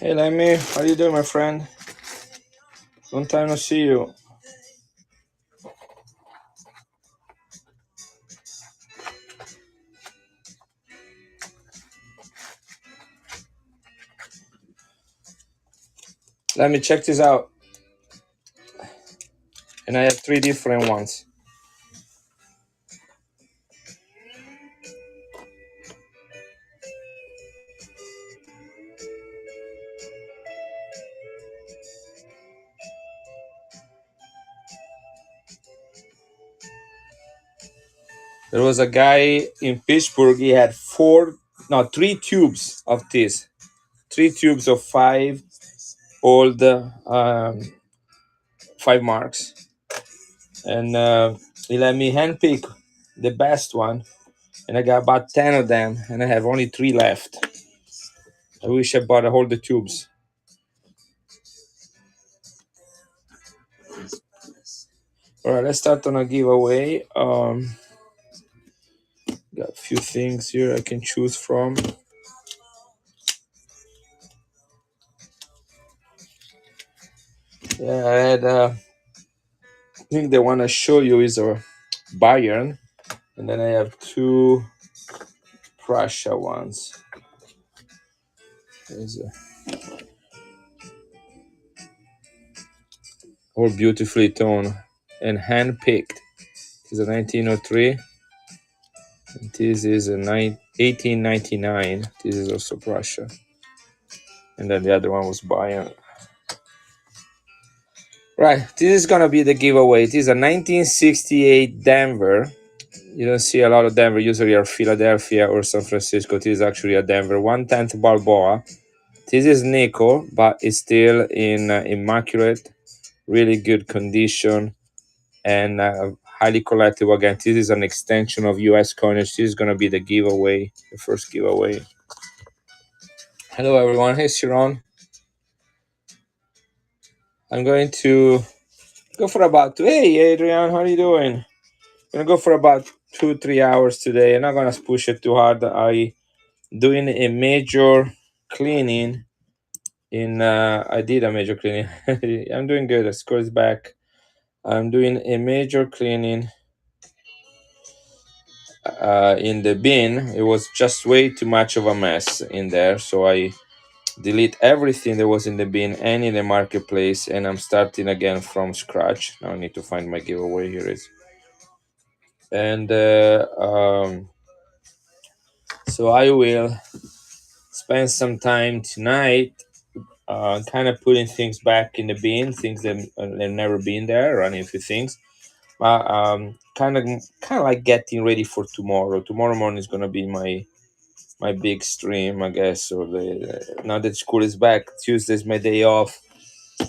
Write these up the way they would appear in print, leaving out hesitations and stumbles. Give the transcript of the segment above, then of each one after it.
Hey Lemmy, how you doing, my friend? Long time no see you. Let me check this out. And I have three different ones. There was a guy in Pittsburgh. He had three tubes of this, three tubes of five old five marks, and he let me handpick the best one, and I got about 10 of them, and I have only three left. I wish I bought all the tubes. All right, let's start on a giveaway. Got a few things here I can choose from. Yeah, I had. I think the one I show you is a Bayern, and then I have two Prussia ones. There's all beautifully toned and hand picked. This is a 1903. And this is a 1899. This is also Prussia. And then the other one was Bayern. Right, this is gonna be the giveaway. This is a 1968 Denver. You don't see a lot of Denver. Usually are Philadelphia or San Francisco. This is actually a Denver. 1/10 Balboa. This is nickel, but it's still in immaculate, really good condition, and highly collectible. Again, this is an extension of US coinage. This is going to be the giveaway, the first giveaway. Hello, everyone. Hey, Sharon. I'm going to go for about Hey, Adrian, how are you doing? I'm going to go for about 2-3 hours today. I'm not going to push it too hard. I doing a major cleaning I did a major cleaning. I'm doing good. The score is back. I'm doing a major cleaning in the bin. It was just way too much of a mess in there, so I delete everything that was in the bin and in the marketplace, and I'm starting again from scratch. Now I need to find my giveaway. Here it is. And so I will spend some time tonight kind of putting things back in the bin, things that have never been there, running a few things. Kind of like getting ready for tomorrow. Tomorrow morning is gonna be my big stream, I guess. Or now that school is back, Tuesday's my day off.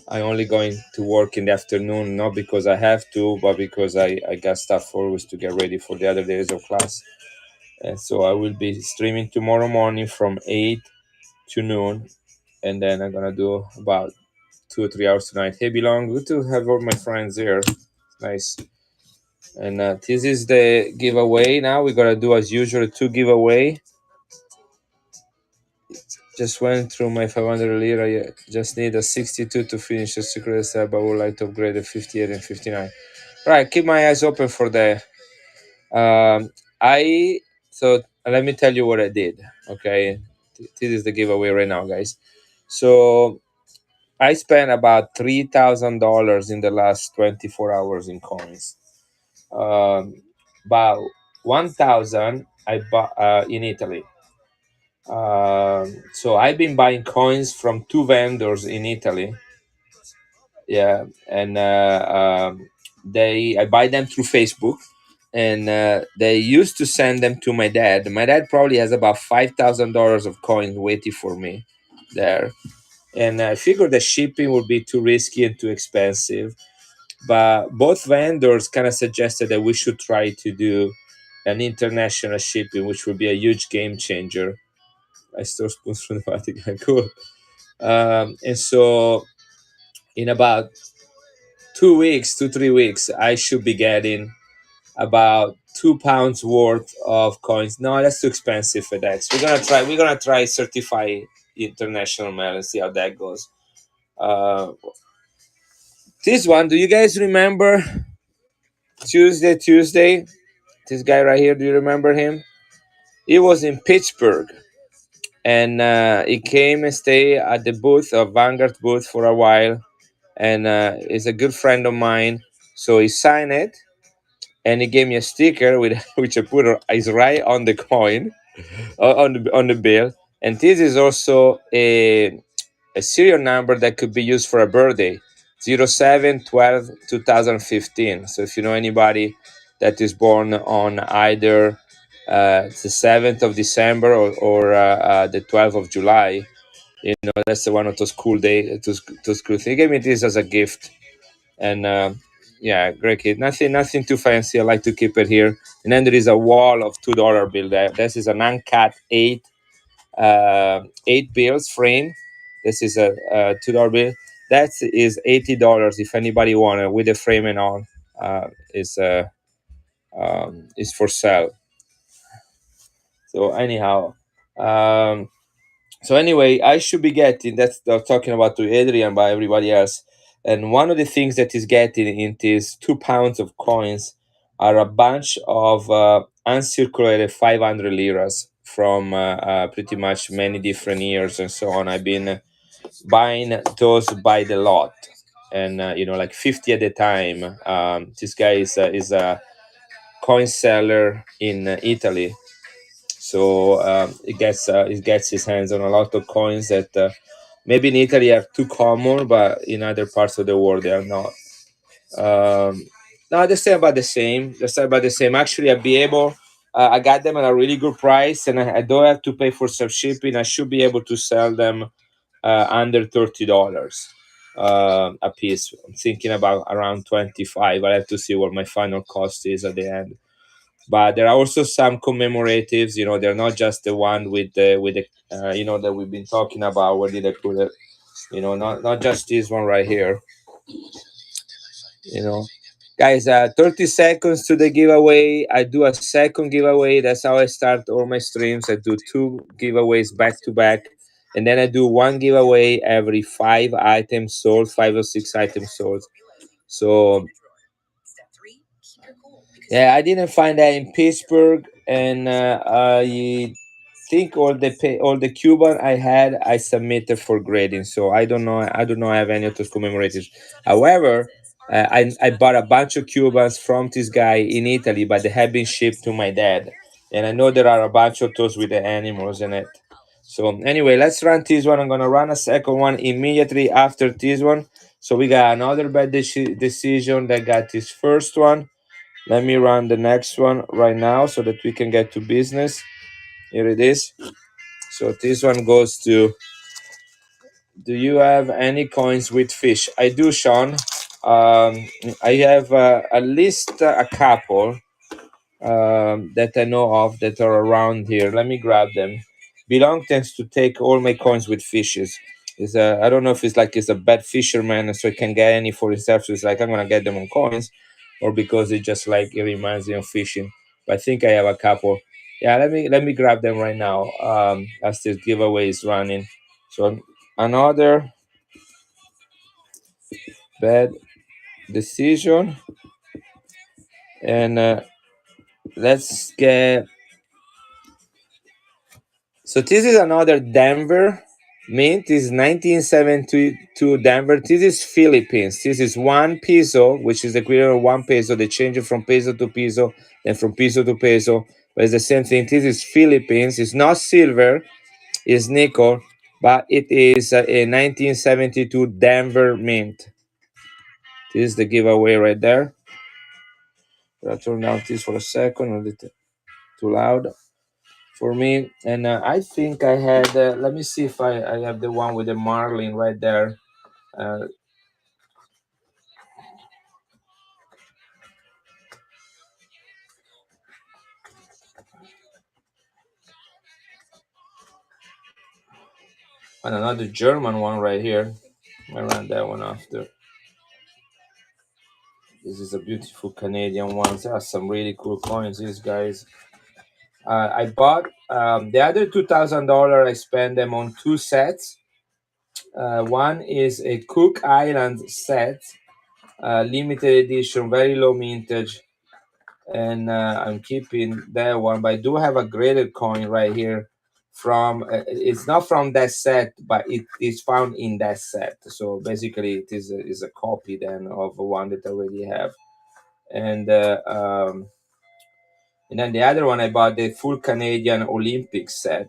I'm only going to work in the afternoon, not because I have to, but because I got stuff always to get ready for the other days of class. And so I will be streaming tomorrow morning from 8 to noon, and then I'm gonna do about 2 or 3 hours tonight. Hey, Belong, good to have all my friends here. Nice. And this is the giveaway. Now we're gonna do as usual 2 giveaway. Just went through my 500 lira. Yeah, just need a 62 to finish the secret step. I would like to upgrade the 58 and 59. Right, keep my eyes open for the so let me tell you what I did. Okay, this is the giveaway right now, guys. So I spent about $3,000 in the last 24 hours in coins. About 1,000 I bought in Italy. So I've been buying coins from 2 vendors in Italy. Yeah, and I buy them through Facebook, and they used to send them to my dad. My dad probably has about $5,000 of coins waiting for me there, and I figured the shipping would be too risky and too expensive. But both vendors kind of suggested that we should try to do an international shipping, which would be a huge game changer. I still spoons from the Vatican. Cool. And so in about 2 weeks, 3 weeks, I should be getting about £2 worth of coins. No, that's too expensive, FedEx. We're gonna try certify international mail and see how that goes. Uh, this one, do you guys remember Tuesday? This guy right here, do you remember him? He was in Pittsburgh, and he came and stayed at the booth of Vanguard booth for a while, and he's a good friend of mine. So he signed it, and he gave me a sticker with which I put is right on the coin, on the bill. And this is also a serial number that could be used for a birthday, 07/12/2015. So if you know anybody that is born on either the 7th of December or the 12th of July, that's one of those cool days, those cool things. He gave me this as a gift, and yeah, great kid. Nothing too fancy. I like to keep it here. And then there is a wall of $2 bill there. This is an uncut eight bills frame. This is a $2 bill. That is $80 if anybody want it with the frame and all. Is for sale. So anyhow, um, so anyway, I should be getting that's talking about to Adrian by everybody else. And one of the things that is getting in these 2 pounds of coins are a bunch of uncirculated 500 liras from pretty much many different years and so on. I've been buying those by the lot, and like 50 at a time. This guy is a coin seller in Italy, so he gets his hands on a lot of coins that maybe in Italy are too common, but in other parts of the world they are not. No, they stay about the same. They stay about the same. Actually, I'll be able. I got them at a really good price, and I don't have to pay for some shipping. I should be able to sell them under $30 a piece. I'm thinking about around 25. I have to see what my final cost is at the end. But there are also some commemoratives. They're not just the one with the that we've been talking about. Where did I put it? Not just this one right here. You know, Guys, 30 seconds to the giveaway. I do a second giveaway. That's how I start all my streams. I do two giveaways back to back, and then I do one giveaway every 5 items sold, 5 or 6 items sold. So yeah, I didn't find that in Pittsburgh, and I think all the Cuban I had, I submitted for grading. So I don't know. I don't know. I have any of those commemoratives. However, I bought a bunch of Cubans from this guy in Italy, but they have been shipped to my dad, and I know there are a bunch of those with the animals in it. So anyway, let's run this one. I'm gonna run a second one immediately after this one. So we got another bad decision that got this first one. Let me run the next one right now so that we can get to business. Here it is. So this one goes to, do you have any coins with fish? I do, Sean. I have at least a couple that I know of that are around here. Let me grab them. Belong tends to take all my coins with fishes. I don't know if it's a bad fisherman, so he can get any for himself. So it's like I'm gonna get them on coins, or because it reminds me of fishing. But I think I have a couple. Yeah, let me grab them right now. As this giveaway is running. So another bad decision, and let's get. So this is another Denver mint. This is 1972 Denver. This is Philippines. This is 1 peso, which is the equivalent of 1 peso. They change it from peso to peso, then from peso to peso. But it's the same thing. This is Philippines. It's not silver, it's nickel, but it is a 1972 Denver mint. This is the giveaway right there. I'll turn down this for a second, a little too loud for me. And I think I had, let me see if I have the one with the marlin right there. Uh, and another German one right here. I ran that one after. This is a beautiful Canadian one. There are some really cool coins, these guys. I bought The other $2,000 I spend them on two sets. One is a Cook Island set, limited edition, very low mintage, and I'm keeping that one. But I do have a graded coin right here from. It's not from that set, but it is found in that set. So basically, is a copy then of one that I already have, and and then the other one I bought the full Canadian Olympic set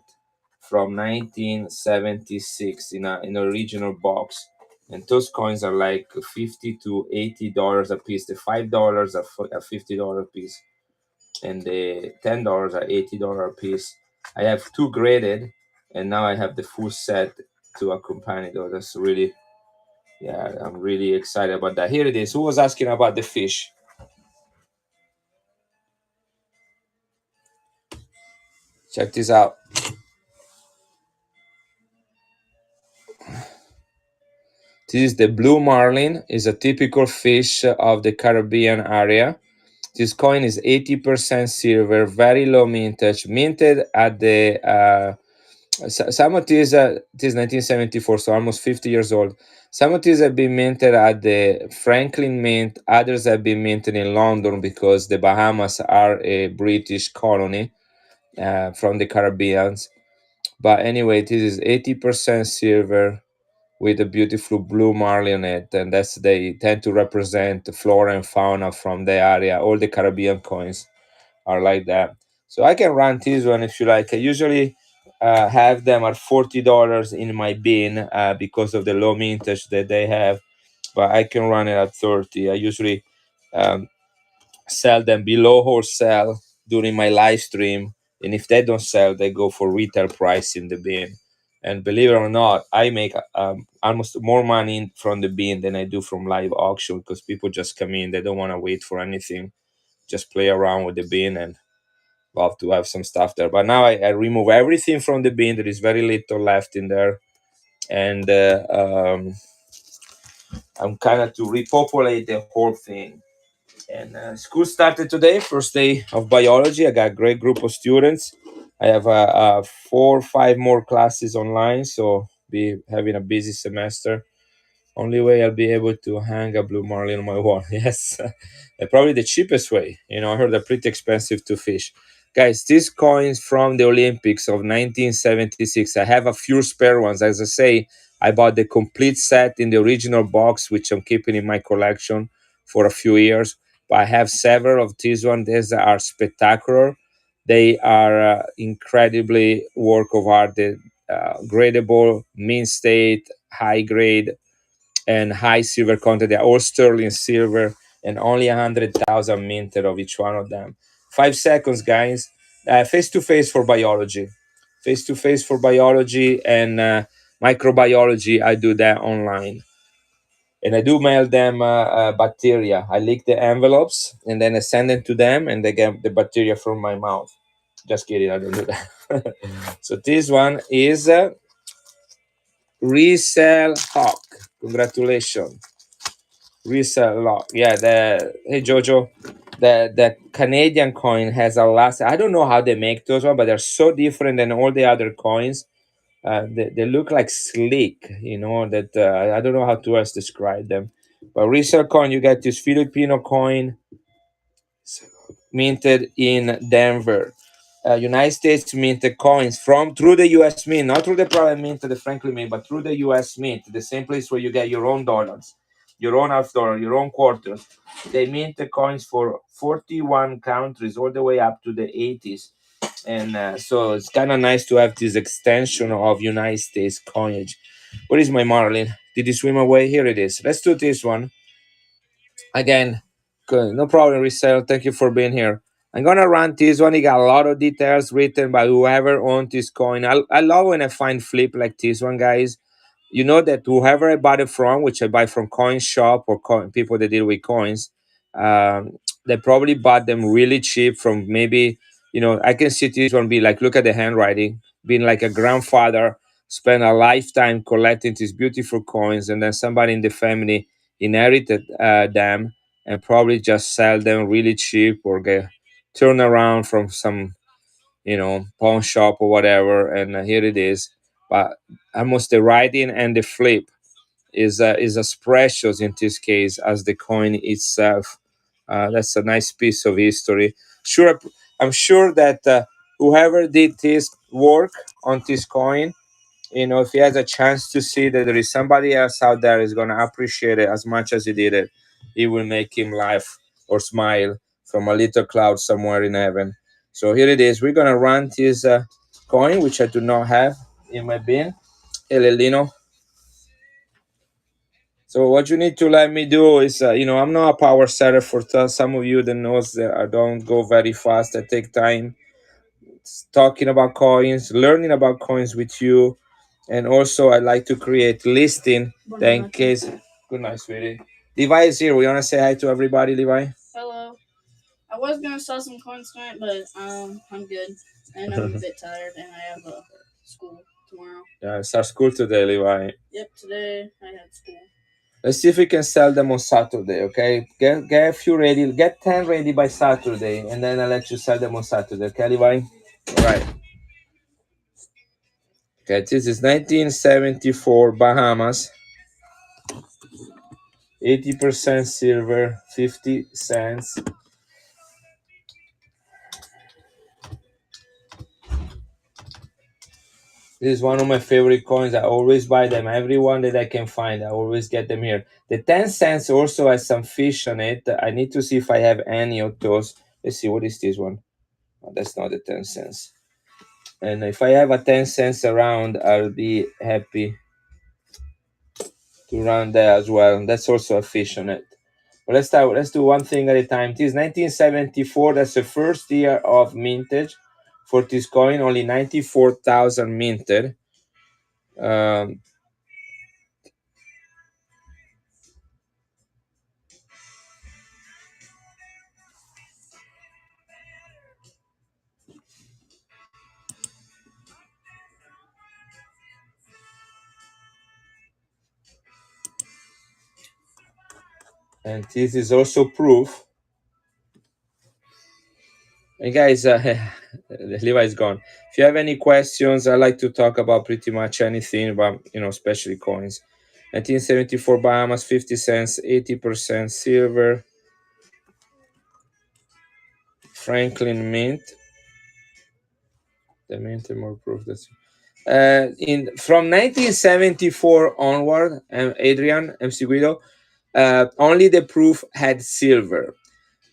from 1976 in a original box. And those coins are like $50 to $80 a piece. The $5 are $50 a piece, and the $10 are $80 a piece. I have two graded, and now I have the full set to accompany those. That's really, yeah, I'm really excited about that. Here it is. Who was asking about the fish? Check this out. This is the blue marlin. Is a typical fish of the Caribbean area. This coin is 80% silver, very low mintage, minted at the some of these this is 1974, so almost 50 years old. Some of these have been minted at the Franklin Mint. Others have been minted in London because the Bahamas are a British colony from the Caribbeans. But anyway, this is 80% silver with a beautiful blue marlin on it, and that's they tend to represent the flora and fauna from the area. All the Caribbean coins are like that. So I can run this one if you like. I usually have them at $40 in my bin because of the low mintage that they have, but I can run it at 30. I usually um, sell them below wholesale during my live stream, and if they don't sell, they go for retail price in the bin. And believe it or not, I make almost more money from the bin than I do from live auction because people just come in, they don't want to wait for anything, just play around with the bin and love to have some stuff there. But now I remove everything from the bin. There is very little left in there, and I'm kind of to repopulate the whole thing. And school started today, first day of biology. I got a great group of students. I have four or five more classes online, so be having a busy semester. Only way I'll be able to hang a blue marlin on my wall. Yes, probably the cheapest way. I heard they're pretty expensive to fish. Guys, these coins from the Olympics of 1976. I have a few spare ones. As I say, I bought the complete set in the original box, which I'm keeping in my collection for a few years. But I have several of these ones. These are spectacular. They are incredibly work of art. Gradable, mint state, high grade and high silver content. They're all sterling silver and only 100,000 minted of each one of them. 5 seconds, guys. Face to face for biology. Face to face for biology and microbiology. I do that online. And I do mail them bacteria. I lick the envelopes and then I send them to them and they get the bacteria from my mouth. Just kidding, I don't do that. So this one is Resell Hawk. Congratulations. Resell lot. Yeah, the hey Jojo, the Canadian coin has a last. I don't know how they make those one, but they're so different than all the other coins. They look like sleek, that I don't know how to else describe them. But resell coin, you get this Filipino coin minted in Denver. United States minted coins from through the U.S. Mint, not through the private mint, the Franklin Mint, but through the U.S. Mint, the same place where you get your own dollars, your own half dollar, your own quarters. They mint the coins for 41 countries, all the way up to the 80s, and so it's kind of nice to have this extension of United States coinage. Where is my marlin? Did he swim away? Here it is. Let's do this one again. Good. No problem, resale. Thank you for being here. I'm gonna run this one. You got a lot of details written by whoever owns this coin. I love when I find flip like this one, guys. You know that whoever I bought it from, which I buy from coin shop or people that deal with coins, they probably bought them really cheap from maybe, I can see this one be like, look at the handwriting, being like a grandfather, spent a lifetime collecting these beautiful coins, and then somebody in the family inherited them and probably just sell them really cheap or get turned around from some pawn shop or whatever, and here it is. But almost the writing and the flip is as precious in this case as the coin itself. That's a nice piece of history. Sure, I'm sure that whoever did this work on this coin, if he has a chance to see that there is somebody else out there is going to appreciate it as much as he did it, it will make him laugh or smile from a little cloud somewhere in heaven. So here it is. We're going to run this coin, which I do not have in my bin. El Elino. So what you need to let me do is, I'm not a power setter for some of you that knows that I don't go very fast. I take time talking about coins, learning about coins with you, and also I like to create listing that in case. Good night, sweetie. Levi is here. We want to say hi to everybody, Levi. Hello. I was gonna sell some coins tonight, but I'm good, and I'm a bit tired, and I have school tomorrow. Yeah, start school today, Levi. Yep, today I had school. Let's see if we can sell them on Saturday, okay? Get a few ready, get 10 ready by Saturday, and then I'll let you sell them on Saturday, okay, Levi? All right. Okay, this is 1974 Bahamas. 80% silver, 50 cents. This is one of my favorite coins. I always buy them. Every one that I can find, I always get them here. The 10 cents also has some fish on it. I need to see if I have any of those. Let's see, what is this one? Oh, that's not the 10 cents. And if I have a 10 cents around, I'll be happy to run there as well. That's also a fish on it. But let's do one thing at a time. This is 1974. That's the first year of mintage for this coin. Only 94,000 minted. Um, and this is also proof. And guys, Levi is gone. If you have any questions, I like to talk about pretty much anything, but especially coins. 1974 Bahamas, 50 cents, 80% silver. Franklin Mint. The mint and more proof. That's in from 1974 onward. Adrian MC Guido. Only the proof had silver.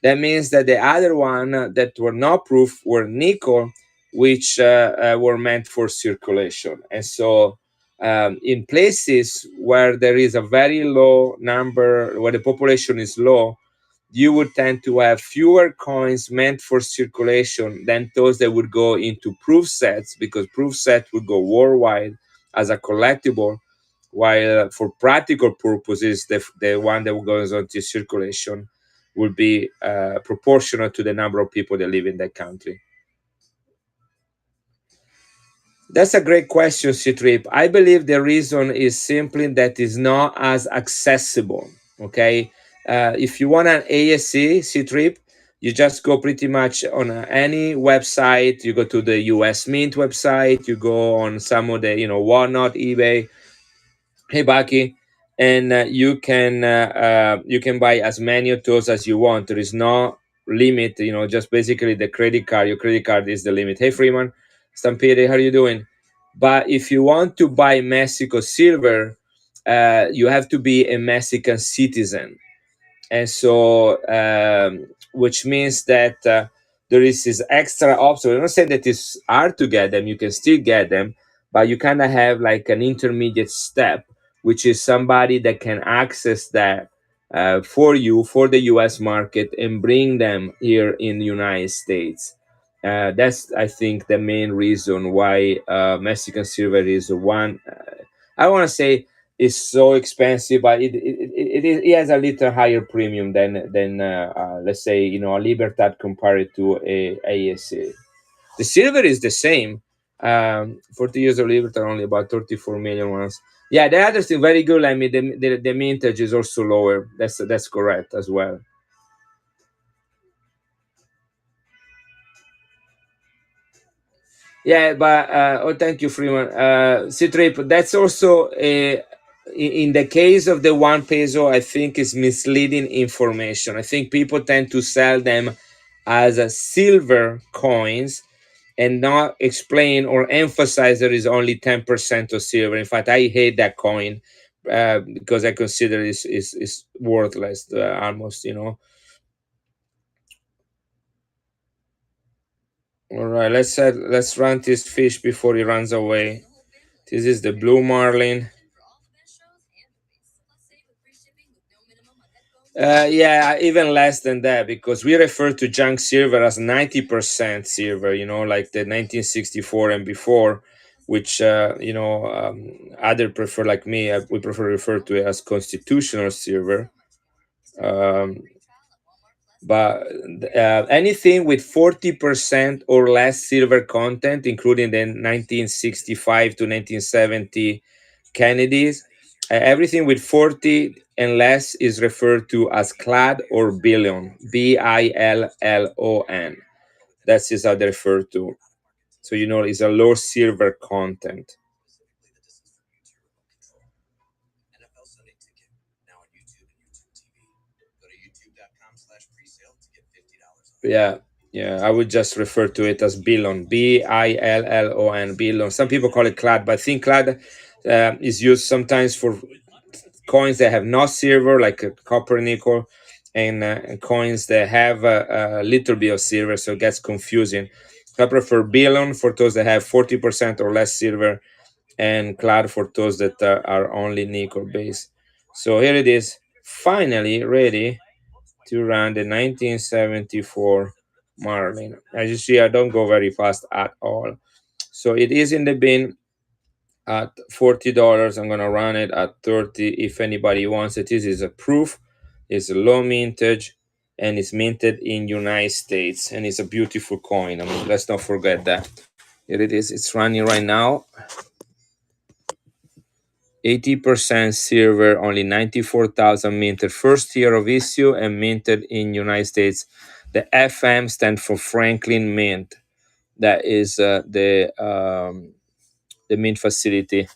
That means that the other one that were not proof were nickel, which were meant for circulation. And so, in places where there is a very low number, where the population is low, you would tend to have fewer coins meant for circulation than those that would go into proof sets, because proof set would go worldwide as a collectible, while for practical purposes, the one that goes into circulation would be proportional to the number of people that live in that country. That's a great question, C-Trip. I believe the reason is simply that it's not as accessible. Okay, if you want an ASC C-Trip, you just go pretty much on any website. You go to the US Mint website. You go on some of the Whatnot, eBay. Hey, Baki, and you can buy as many of those as you want. There is no limit. Just basically the credit card. Your credit card is the limit. Hey, Freeman, Stampede, how are you doing? But if you want to buy Mexico silver, you have to be a Mexican citizen, and so which means that there is this extra option. I'm not saying that it's hard to get them. You can still get them, but you kind of have like an intermediate step, which is somebody that can access that for you for the U.S. market and bring them here in the United States. That's, I think, the main reason why Mexican silver is one. I want to say is so expensive, but it has a little higher premium than let's say a Libertad compared to a ASA. The silver is the same. 40 years of Libertad, only about 34 million ones. Yeah, the other thing very good. I mean, the mintage is also lower. That's correct as well. Yeah, but oh, thank you, Freeman. Citrip, that's also in the case of the 1 peso. I think is misleading information. I think people tend to sell them as a silver coins and not explain or emphasize there is only 10% of silver. In fact, I hate that coin because I consider is worthless, almost. All right, let's run this fish before he runs away. This is the blue marlin. Yeah, even less than that because we refer to junk silver as 90% silver, like the 1964 and before, which, other prefer like me, we prefer refer to it as constitutional silver. Um, but anything with 40% or less silver content, including the 1965 to 1970 Kennedys, everything with 40 and less is referred to as clad or billion, Billon. That's is how they refer to. So it's a low silver content. Yeah, yeah. I would just refer to it as Billon, Billon, Billon. Some people call it clad, but I think clad is used sometimes for coins that have no silver, like a copper, nickel, and coins that have a little bit of silver, so it gets confusing. I prefer Billon for those that have 40% or less silver, and clad for those that are only nickel based. So here it is, finally ready to run the 1974 Marlin. As you see, I don't go very fast at all. So it is in the bin at $40. I'm gonna run it at 30 if anybody wants it. This is a proof. It's a low mintage and it's minted in United States and it's a beautiful coin. I mean, let's not forget that. Here it is. It's running right now. 80% silver, only 94,000 minted. First year of issue and minted in United States. The FM stands for Franklin Mint. That is the mint facility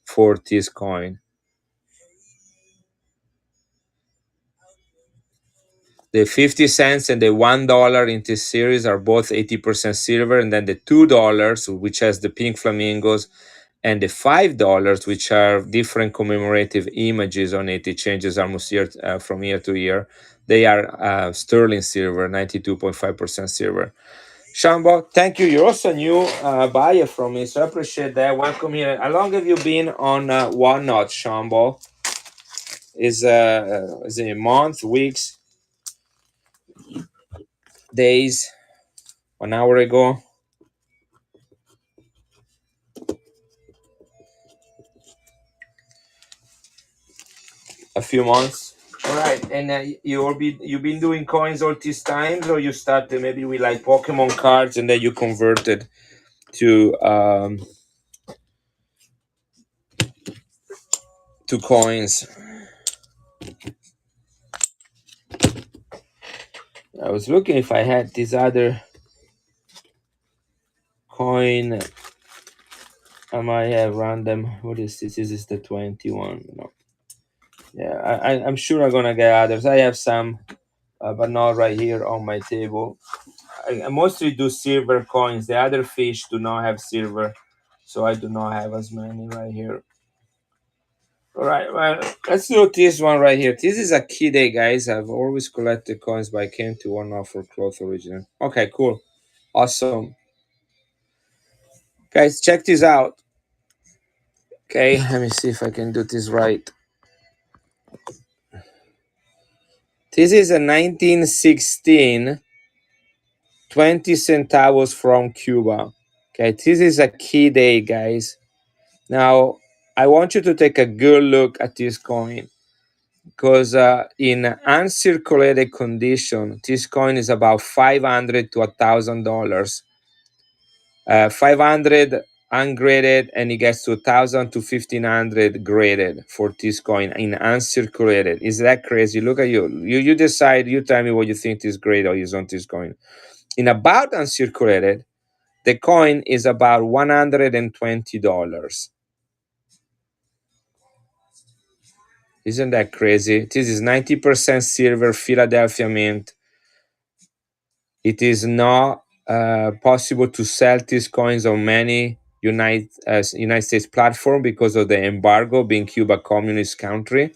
for this coin. The 50 cents and the $1 in this series are both 80% silver, and then the $2, which has the pink flamingos, and the $5, which are different commemorative images on it. It changes almost from year to year. They are sterling silver, 92.5% silver. Shambo, thank you. You're also a new buyer from me, so I appreciate that. Welcome here. How long have you been on Whatnot, Shambo? Is it a month, weeks, days, 1 hour ago? A few months. All right, and you've been doing coins all these times, or you started maybe with like Pokemon cards, and then you converted to coins. I was looking if I had this other coin. I might have random. What is this? This is the 21. No. Yeah, I'm sure I'm gonna get others. I have some, but not right here on my table. I mostly do silver coins. The other fish do not have silver, so I do not have as many right here. All right, well, let's do this one right here. This is a key day, guys. I've always collected coins, but I came to one now for cloth original. Okay, cool. Awesome. Guys, check this out. Okay, let me see if I can do this right. This is a 1916 20 centavos from Cuba. Okay, this is a key day, guys. Now, I want you to take a good look at this coin because in uncirculated condition, this coin is about $500 to $1,000. 500 ungraded, and it gets to 1,000 to 1,500 graded for this coin in uncirculated. Is that crazy? Look at you. You decide. You tell me what you think is great or is on this coin. In about uncirculated, The coin is about $120. Isn't that crazy? This is 90% silver Philadelphia mint. It is not possible to sell these coins on many United States platform because of the embargo, being Cuba a communist country.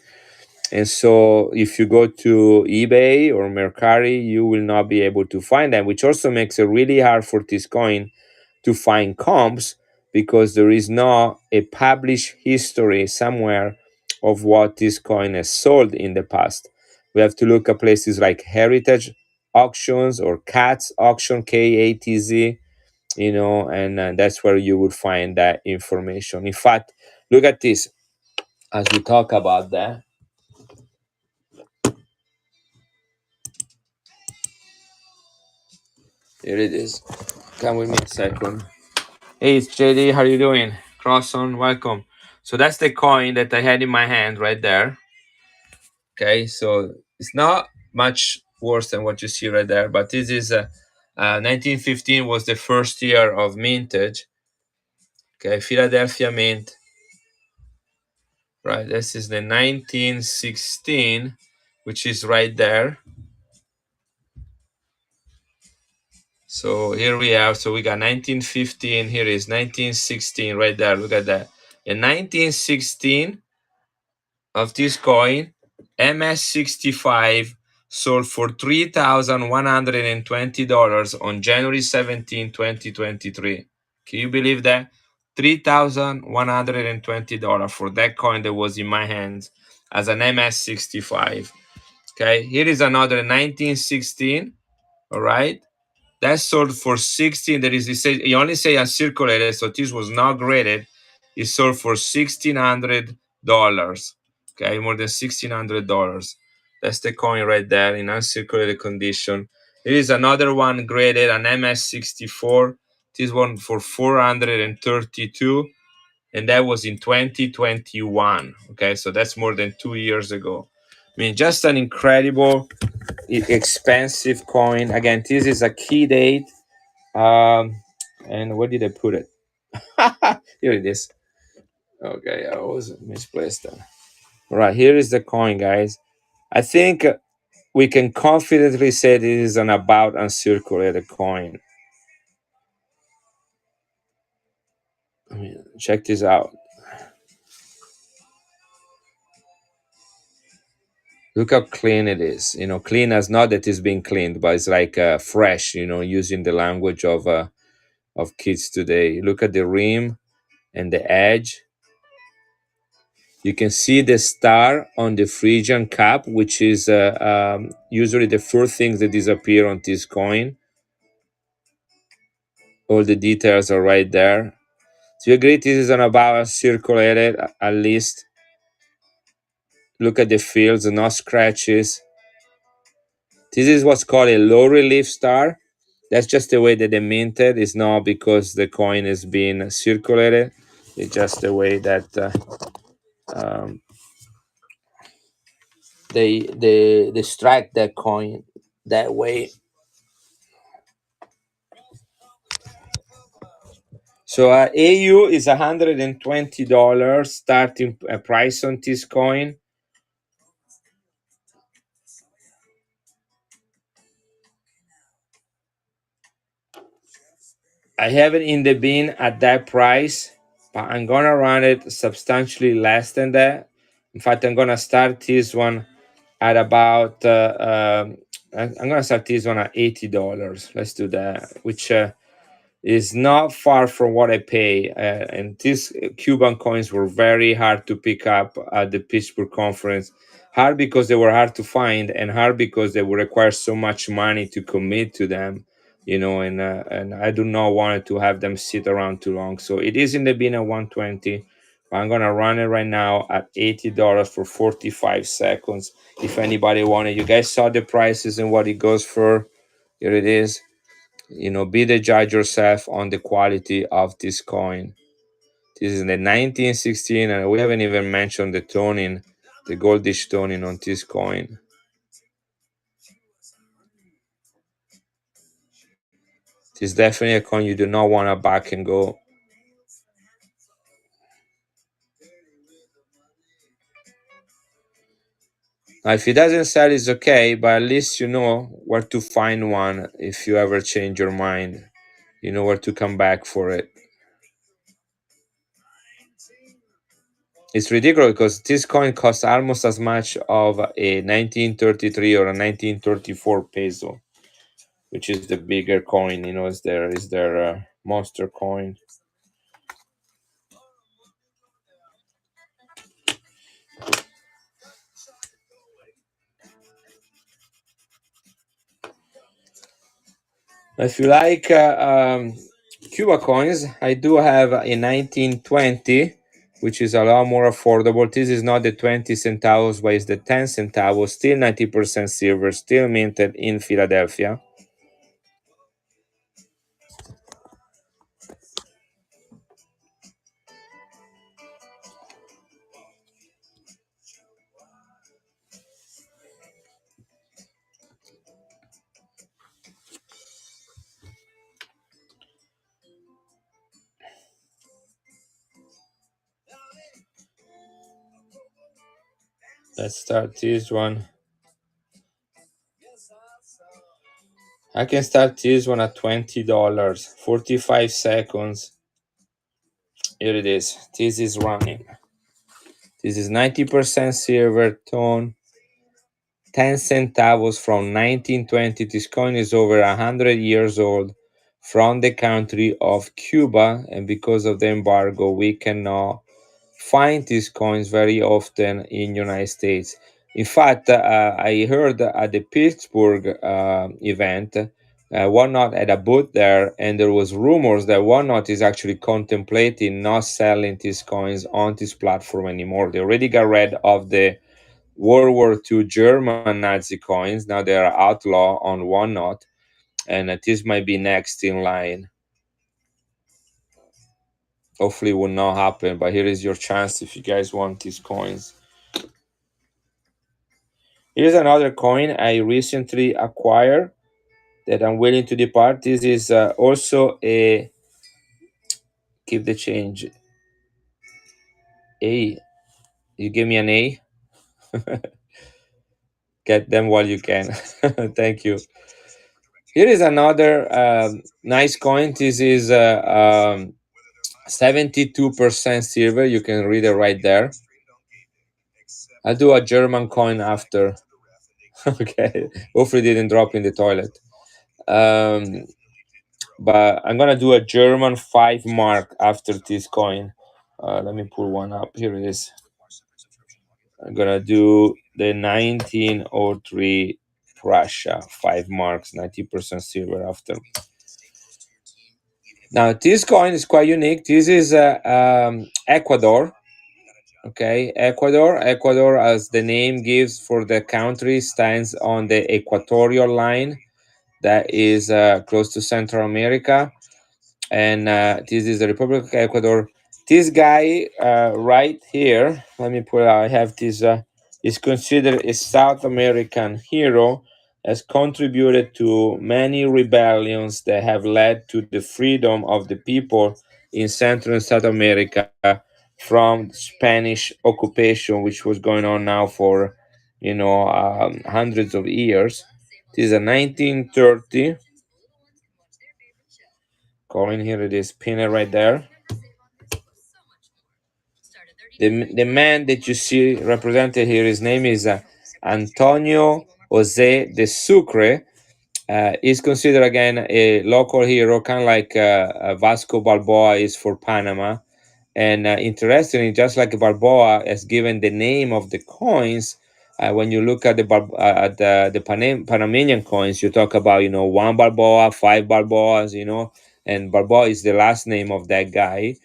And so if you go to eBay or Mercari, you will not be able to find them, which also makes it really hard for this coin to find comps because there is not a published history somewhere of what this coin has sold in the past. We have to look at places like Heritage Auctions or Katz Auction, KATZ, and that's where you would find that information. In fact, look at this as we talk about that. Here it is. Come with me a second. Hey, it's JD. How you doing? Crosson, welcome. So that's the coin that I had in my hand right there. Okay, so it's not much worse than what you see right there, but this is 1915 was the first year of mintage. Okay, Philadelphia Mint. Right, this is the 1916, which is right there. So here we have, so we got 1915, here is 1916 right there. Look at that. In 1916 of this coin, MS65 sold for $3,120 on January 17, 2023. Can you believe that? $3,120 for that coin that was in my hands as an MS65. Okay, here is another 1916. All right, that sold for 16. There is, you only say uncirculated, so this was not graded. It sold for $1,600. Okay, more than $1,600. That's the coin right there in uncirculated condition. There is another one graded, an MS64. This one for 432, and that was in 2021. Okay, so that's more than 2 years ago. I mean, just an incredible, expensive coin. Again, this is a key date. And where did I put it? Here it is. Okay, I was misplaced that. All right, here is the coin, guys. I think we can confidently say this is an about uncirculated coin. I mean, check this out. Look how clean it is. Clean as not that it's being cleaned, but it's like fresh. Using the language of kids today. Look at the rim and the edge. You can see the star on the Phrygian cap, which is usually the first things that disappear on this coin. All the details are right there. So you agree this is an about circulated at least. Look at the fields, no scratches. This is what's called a low relief star. That's just the way that they minted. It's not because the coin is being circulated. It's just the way that um, they strike that coin that way. So AU is $120 starting price on this coin. I have it in the bin at that price, but I'm gonna run it substantially less than that. In fact, I'm gonna start this one at about. I'm gonna start this one at $80. Let's do that, which is not far from what I pay. And these Cuban coins were very hard to pick up at the Pittsburgh conference. Hard because they were hard to find, and hard because they would require so much money to commit to them. And I do not want to have them sit around too long. So it is in the bin at 120. I'm gonna run it right now at $80 for 45 seconds. If anybody wanted, you guys saw the prices and what it goes for. Here it is. Be the judge yourself on the quality of this coin. This is the 1916, and we haven't even mentioned the toning, the goldish toning on this coin. It's definitely a coin you do not want to back and go. Now, if it doesn't sell, it's okay, but at least you know where to find one if you ever change your mind. You know where to come back for it. It's ridiculous because this coin costs almost as much of a 1933 or a 1934 peso, which is the bigger coin. You know, is their monster coin. If you like Cuba coins, I do have a 1920, which is a lot more affordable. This is not the 20 centavos, but it's the 10 centavos, still 90% silver, still minted in Philadelphia. Let's start this one. I can start this one at $20, 45 seconds. Here it is. This is running. This is 90% silver tone, 10 centavos from 1920. This coin is over 100 years old from the country of Cuba, and because of the embargo, we cannot find these coins very often in United States. In fact, I heard at the Pittsburgh event, Whatnot had a booth there, and there was rumors that Whatnot is actually contemplating not selling these coins on this platform anymore. They already got rid of the World War II German Nazi coins. Now they are outlaw on Whatnot, and this might be next in line. Hopefully, it will not happen. But here is your chance if you guys want these coins. Here's another coin I recently acquired that I'm willing to depart. This is also a keep the change. A, you give me an A. Get them while you can. Thank you. Here is another nice coin. This is 72% silver. You can read it right there. I'll do a German coin after. Okay. Hopefully, it didn't drop in the toilet. Um, but I'm gonna do a German 5 mark after this coin. Let me pull one up. Here it is. I'm gonna do the 1903 Russia 5 marks, 90% silver after. Now this coin is quite unique. This is Ecuador. Okay, Ecuador, as the name gives for the country, stands on the equatorial line that is close to Central America, and this is the Republic of Ecuador. This guy right here, let me put it out. I have this. Is considered a South American hero. Has contributed to many rebellions that have led to the freedom of the people in Central and South America from Spanish occupation, which was going on now for hundreds of years. This is a 1930 coin. Here it is, pin it right there. The man that you see represented here, his name is Antonio Jose de Sucre. Is considered again a local hero, kind of like Vasco Balboa is for Panama. And interestingly, just like Balboa has given the name of the coins, when you look at the Panamanian coins, you talk about one Balboa, five Balboas, and Balboa is the last name of that guy.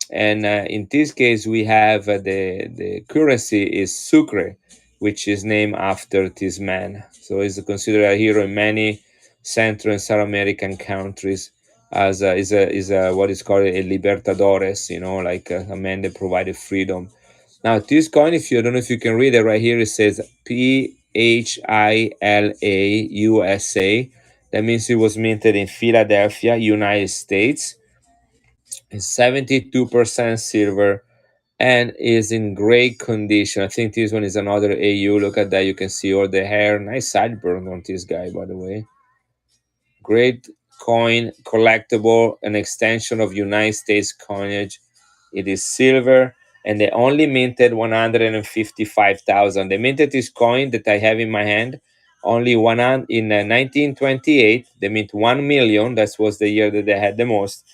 And in this case, we have the currency is Sucre, which is named after this man. So he's considered a hero in many Central and South American countries as is a what is called a libertadores, like a man that provided freedom. Now this coin, if you don't know if you can read it right here, it says PHILA USA. That means it was minted in Philadelphia, United States. It's 72% silver and is in great condition. I think this one is another AU. Look at that. You can see all the hair. Nice sideburn on this guy, by the way. Great coin, collectible, an extension of United States coinage. It is silver, and they only minted 155,000. They minted this coin that I have in my hand only in 1928. They mint 1 million. That was the year that they had the most.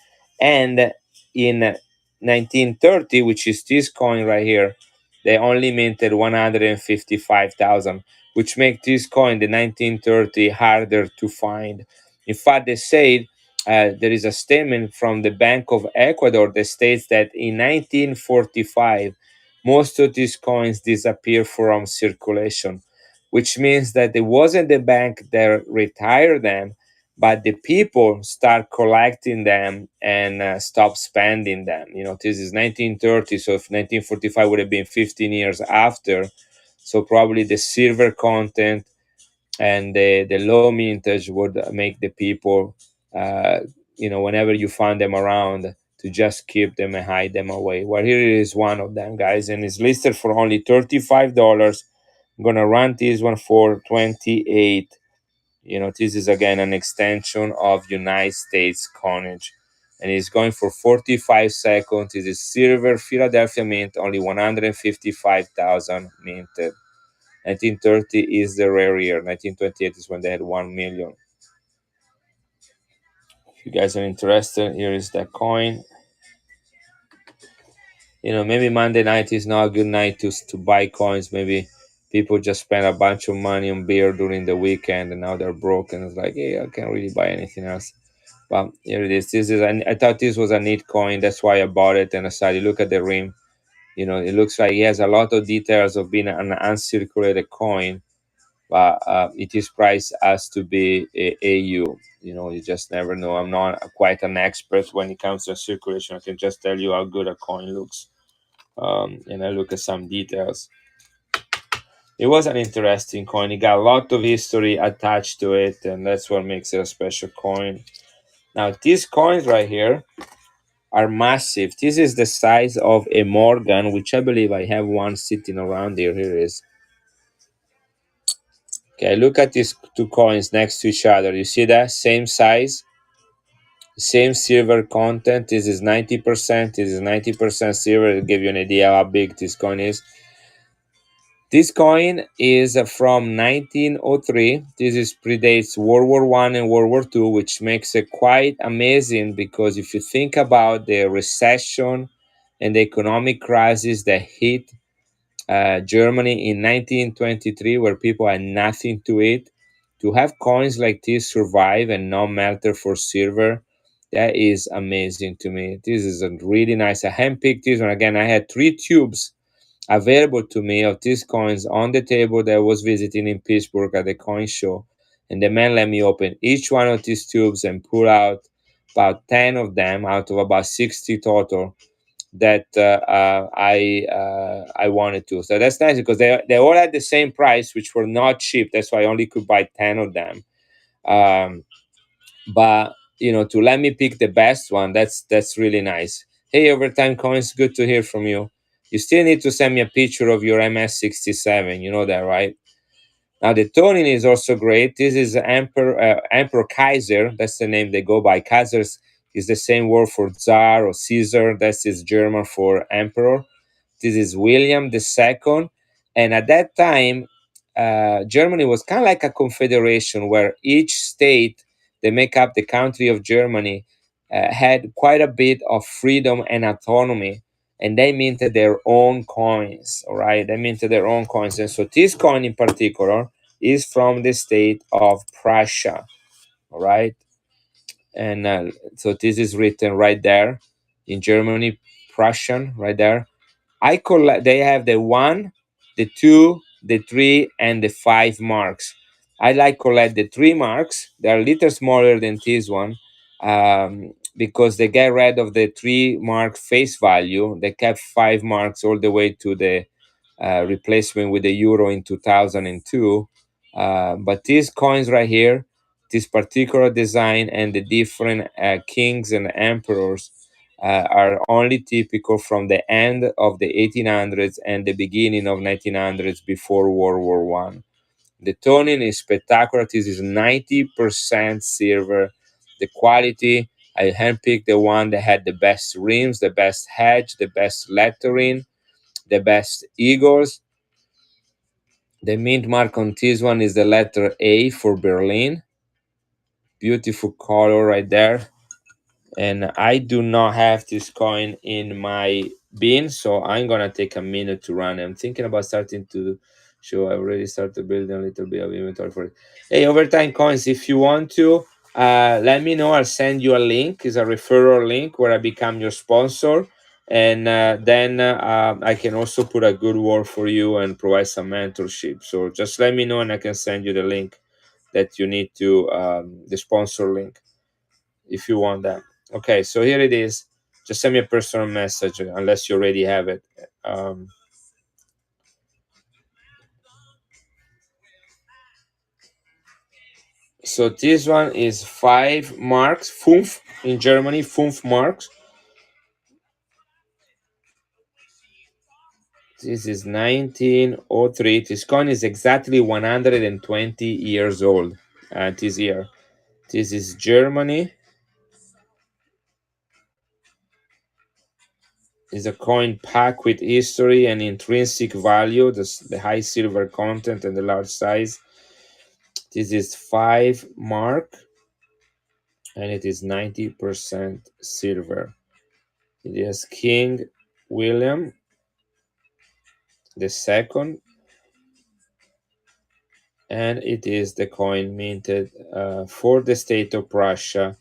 And in 1930, which is this coin right here, they only minted 155,000, which make this coin, the 1930, harder to find. In fact, they say there is a statement from the Bank of Ecuador that states that in 1945, most of these coins disappear from circulation, which means that it wasn't the bank that retired them, but the people start collecting them and stop spending them. This is 1930, so if 1945 would have been 15 years after, so probably the silver content and the low mintage would make the people, whenever you find them around, to just keep them and hide them away. Well, here is one of them, guys, and it's listed for only $35. I'm gonna run this one for 28. This is again an extension of United States coinage, and it's going for 45 seconds. This is silver Philadelphia mint, only 155,000 minted. 1930 is the rare year. 1928 is when they had 1 million. If you guys are interested, here is that coin. Maybe Monday night is not a good night to buy coins. Maybe people just spend a bunch of money on beer during the weekend and now they're broke and it's like, hey, I can't really buy anything else. But here it is. I thought this was a neat coin. That's why I bought it. And I started, look at the rim. It looks like it has a lot of details of being an uncirculated coin, but it is priced as to be a AU. You just never know. I'm not quite an expert when it comes to circulation. I can just tell you how good a coin looks, and I look at some details. It was an interesting coin. It got a lot of history attached to it, and that's what makes it a special coin. Now, these coins right here are massive. This is the size of a Morgan, which I believe I have one sitting around here. Here it is. Okay, look at these two coins next to each other. You see that? Same size, same silver content. This is 90%. This is 90% silver. To give you an idea how big this coin is. This coin is from 1903. This is predates World War One and World War Two, which makes it quite amazing because if you think about the recession and the economic crisis that hit Germany in 1923, where people had nothing to eat, to have coins like this survive and not matter for silver, that is amazing to me. This is a really nice. I handpicked this one. Again, I had 3 tubes available to me of these coins on the table that I was visiting in Pittsburgh at the coin show. And the man let me open each one of these tubes and pull out about 10 of them out of about 60 total that I wanted to. So that's nice because they all had the same price, which were not cheap. That's why I only could buy 10 of them. But to let me pick the best one, that's really nice. Hey, Overtime Coins, good to hear from you. You still need to send me a picture of your MS-67. You know that, right? Now the toning is also great. This is Emperor Kaiser. That's the name they go by. Kaiser is the same word for Tsar or Caesar. That is German for emperor. This is William II. And at that time, Germany was kind of like a confederation where each state that make up the country of Germany had quite a bit of freedom and autonomy. And they minted their own coins, all right? They minted their own coins. And so this coin in particular is from the state of Prussia, all right? And so this is written right there in Germany, Prussian, right there. I collect. They have the 1, the 2, the 3, and the 5 marks. I like collect the 3 marks. They are a little smaller than this one, because they get rid of the 3 mark face value. They kept 5 marks all the way to the replacement with the euro in 2002. But these coins right here This particular design and the different kings and emperors are only typical from the end of the 1800s and the beginning of 1900s before World War One. The toning is spectacular. This is 90% silver. The quality, I handpicked the one that had the best rims, the best hedge, the best lettering, the best eagles. The mint mark on this one is the letter A for Berlin. Beautiful color right there. And I do not have this coin in my bin, so I'm gonna take a minute to run. I'm thinking about starting to show. I already started building a little bit of inventory for it. Hey, overtime coins, if you want to, let me know. I'll send you a link. It's a referral link where I become your sponsor, and then I can also put a good word for you and provide some mentorship. So just let me know, and I can send you the link that you need to the sponsor link if you want that. Okay, so here it is. Just send me a personal message unless you already have it. Um, so this one is 5 marks, 5 in Germany, 5 marks. This is 1903. This coin is exactly 120 years old this year. This is Germany. Is a coin packed with history and intrinsic value, the high silver content and the large size. This is 5 mark and it is 90% silver. It is King William II, and it is the coin minted for the state of Prussia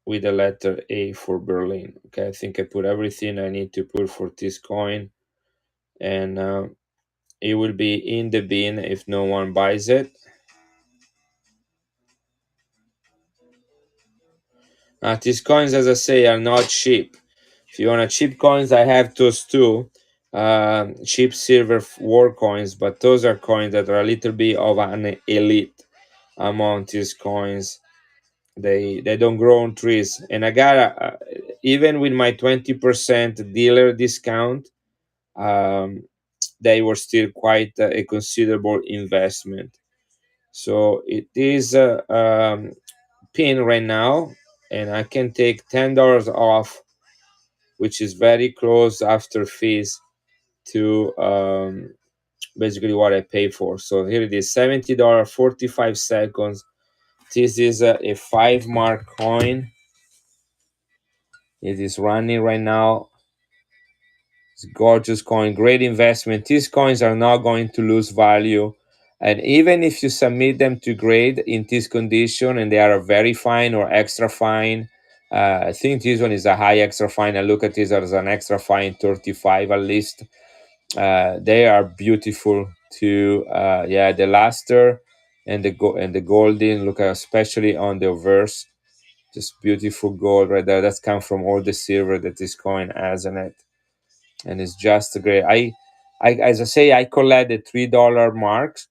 with the letter A for Berlin. Okay, I think I put everything I need to put for this coin, and it will be in the bin if no one buys it. These coins, as I say, are not cheap. If you want a cheap coins, I have those too. Cheap silver war coins, but those are coins that are a little bit of an elite among these coins. They don't grow on trees, and I got even with my 20% dealer discount, um, they were still quite a considerable investment. So it is a pin right now, and I can take $10 off, which is very close after fees to basically what I pay for. So here it is, $70, 45 seconds. This is a 5 mark coin. It is running right now. It's a gorgeous coin, great investment. These coins are not going to lose value. And even if you submit them to grade in this condition and they are very fine or extra fine, I think this one is a high extra fine. I look at this as an extra fine 35 at least. They are beautiful too. Yeah, the luster and the golden look, especially on the verse, just beautiful gold right there. That's come from all the silver that this coin has in it, and it's just great. I as I say, I collect the $3 marks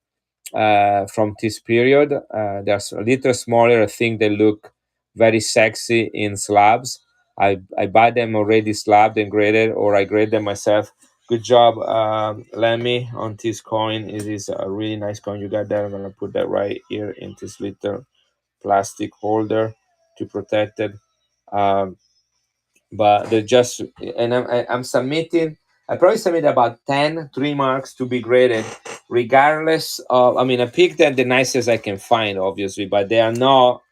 from this period. They're a little smaller. I think they look very sexy in slabs. I buy them already slabbed and graded, or I grade them myself. Good job, Lemmy, on this coin. It is a really nice coin you got there. I'm gonna put that right here in this little plastic holder to protect it. Um, but they're just, and I'm submitting. I probably submit about 10 3 marks to be graded, regardless of. I mean, I picked them the nicest I can find, obviously, but they are not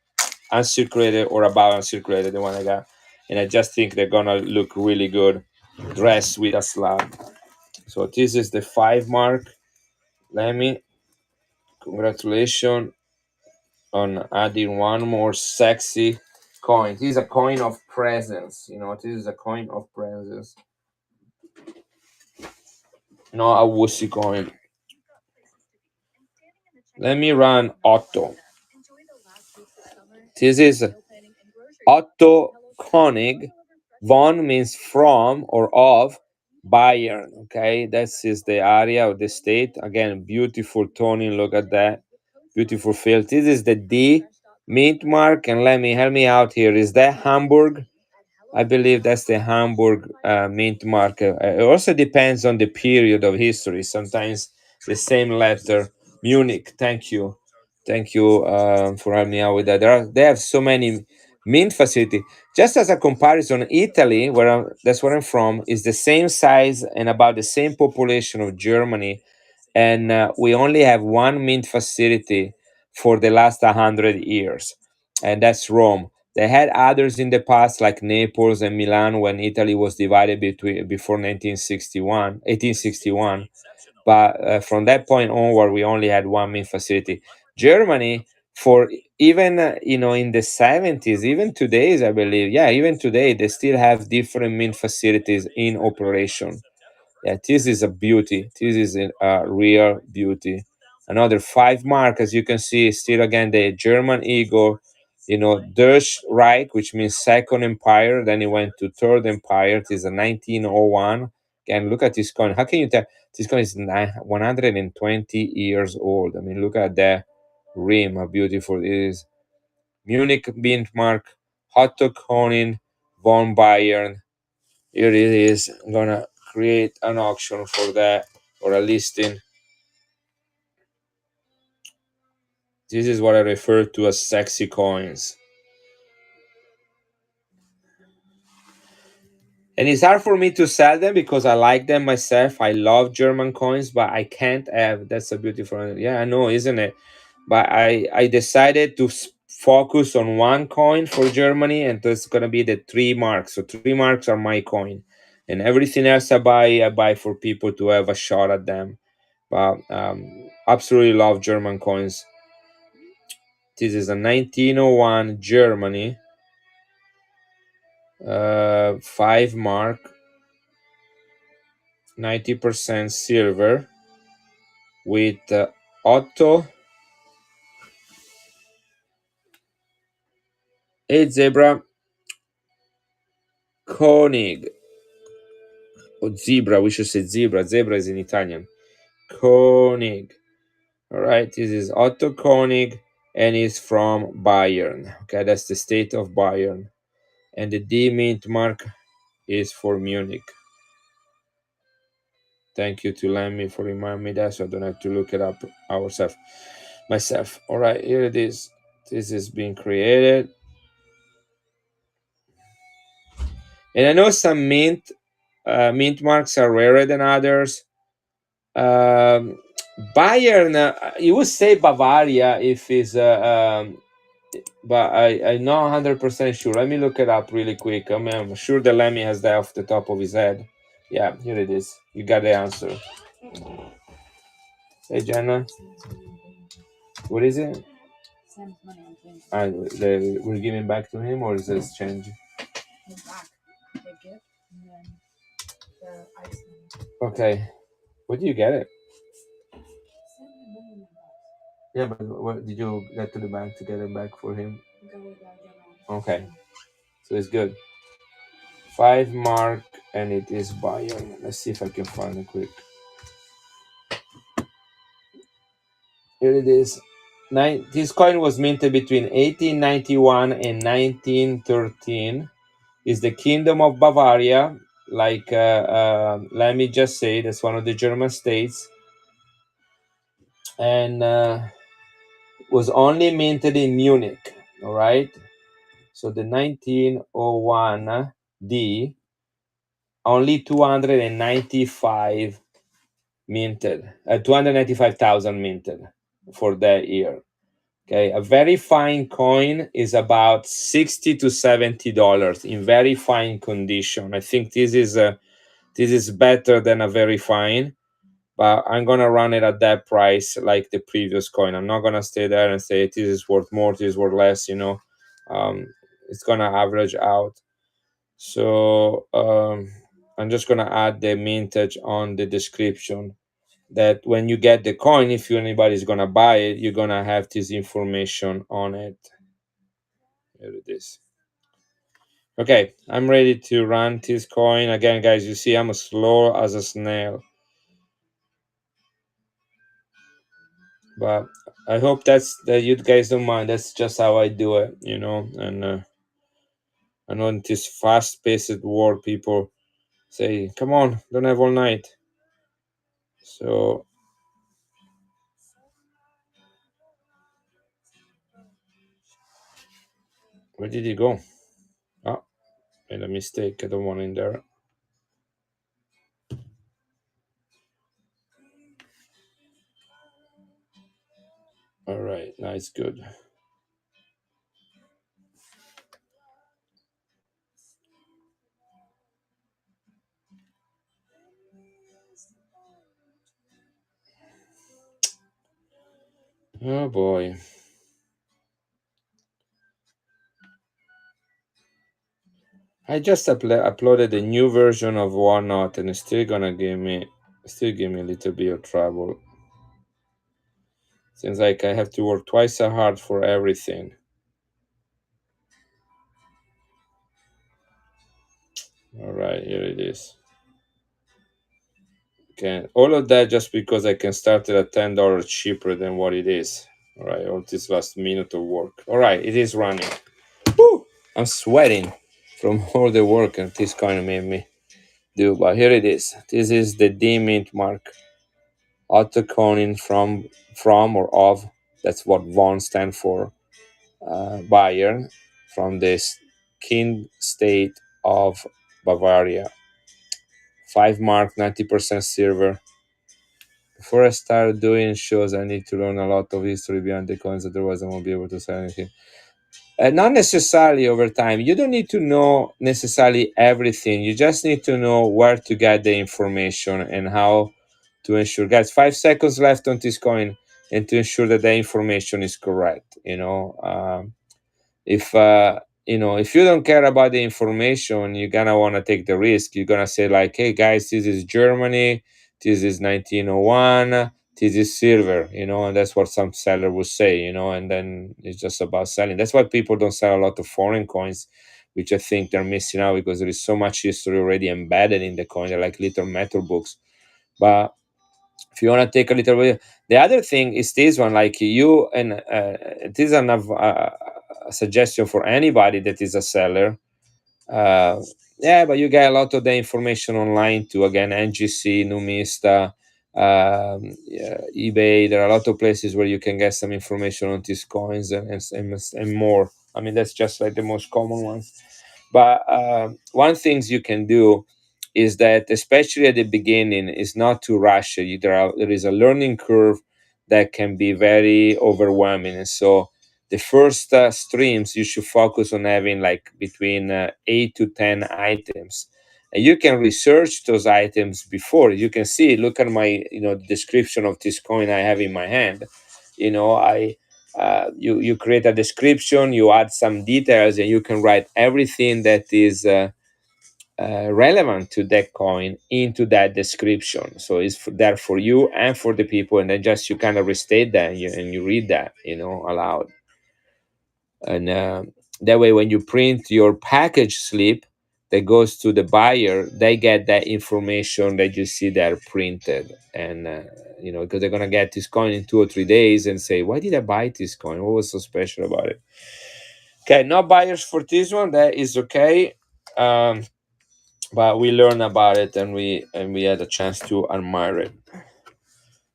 uncirculated or about uncirculated. The one I got, and I just think they're gonna look really good dressed with a slab. So this is the 5 mark. Let me congratulations on adding one more sexy coin. This is a coin of presence. You know, this is a coin of presence, not a wussy coin. Let me run Otto. This is Otto Konig. Von means from or of Bayern. Okay, this is the area of the state. Again, beautiful toning. Look at that. beautiful field. This is the D mint mark, and let me help me out here. Is that Hamburg? I believe that's the Hamburg mint mark. It also depends on the period of history. Sometimes the same letter, Munich. Thank you for helping me out with that. They have so many mint facility. Just as a comparison, Italy, that's where I'm from, is the same size and about the same population of Germany, and we only have one mint facility for the last 100 years, and that's Rome. They had others in the past, like Naples and Milan, when Italy was divided between before 1861. But from that point onward, we only had one mint facility. Germany, for even in the 70s, even today, I believe, yeah, even today, they still have different mint facilities in operation. Yeah, this is a beauty. This is a real beauty. Another 5 mark, as you can see, still again the German eagle. Deutsche Reich, which means Second Empire. Then it went to Third Empire. It is a 1901. Again, look at this coin. How can you tell? This coin is 120 years old. I mean, look at the rim. How beautiful it is. Munich Bintmark, Otto Koning, von Bayern. Here it is. I'm gonna create an auction for that, or a listing. This is what I refer to as sexy coins. And it's hard for me to sell them because I like them myself. I love German coins, but I can't have. That's a beautiful. Yeah, I know, isn't it? But I decided to focus on one coin for Germany, and that's gonna be the 3 marks. So 3 marks are my coin, and everything else I buy for people to have a shot at them. But absolutely love German coins. This is a 1901 Germany 5 mark, 90% silver with Otto. Hey Zebra Koenig. Or zebra, we should say zebra. Zebra is in Italian. Koenig. All right, this is Otto Koenig, and he's from Bayern. Okay, that's the state of Bayern. And the D mint mark is for Munich. Thank you to Lemmy for reminding me that, so I don't have to look it up myself. All right, here it is. This is being created, and I know some mint marks are rarer than others. Um, Bayern, you would say Bavaria if it's, but I'm not 100% sure. Let me look it up really quick. I'm sure the Lemmy has that off the top of his head. Yeah, here it is. You got the answer. Hey, Jenna, what is it? We're giving back to him, or is this change? Okay. Where do you get it? Yeah, but what did you get to the bank to get it back for him? Okay, so it's good. 5 mark, and it is Bayern. Let's see if I can find it quick. Here it is. This coin was minted between 1891 and 1913. Is the Kingdom of Bavaria, like let me just say, that's one of the German states, and was only minted in Munich. All right. So the 1901 D, only 295 minted, 295,000 minted for that year. Okay, a very fine coin is about $60 to $70 in very fine condition. I think this is better than a very fine, but I'm gonna run it at that price like the previous coin. I'm not gonna stay there and say this is worth more, this is worth less. It's gonna average out. So I'm just gonna add the mintage on the description. That when you get the coin, if anybody's gonna buy it, you're gonna have this information on it. Here it is. Okay, I'm ready to run this coin again, guys. You see, I'm as slow as a snail. But I hope that you guys don't mind. That's just how I do it, And I know in this fast-paced world, people say, "Come on, don't have all night." So where did he go? Ah, made a mistake. I don't want in there. All right, now it's good. Oh boy. I just uploaded a new version of OneNote and it's still give me a little bit of trouble. Seems like I have to work twice as hard for everything. All right, here it is. Okay, all of that just because I can start it at $10 cheaper than what it is. All right, all this last minute of work. All right, it is running. Woo! I'm sweating from all the work that this kind of made me do. But here it is. This is the D mint mark. Autoconing from or of. That's what Von stand for. Bayern from the King state of Bavaria. 5 mark, 90% silver. Before I start doing shows, I need to learn a lot of history behind the coins, otherwise, I won't be able to sell anything. Not necessarily over time. You don't need to know necessarily everything. You just need to know where to get the information and how to ensure. Guys, 5 seconds left on this coin, and to ensure that the information is correct. If if you don't care about the information, you're gonna want to take the risk. You're gonna say like, hey guys, this is Germany, this is 1901, this is silver, and that's what some seller will say, and then it's just about selling. That's why people don't sell a lot of foreign coins, which I think they're missing out, because there is so much history already embedded in the coin. They're like little metal books. But if you want to take a little bit, the other thing is this one, like you, and this is a suggestion for anybody that is a seller. uh, yeah, but you get a lot of the information online too. Again, NGC, Numista, yeah, eBay. There are a lot of places where you can get some information on these coins and more. I mean, that's just like the most common ones. But one things you can do is that, especially at the beginning, is not to rush it. There is a learning curve that can be very overwhelming, and so the first streams you should focus on having like between 8 to 10 items, and you can research those items before. You can see, look at my description of this coin I have in my hand. I you create a description, you add some details, and you can write everything that is relevant to that coin into that description. So it's there for you and for the people, and then just you kind of restate that, and you read that aloud. And that way, when you print your package slip that goes to the buyer, they get that information that you see there printed. And because they're going to get this coin in 2 or 3 days and say, why did I buy this coin? What was so special about it? Okay, no buyers for this one. That is okay. But we learned about it, and we had a chance to admire it.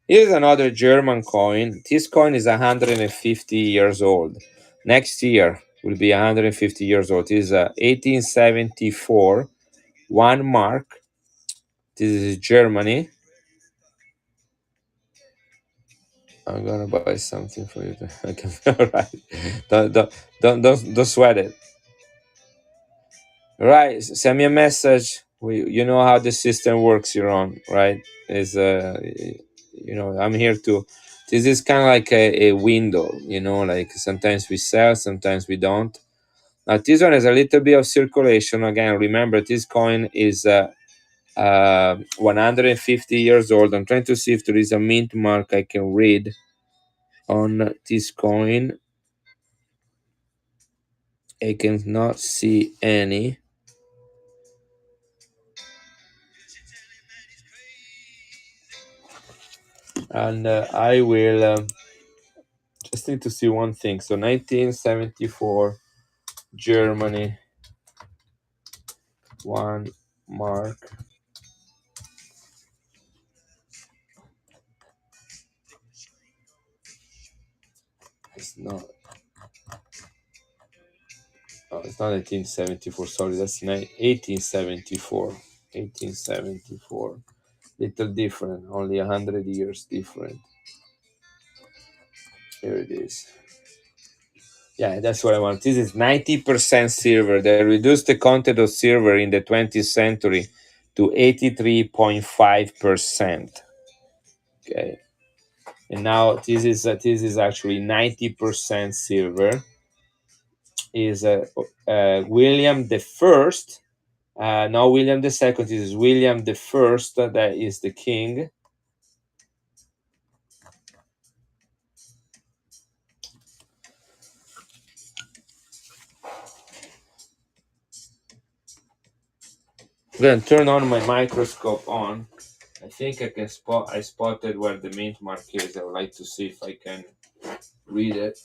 Here's another German coin. This coin is 150 years old. Next year will be 150 years old. This is 1874, 1 mark. This is Germany. I'm gonna buy something for you. Okay, all right. Don't sweat it. Right, send me a message. You know how the system works here on, right? Is I'm here to. This is kind of like a window, like sometimes we sell, sometimes we don't. Now this one has a little bit of circulation. Again, remember this coin is 150 years old. I'm trying to see if there is a mint mark I can read on this coin. I cannot see any. And I will. just need to see one thing. So 1974, Germany, 1 mark. It's not. Oh, it's not 1974. Sorry, that's 1874. 1874. Little different. Only 100 years different. Here it is. Yeah, that's what I want. This is 90% silver. They reduced the content of silver in the 20th century to 83.5%. Okay, and now this is actually 90% silver. Is William the First? Not William the Second. This is William the First. That is the king. I'm gonna turn on my microscope on. I think I can spot. I spotted where the mint mark is. I would like to see if I can read it.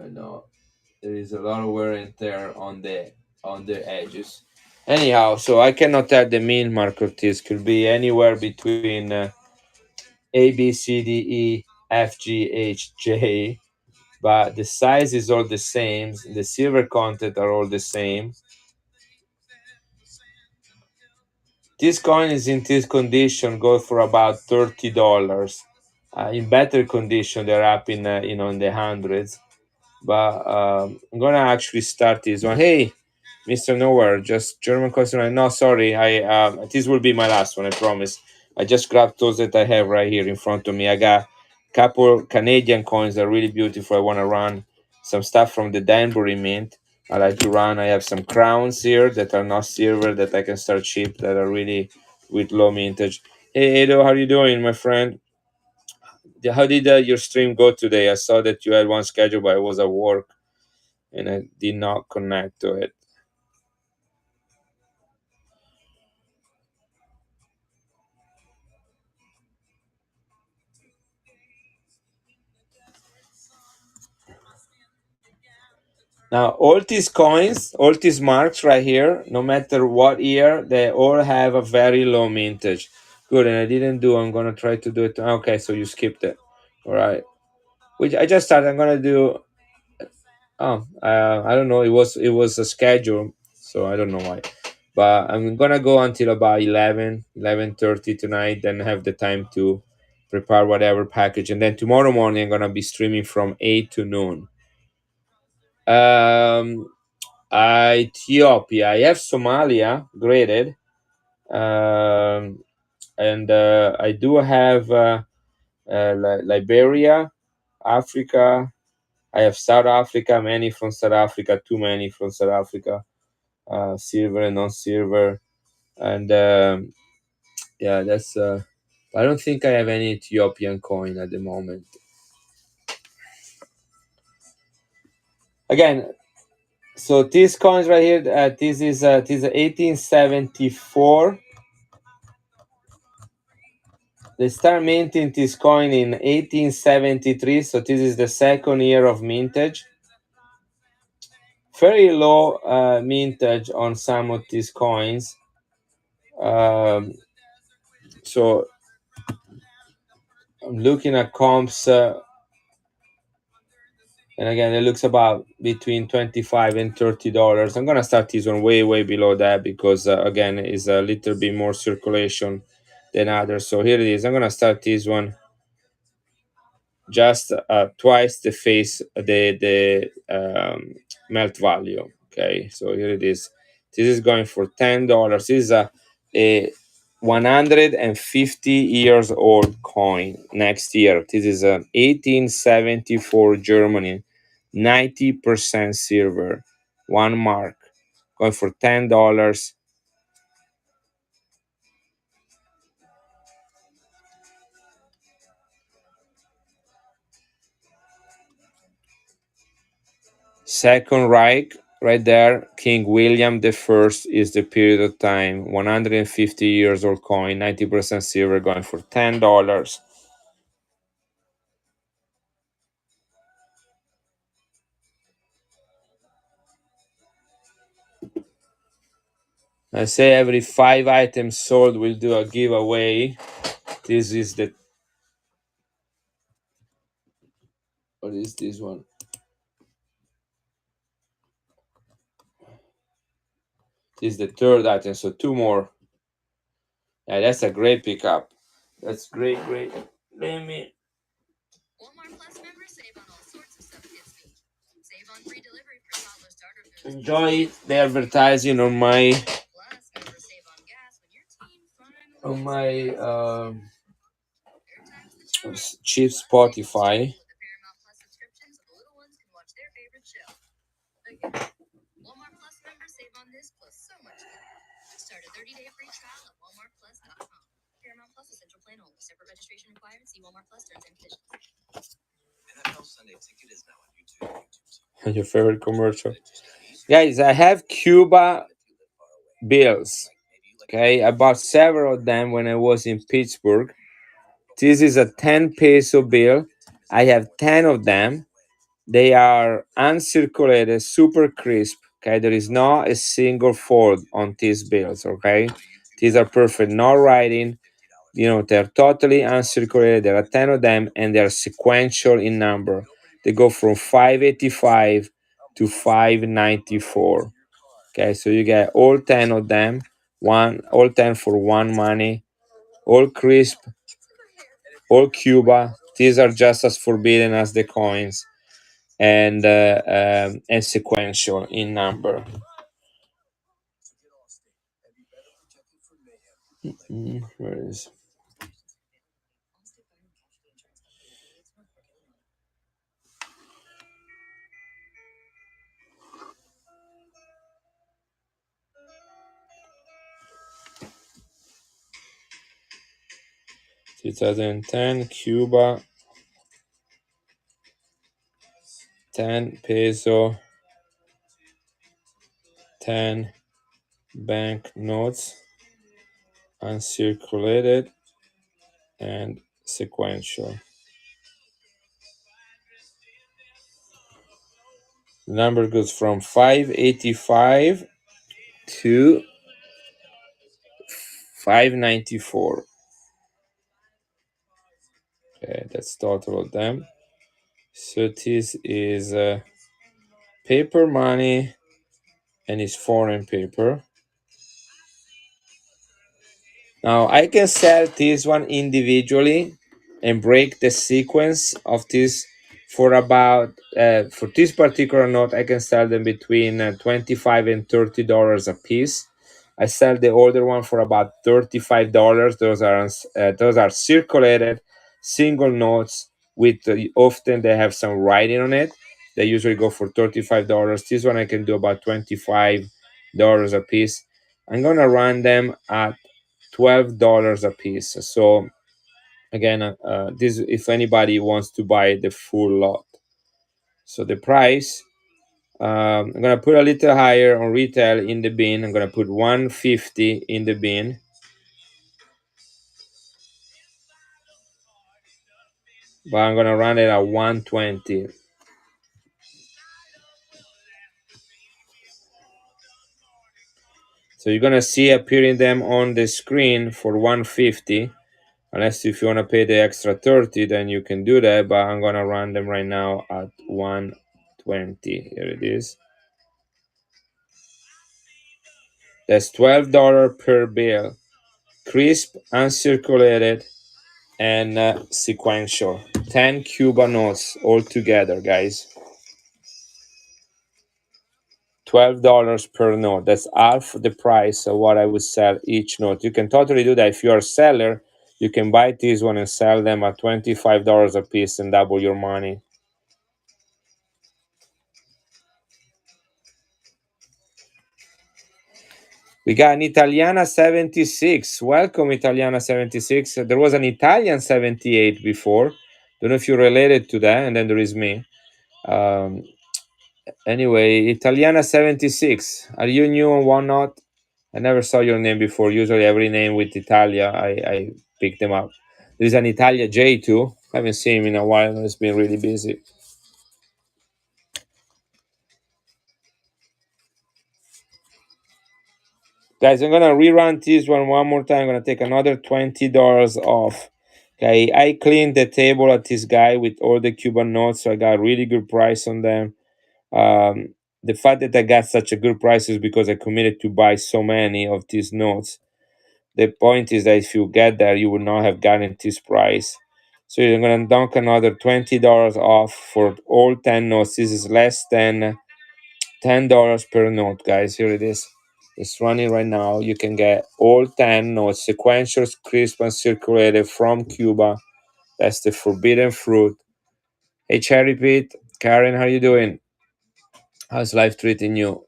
No, there is a lot of wear and tear on the edges. Anyhow, so I cannot tell the mint mark of this. Could be anywhere between A, B, C, D, E, F, G, H, J. But the size is all the same. The silver content are all the same. This coin is in this condition go for about $30. In better condition, they're up in the hundreds. But I'm gonna actually start this one. Hey, Mr. Nowhere, just German customer. No, sorry, I this will be my last one. I promise. I just grabbed those that I have right here in front of me. I got a couple Canadian coins that are really beautiful. I want to run some stuff from the Danbury Mint. I like to run. I have some crowns here that are not silver that I can start cheap that are really with low mintage. Hey, Edo, how are you doing, my friend? How did your stream go today? I saw that you had one schedule, but I was at work and I did not connect to it. Now, all these coins, all these marks right here, no matter what year, they all have a very low mintage. Good, and I didn't do. I'm gonna try to do it. Okay, so you skipped it. All right. Which I just started. I'm gonna do. Oh, I don't know. It was a schedule, so I don't know why. But I'm gonna go until about 11:30 tonight. Then have the time to prepare whatever package, and then tomorrow morning I'm gonna be streaming from 8 to noon. Um, Ethiopia. I have Somalia graded, and I do have Liberia, Africa. I have South Africa, many from South Africa, too many from South Africa, silver and non-silver, and yeah, that's. I don't think I have any Ethiopian coin at the moment. Again, so these coins right here, this is 1874. They start minting this coin in 1873, so this is the second year of mintage. Very low mintage on some of these coins. So I'm looking at comps, and again, it looks about between $25 and $30. I'm gonna start this one way below that because again, it's a little bit more circulation than others. So here it is. I'm gonna start this one just twice the face the melt value. Okay, so here it is. This is going for $10. This is a 150 years old coin. Next year, this is a 1874 Germany, 90% silver, 1 mark, going for $10. Second Reich right there, King William the First is the period of time. 150 years old coin, 90% silver, going for $10. I say every 5 items sold, we'll do a giveaway. This is the, what is this one? This is the third item, so two more. Yeah, that's a great pickup. That's great, great. Let me enjoy the advertising on my cheap Spotify. Your favorite commercial, guys? I have Cuba bills. Okay, I bought several of them when I was in Pittsburgh. This is a 10 peso bill. I have 10 of them. They are uncirculated, super crisp. Okay, there is not a single fold on these bills. Okay, these are perfect, no writing. They're totally uncirculated. There are 10 of them, and they're sequential in number. They go from 585 to 594. Okay, so you get all 10 of them, all 10 for one money, all crisp, all Cuba. These are just as forbidden as the coins, and sequential in number. Where is 2010 Cuba 10 peso 10 bank notes, uncirculated and sequential. The number goes from 585 to 594. Okay, that's total of them. So this is paper money, and it's foreign paper. Now I can sell this one individually and break the sequence of this for about for this particular note. I can sell them between $25 and $30 a piece. I sell the older one for about $35. Those are circulated single notes with often they have some writing on it. They usually go for $35. This one I can do about $25 a piece. I'm gonna run them at $12 a piece. So again, this if anybody wants to buy the full lot. So the price, I'm gonna put a little higher on retail in the bin. I'm gonna put 150 in the bin. But I'm gonna run it at 120. So you're gonna see appearing them on the screen for 150. Unless if you wanna pay the extra 30, then you can do that. But I'm gonna run them right now at 120. Here it is. That's $12 per bill. Crisp, uncirculated, and sequential. 10 Cuba notes all together, guys. $12 per note. That's half the price of what I would sell each note. You can totally do that. If you're a seller, you can buy this one and sell them at $25 a piece and double your money. We got an Italiana 76. Welcome, Italiana 76. There was an Italian 78 before. Don't know if you related to that. And then there is me. Anyway, Italiana 76. Are you new on Whatnot? I never saw your name before. Usually, every name with Italia, I pick them up. There's an Italia J too. Haven't seen him in a while. It's been really busy. Guys, I'm gonna rerun this one more time. I'm gonna take another $20 off. Okay, I cleaned the table at this guy with all the Cuban notes, so I got a really good price on them. The fact that I got such a good price is because I committed to buy so many of these notes. The point is that if you get there, you would not have gotten this price. So you're gonna dunk another $20 off for all 10 notes. This is less than $10 per note, guys. Here it is. It's running right now. You can get all 10 notes, sequentials, crisp and circulated from Cuba. That's the forbidden fruit. Hey, Cherry Pete, Karen, how you doing? How's life treating you?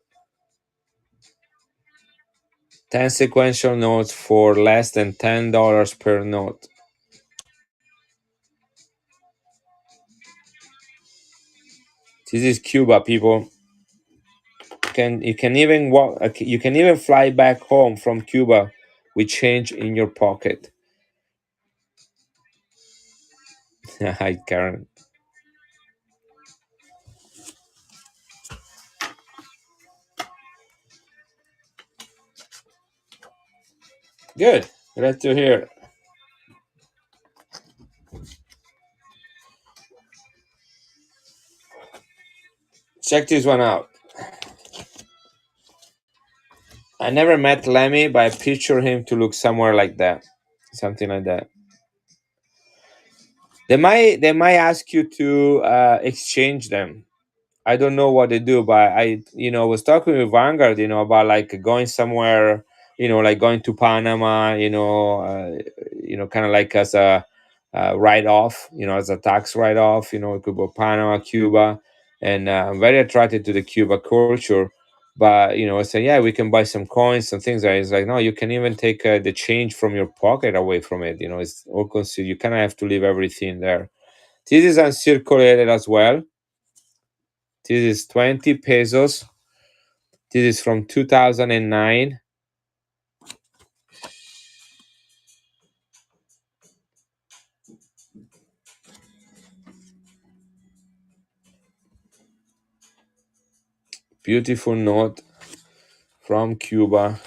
10 sequential notes for less than $10 per note. This is Cuba, people. You can even walk. You can even fly back home from Cuba with change in your pocket. Hi, Karen. Good. Glad to hear. Check this one out. I never met Lemmy, but I picture him to look somewhere like that, something like that. They might ask you to exchange them. I don't know what they do, but I was talking with Vanguard, about like going somewhere, like going to Panama, kind of like as a write off, as a tax write off, it could go Panama, Cuba, and I'm very attracted to the Cuba culture. But I say, yeah, we can buy some coins, some things. It's like, no, you can even take the change from your pocket away from it. It's all considered. You kind of have to leave everything there. This is uncirculated as well. This is 20 pesos. This is from 2009. Beautiful note from Cuba.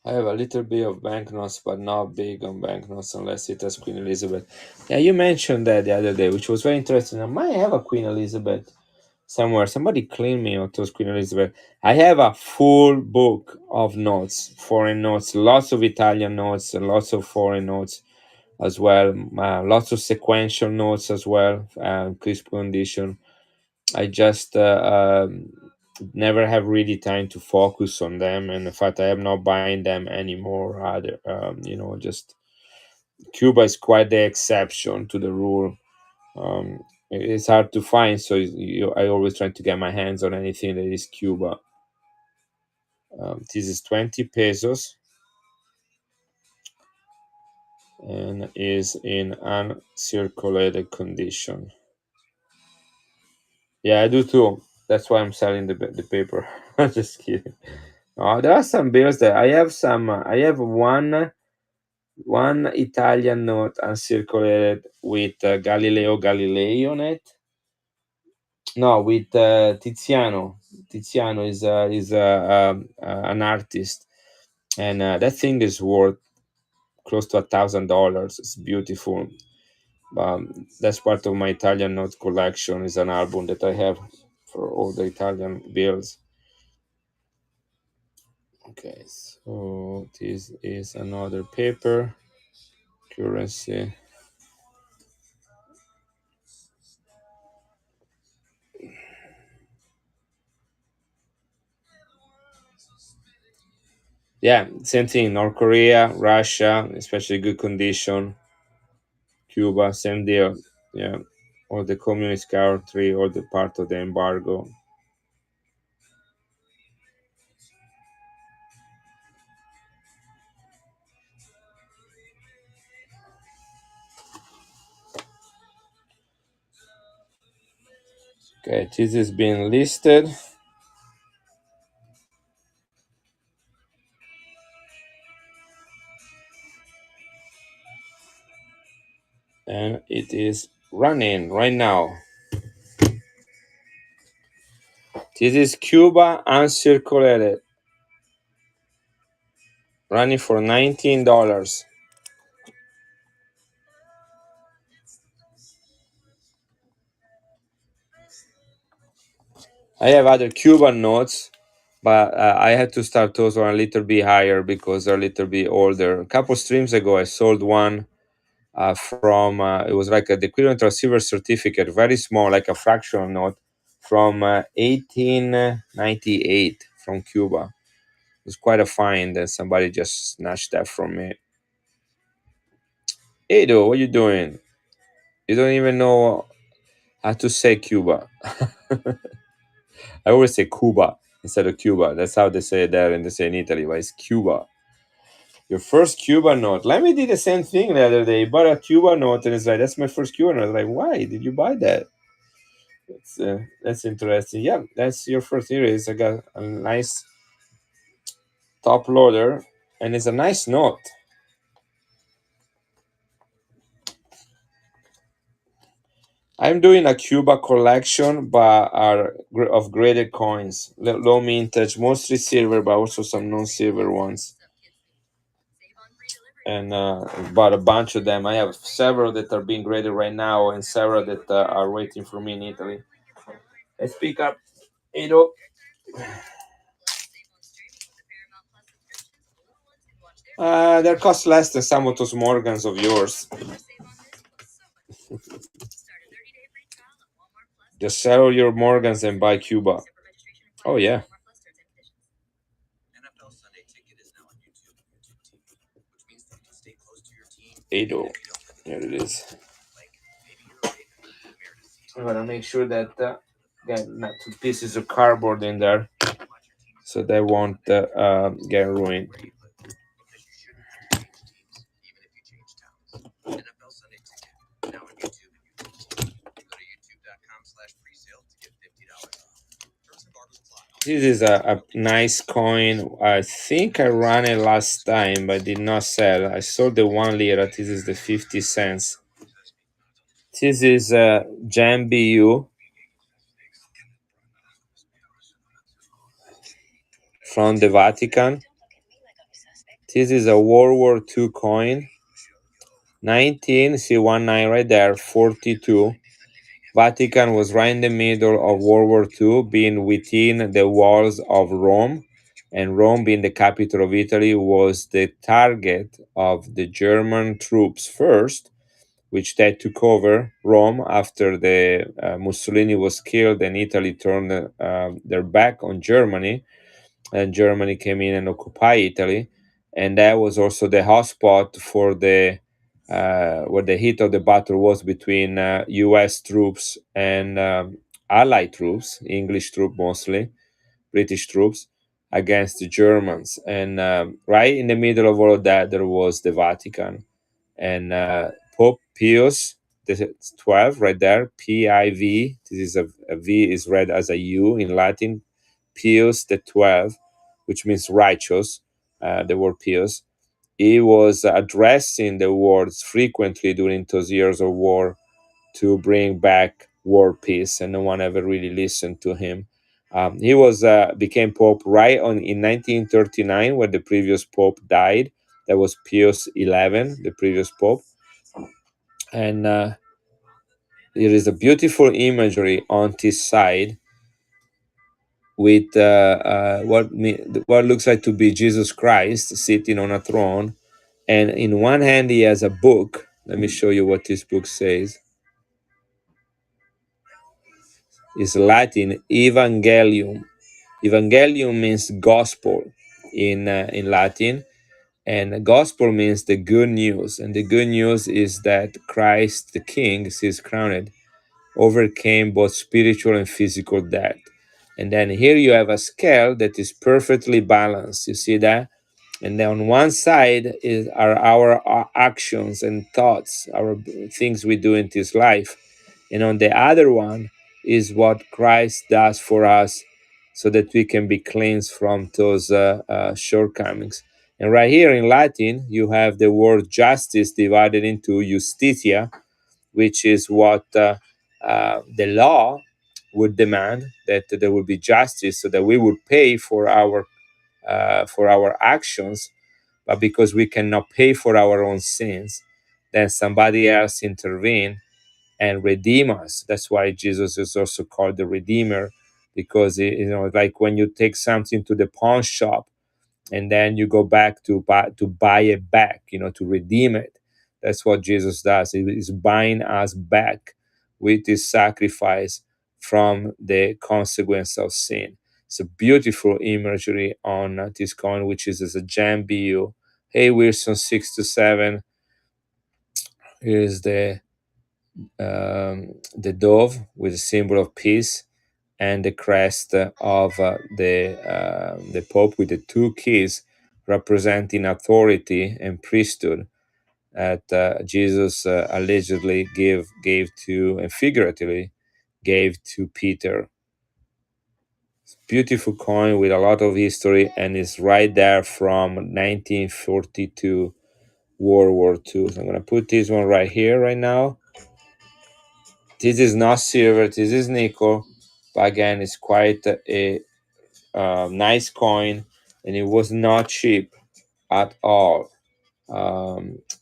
I have a little bit of banknotes, but not big on banknotes unless it has Queen Elizabeth. Yeah, you mentioned that the other day, which was very interesting. I might have a Queen Elizabeth somewhere. Somebody clean me of those Queen Elizabeth. I have a full book of notes, foreign notes, lots of Italian notes, and lots of foreign notes as well. Lots of sequential notes as well, crisp condition. I just never have really time to focus on them, and in fact, I am not buying them anymore. Either, just Cuba is quite the exception to the rule. It's hard to find, so I always try to get my hands on anything that is Cuba. This is 20 pesos and is in uncirculated condition. Yeah, I do too. That's why I'm selling the paper. I'm just kidding. There are some bills that I have some. I have one Italian note uncirculated with Galileo Galilei on it. No, with Tiziano. Tiziano is an artist, and that thing is worth close to $1,000. It's beautiful. That's part of my Italian note collection. Is an album that I have for all the Italian bills. Okay, so this is another paper currency. Yeah, same thing. North Korea, Russia, especially good condition. Cuba, same deal. Yeah, or the communist country, or the part of the embargo. Okay, this is being listed, and it is running right now. This is Cuba uncirculated, running for $19. I have other Cuban notes, but I had to start those one a little bit higher because they're a little bit older. A couple streams ago, I sold one from it was like the equivalent of a silver certificate, very small, like a fractional note, from 1898 from Cuba. It was quite a find, and somebody just snatched that from me. Hey, though, what you doing? You don't even know how to say Cuba. I always say Cuba instead of Cuba. That's how they say it there, and they say in Italy, but it's Cuba. Your first Cuba note. Let me did the same thing the other day. Bought a Cuba note, and it's like, that's my first Cuba note. I was like, why did you buy that? That's interesting. Yeah, that's your first series. I got a nice top loader, and it's a nice note. I'm doing a Cuba collection, but are of graded coins, low mintage, mostly silver, but also some non-silver ones. And bought a bunch of them. I have several that are being graded right now, and several that are waiting for me in Italy. Let's pick up Edo. They cost less than some of those Morgans of yours. Just sell your Morgans and buy Cuba. Oh yeah. Edo. There it is. I'm gonna make sure that get not 2 pieces of cardboard in there, so they won't get ruined. This is a nice coin. I think I ran it last time, but did not sell. I sold the 1 lira. This is the 50 cents. This is Jam BU from the Vatican. This is a World War II coin. 19, see 19 right there, 42. Vatican was right in the middle of World War II, being within the walls of Rome, and Rome, being the capital of Italy, was the target of the German troops first, which they took over Rome after the Mussolini was killed and Italy turned their back on Germany, and Germany came in and occupied Italy, and that was also the hotspot for the where the heat of the battle was between U.S. troops and Allied troops, English troops mostly, British troops against the Germans. And right in the middle of all of that, there was the Vatican, and Pope Pius the 12 right there, PIV. This is a V is read as a U in Latin. Pius the 12, which means righteous. The word Pius. He was addressing the words frequently during those years of war to bring back world peace, and no one ever really listened to him. He was became pope right on in 1939, when the previous pope died. That was Pius 11, the previous pope, and there is a beautiful imagery on this side with what looks like to be Jesus Christ sitting on a throne, and in one hand he has a book. Let me show you what this book says. It's Latin, Evangelium. Evangelium means gospel in Latin, And gospel means the good news. And the good news is that Christ, the King, is crowned, overcame both spiritual and physical death. And then here you have a scale that is perfectly balanced. You see that? And then on one side are our actions and thoughts, our things we do in this life. And on the other one is what Christ does for us so that we can be cleansed from those shortcomings. And right here in Latin, you have the word justice divided into justitia, which is what the law would demand, that there would be justice so that we would pay for our actions. But because we cannot pay for our own sins, then somebody else intervene and redeem us. That's why Jesus is also called the Redeemer, because like when you take something to the pawn shop and then you go back to buy it back, to redeem it. That's what Jesus does. He is buying us back with his sacrifice from the consequence of sin. It's a beautiful imagery on this coin, which is as a gem BU. Hey Wilson 627 is the dove with a symbol of peace, and the crest of the Pope with the two keys representing authority and priesthood that Jesus allegedly gave to, and figuratively gave to, Peter. Beautiful coin with a lot of history, and it's right there from 1942 World War II. So I'm gonna put this one right here right now. This is not silver, this is nickel, but again, it's quite a nice coin, and it was not cheap at all.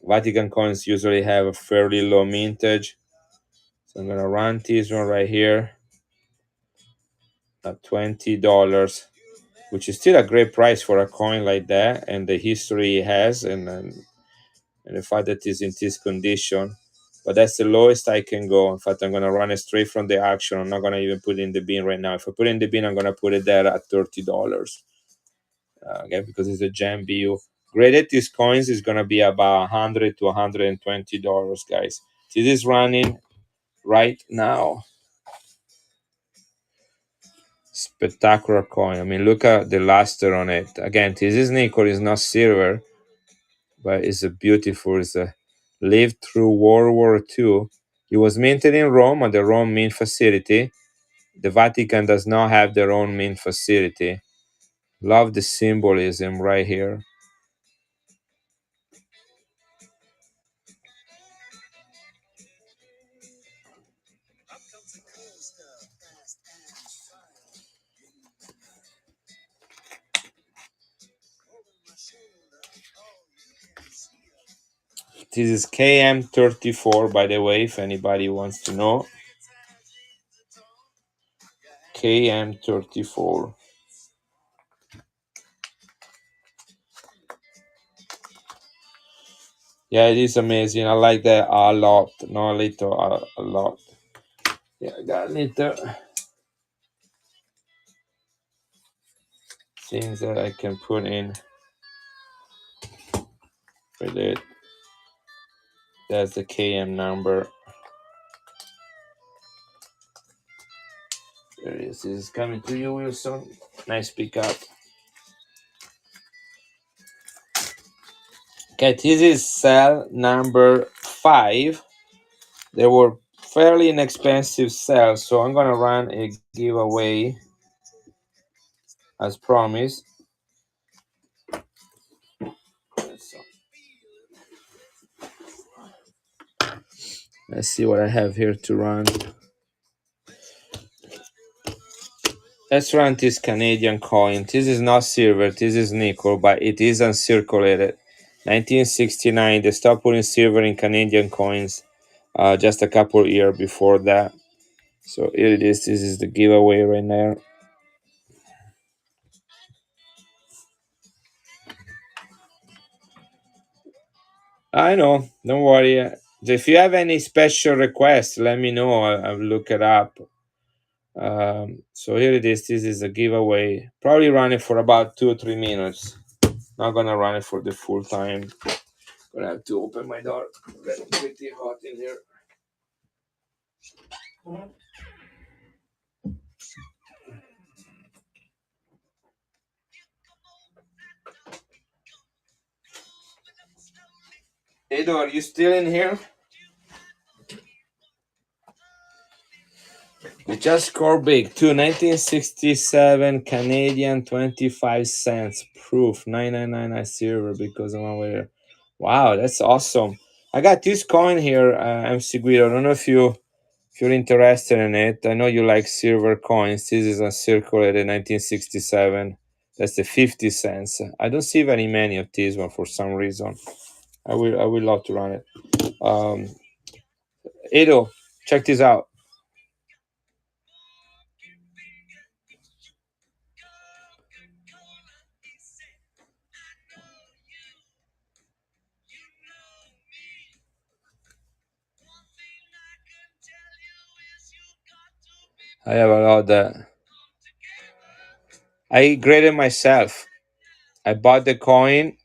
Vatican coins usually have a fairly low mintage, so I'm gonna run this one right here at $20, which is still a great price for a coin like that, and the history it has, and the fact that it's in this condition. But that's the lowest I can go. In fact, I'm gonna run it straight from the auction. I'm not gonna even put it in the bin right now. If I put it in the bin, I'm gonna put it there at $30. Again, because it's a gem BU. Graded these coins is gonna be about $100 to $120, guys. This is running right now. Spectacular coin. I mean, look at the luster on it. Again, this is nickel, it's not silver, but it's a beautiful. It's a lived through World War II. It was minted in Rome at the Rome Mint facility. The Vatican does not have their own mint facility. Love the symbolism right here. This is KM34, by the way, if anybody wants to know. KM34. Yeah, it is amazing. I like that a lot. Not a little, a lot. Yeah, I got a little things that I can put in with it. That's the KM number. There it is. This is coming to you, Wilson. Nice pickup. Okay, this is cell number 5. They were fairly inexpensive cells, so I'm gonna run a giveaway as promised. So, let's see what I have here to run. Let's run this Canadian coin. This is not silver, this is nickel, but it is uncirculated. 1969, they stopped putting silver in Canadian coins just a couple years before that. So here it is. This is the giveaway right now. I know. Don't worry. If you have any special requests, let me know. I'll look it up. So here it is. This is a giveaway. Probably run it for about 2 or 3 minutes. Not gonna run it for the full time. Gonna have to open my door. It's pretty hot in here. Edo, are you still in here? We just scored big. 1967 Canadian 25 cents proof 9999 silver because of one way. Wow, that's awesome. I got this coin here, MC Guido. I don't know if you're interested in it. I know you like silver coins. This is a circulated 1967. That's the 50 cents. I don't see very many of these one for some reason. I will love to run it. Edo, check this out. I have a lot that I graded myself. I bought the coin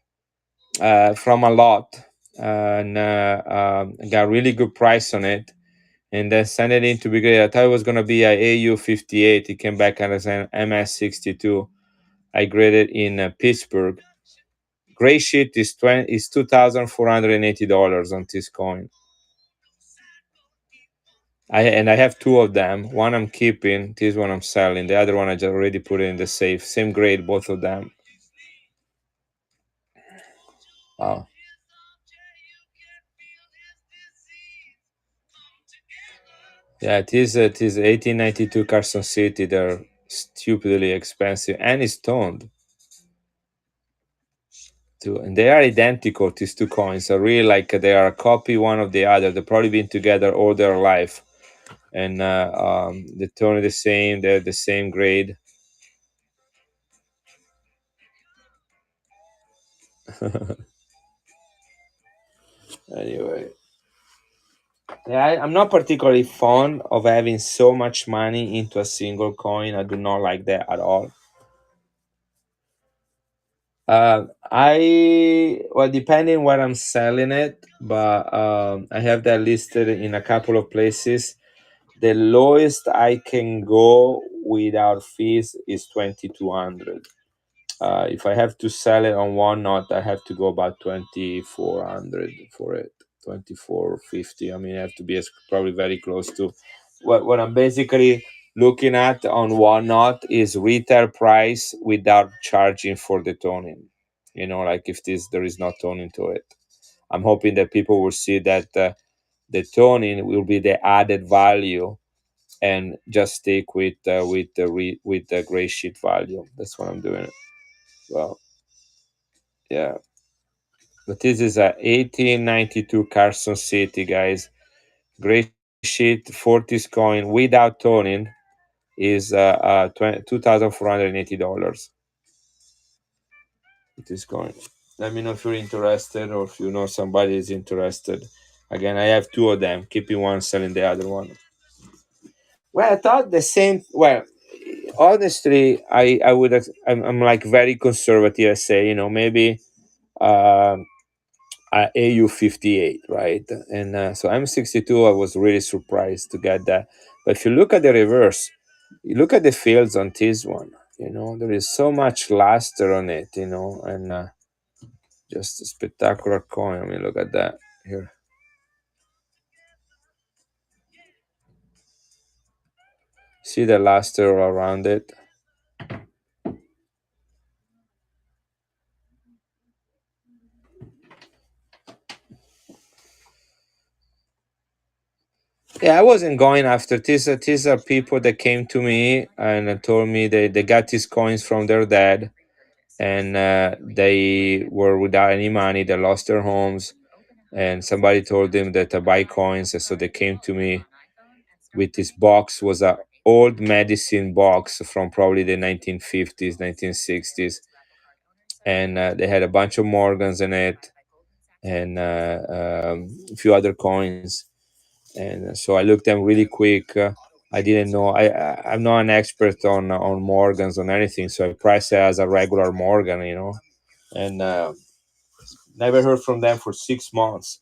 from a lot and got really good price on it, and then sent it in to be graded. I thought it was gonna be a AU58. It came back as an MS62. I graded in Pittsburgh. Gray sheet is $2,480 on this coin. I have two of them. One I'm keeping. This one I'm selling. The other one I just already put it in the safe. Same grade, both of them. Wow. Yeah, it is 1892 Carson City. They're stupidly expensive and it's toned too. And they are identical. These two coins are really like they are a copy one of the other. They've probably been together all their life, and the tone is the same. They're the same grade. Anyway, yeah, I'm not particularly fond of having so much money into a single coin. I do not like that at all. Depending where I'm selling it, but I have that listed in a couple of places. The lowest I can go without fees is 2,200. If I have to sell it on one knot, I have to go about 2,400 for it. 2,450. I mean, I have to be probably very close to what I'm basically looking at on one knot is retail price without charging for the toning. Like if there is no toning to it. I'm hoping that people will see that the toning will be the added value and just stick with the gray sheet value. That's what I'm doing. Well, yeah. But this is a 1892 Carson City, guys. Gray sheet 40s coin without toning is $2,480. It is coin. Let me know if you're interested or if you know somebody is interested. Again, I have two of them, keeping one, selling the other one. Well, I thought the same. Well, honestly, I would. I'm like very conservative. I say, maybe um AU58, right? And so M62, I was really surprised to get that. But if you look at the reverse, you look at the fields on this one, there is so much luster on it, and just a spectacular coin. I mean, look at that here. See the luster all around it. Yeah, I wasn't going after this. These are people that came to me and told me they got these coins from their dad, and they were without any money. They lost their homes, and somebody told them that to buy coins, and so they came to me with this box. Was a old medicine box from probably the 1950s, 1960s, and they had a bunch of Morgans in it and a few other coins. And so I looked them really quick. I didn't know. I'm not an expert on Morgans on anything, so I priced it as a regular Morgan. and never heard from them for 6 months.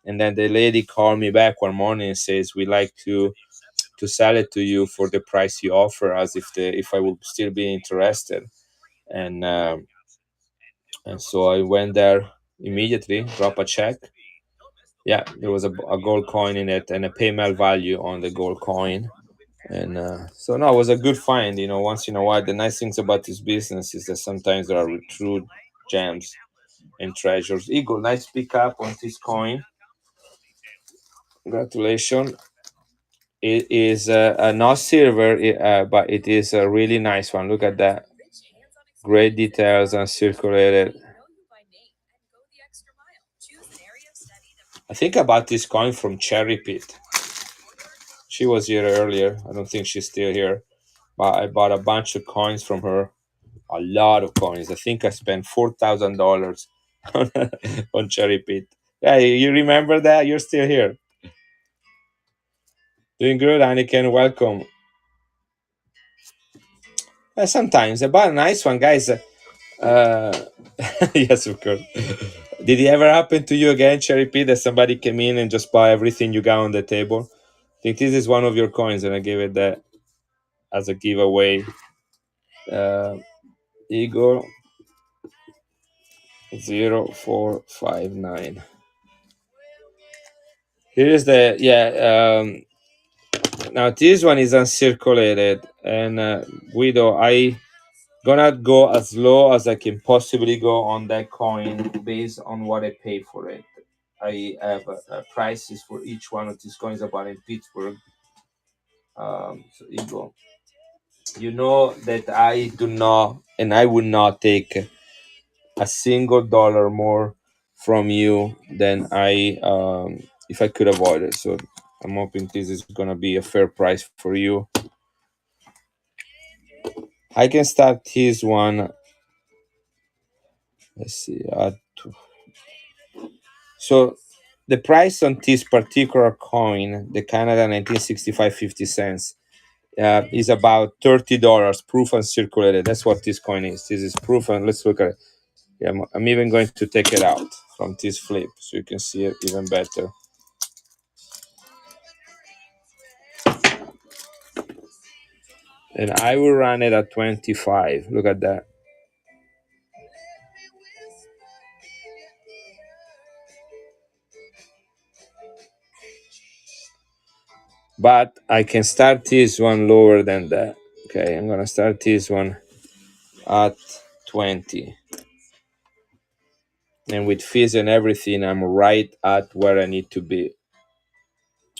And then the lady called me back one morning and says, "We like to sell it to you for the price you offer us if I would still be interested." And and so I went there immediately, drop a check. Yeah, there was a gold coin in it and a payment value on the gold coin. And so no, it was a good find. Once in a while, the nice things about this business is that sometimes there are true gems and treasures. Eagle, nice pick up on this coin. Congratulations. It is not silver, but it is a really nice one. Look at that. Great details and circulated. I think I bought this coin from Cherry Pit. She was here earlier. I don't think she's still here. But I bought a bunch of coins from her. A lot of coins. I think I spent $4,000 on, on Cherry Pit. Yeah, you remember that? You're still here. Doing good, Anakin. Welcome. Sometimes I bought a nice one, guys. Yes, of course. Did it ever happen to you again, Cherry Pit, that somebody came in and just buy everything you got on the table? I think this is one of your coins, and I gave it that as a giveaway. Uh, Eagle 0459. Here is the now this one is uncirculated, and Guido, I gonna go as low as I can possibly go on that coin based on what I pay for it. I have prices for each one of these coins about in Pittsburgh. So Eagle, you know that I do not, and I would not take a single dollar more from you than I if I could avoid it. So I'm hoping this is gonna be a fair price for you. I can start this one. Let's see. So the price on this particular coin, the Canada 1965 50 cents, is about $30, proof and circulated. That's what this coin is. This is proof, and let's look at it. Yeah, I'm even going to take it out from this flip so you can see it even better. And I will run it at 25. Look at that. But I can start this one lower than that. Okay, I'm gonna start this one at 20. And with fees and everything, I'm right at where I need to be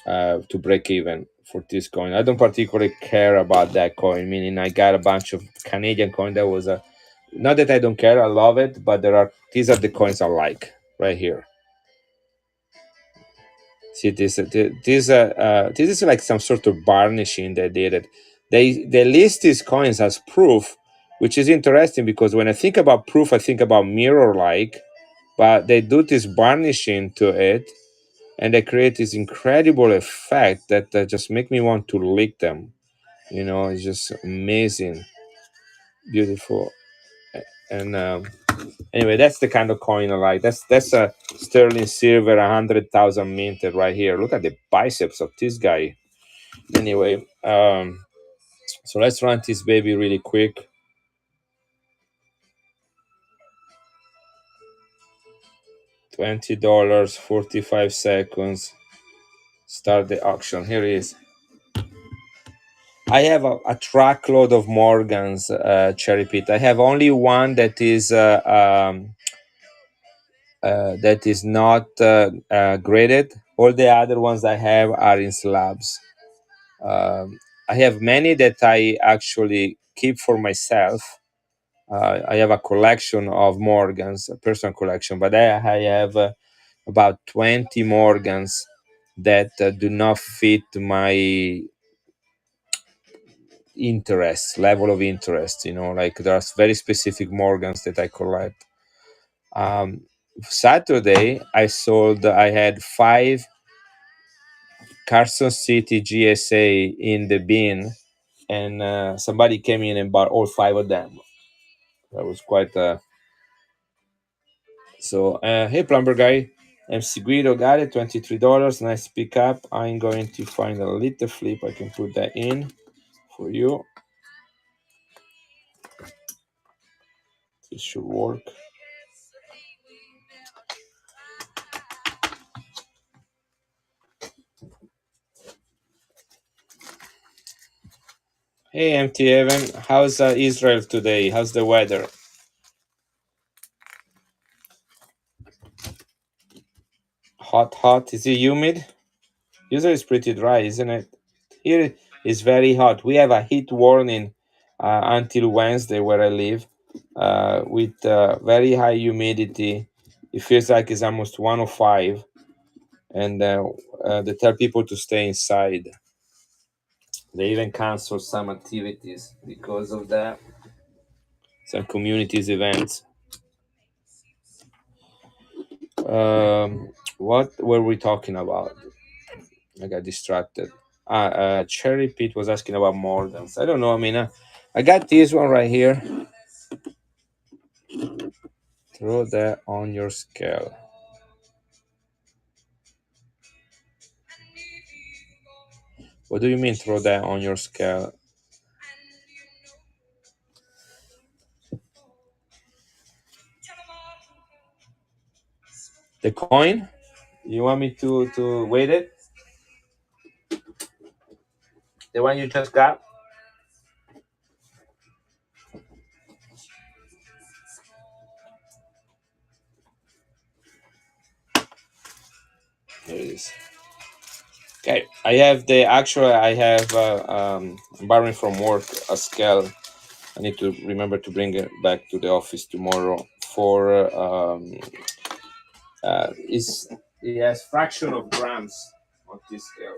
to break even for this coin. I don't particularly care about that coin, meaning I got a bunch of Canadian coin that was a not that I don't care, I love it, but these are the coins I like right here. See this is like some sort of varnishing they did it. They list these coins as proof, which is interesting because when I think about proof, I think about mirror like, but they do this varnishing to it, and they create this incredible effect that just make me want to lick them. It's just amazing, beautiful, and anyway, that's the kind of coin I like. That's a sterling silver 100,000 minted right here. Look at the biceps of this guy. Anyway, so let's run this baby really quick. $20, 45 seconds. Start the auction. Here it is. I have a truckload of Morgans, Cherry Pit. I have only one that is not graded. All the other ones I have are in slabs. I have many that I actually keep for myself. I have a collection of Morgans, a personal collection, but I have about 20 Morgans that do not fit my interest level of interest. Like there's very specific Morgans that I collect. Saturday I had 5 Carson City GSA in the bin, and somebody came in and bought all 5 of them. That was quite So, hey, plumber guy, MC Guido got it, $23. Nice pickup. I'm going to find a little flip. I can put that in for you. This should work. Hey, MT Evan, how's Israel today? How's the weather? Hot. Is it humid? Usually it's pretty dry, isn't it? Here it's very hot. We have a heat warning until Wednesday where I live, with very high humidity. It feels like it's almost 105, and they tell people to stay inside. They even cancel some activities because of that. Some communities events. What were we talking about? I got distracted. Cherry Pete was asking about Mordans. I don't know. I mean, I got this one right here. Throw that on your scale. What do you mean throw that on your scale? The coin? You want me to weight it? The one you just got? Here it is. Okay, I have I'm borrowing from work a scale. I need to remember to bring it back to the office tomorrow for is it has fraction of grams on this scale.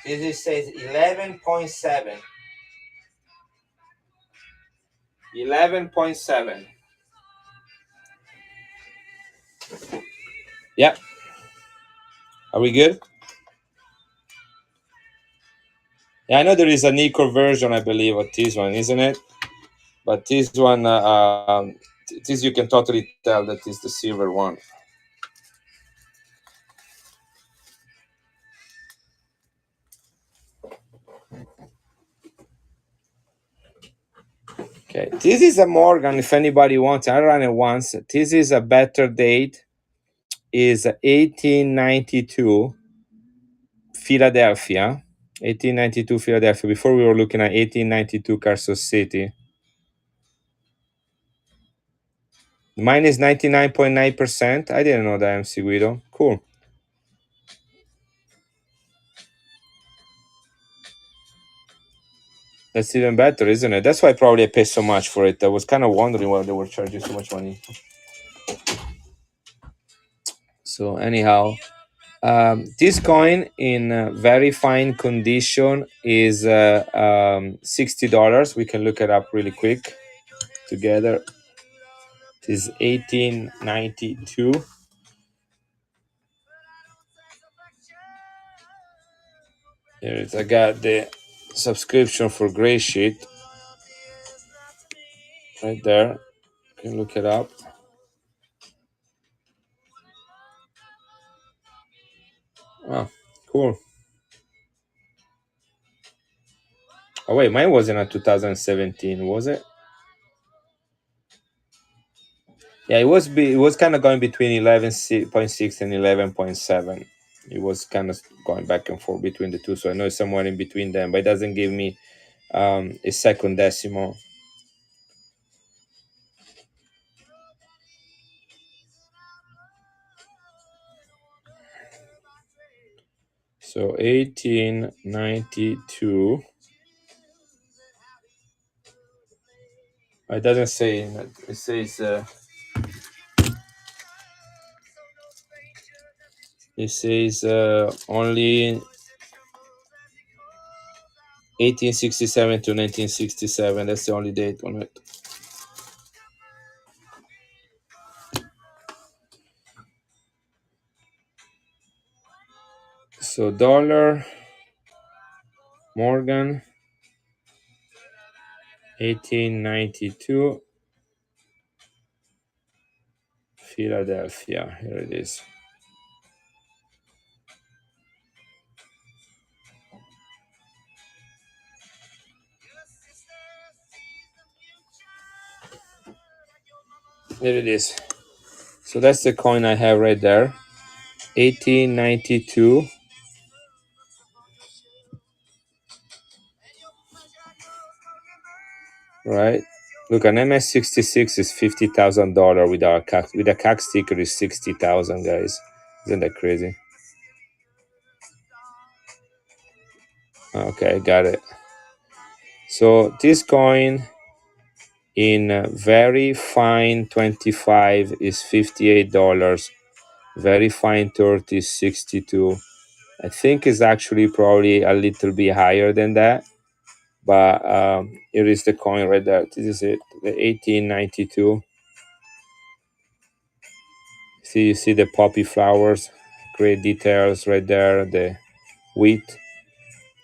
This says 11.7. 11.7. Yeah. Are we good? Yeah, I know there is an eco version, I believe, of this one, isn't it? But this one, this you can totally tell that is the silver one. Okay, this is a Morgan. If anybody wants, I ran it once. This is a better date. Is 1892 Philadelphia. 1892 Philadelphia. Before we were looking at 1892 Carson City. Mine is 99.9%. I didn't know that, MC Guido. Cool. That's even better, isn't it? That's why probably I paid so much for it. I was kind of wondering why they were charging so much money. So anyhow, this coin in very fine condition is $60. We can look it up really quick together. It is 1892. Here it is. I got the subscription for Gray Sheet right there. You can look it up. Oh, cool. Oh wait, mine wasn't a 2017, was it? Yeah, it was kind of going between 11.6 and 11.7. It was kind of going back and forth between the two, so I know it's somewhere in between them, but it doesn't give me a second decimal. So 1892. It doesn't say. It says. It says only 1867 to 1967. That's the only date on it. So dollar Morgan 1892 Philadelphia. Here it is. There it is. So that's the coin I have right there. 1892. Right. Look, an MS-66 is $50,000 with our CAC. With a CAC sticker is 60,000, guys. Isn't that crazy? Okay, got it. So this coin in very fine 25 is $58. Very fine 30 is 62. I think it's actually probably a little bit higher than that. But here is the coin right there. This is it, the 1892. See, you see the poppy flowers, great details right there. The wheat,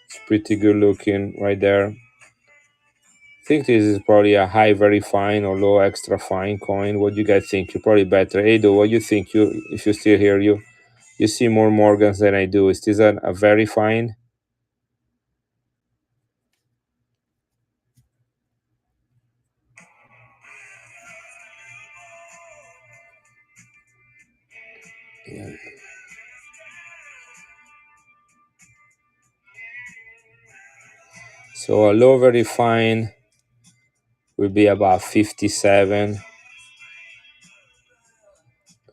it's pretty good looking right there. I think this is probably a high very fine or low extra fine coin. What do you guys think? You're probably better. Edo, what do you think? You, if you still hear you see more Morgans than I do. Is this a very fine? Yeah. So a low very fine will be about 57,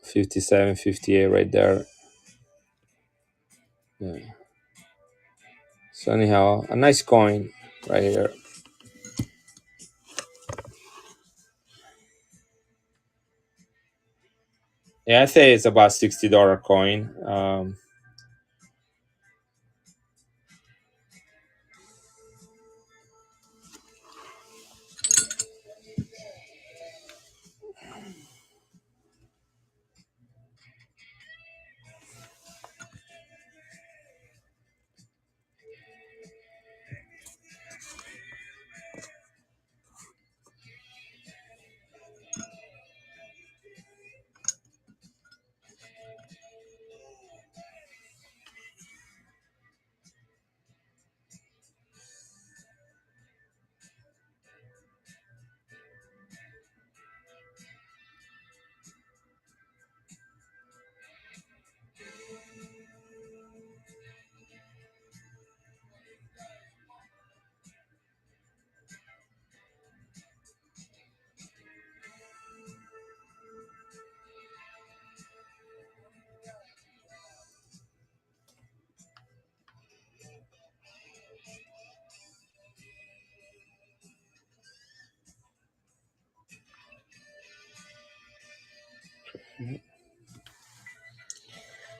57, 58 right there. Yeah. So anyhow, a nice coin right here. Yeah, I say it's about $60 coin.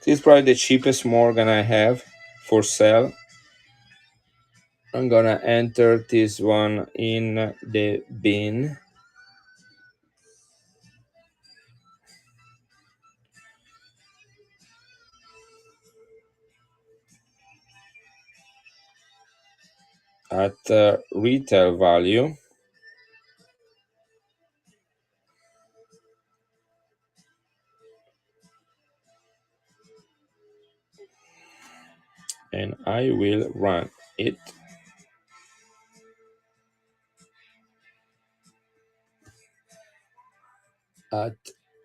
This is probably the cheapest Morgan I have for sale. I'm gonna enter this one in the bin. At retail value. And I will run it. At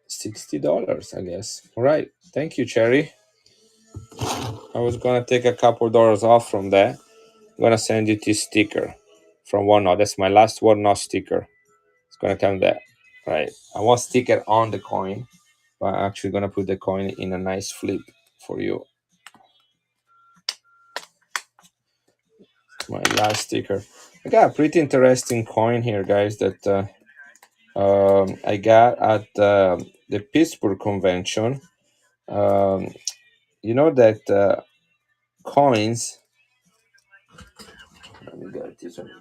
$60, I guess. All right. Thank you, Cherry. I was gonna take a couple dollars off from that. I'm gonna send you this sticker from OneNote. That's my last OneNote sticker. It's gonna come there. Right. I want sticker on the coin, but I'm actually gonna put the coin in a nice flip for you. My last sticker. I got a pretty interesting coin here, guys, that I got at the Pittsburgh convention. You know that coins, let me get this one.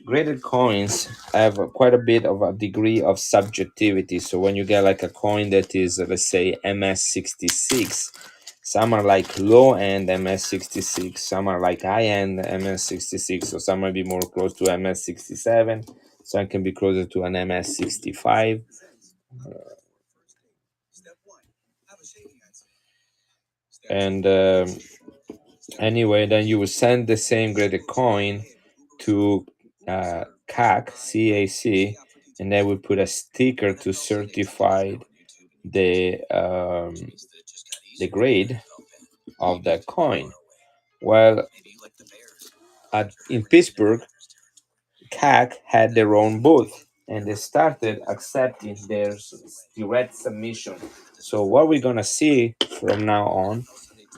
Graded coins have quite a bit of a degree of subjectivity. So when you get like a coin that is, let's say, MS-66, Some are like low-end MS66, some are like high-end MS66, so some might be more close to MS67, some can be closer to an MS65. And anyway, then you will send the same graded coin to CAC, and they will put a sticker to certify the grade of that coin. Well, in Pittsburgh, CAC had their own booth, and they started accepting their direct submission. So what we're gonna see from now on,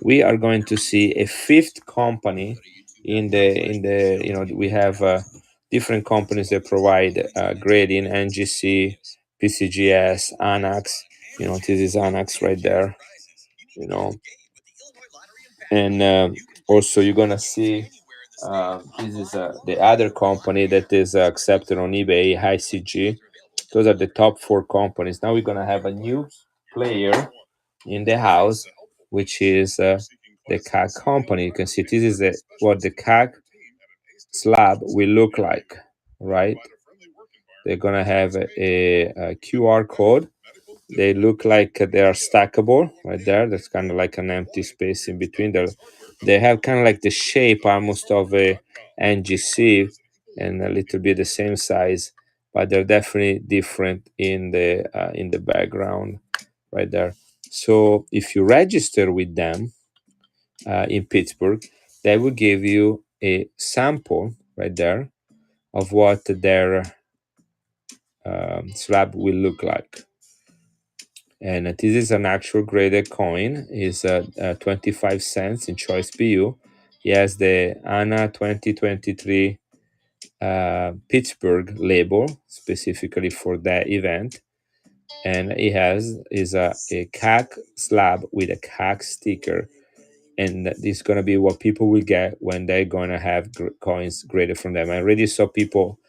we are going to see a fifth company in the we have different companies that provide grading: NGC, PCGS, Annex. This is Annex right there. You know, and also you're gonna see this is the other company that is accepted on eBay, ICG. Those are the top four companies. Now we're gonna have a new player in the house, which is the CAC company. You can see this is what the CAC slab will look like, right? They're gonna have a QR code. They look like they are stackable right there. That's kind of like an empty space in between. They have kind of like the shape almost of a NGC and a little bit the same size, but they're definitely different in the background right there. So if you register with them in Pittsburgh, they will give you a sample right there of what their slab will look like. And this is an actual graded coin. Is 25 cents in choice PU. He has the ANA 2023 Pittsburgh label specifically for that event, and he has is a CAC slab with a CAC sticker, and this is gonna be what people will get when they're gonna have coins graded from them. I already saw people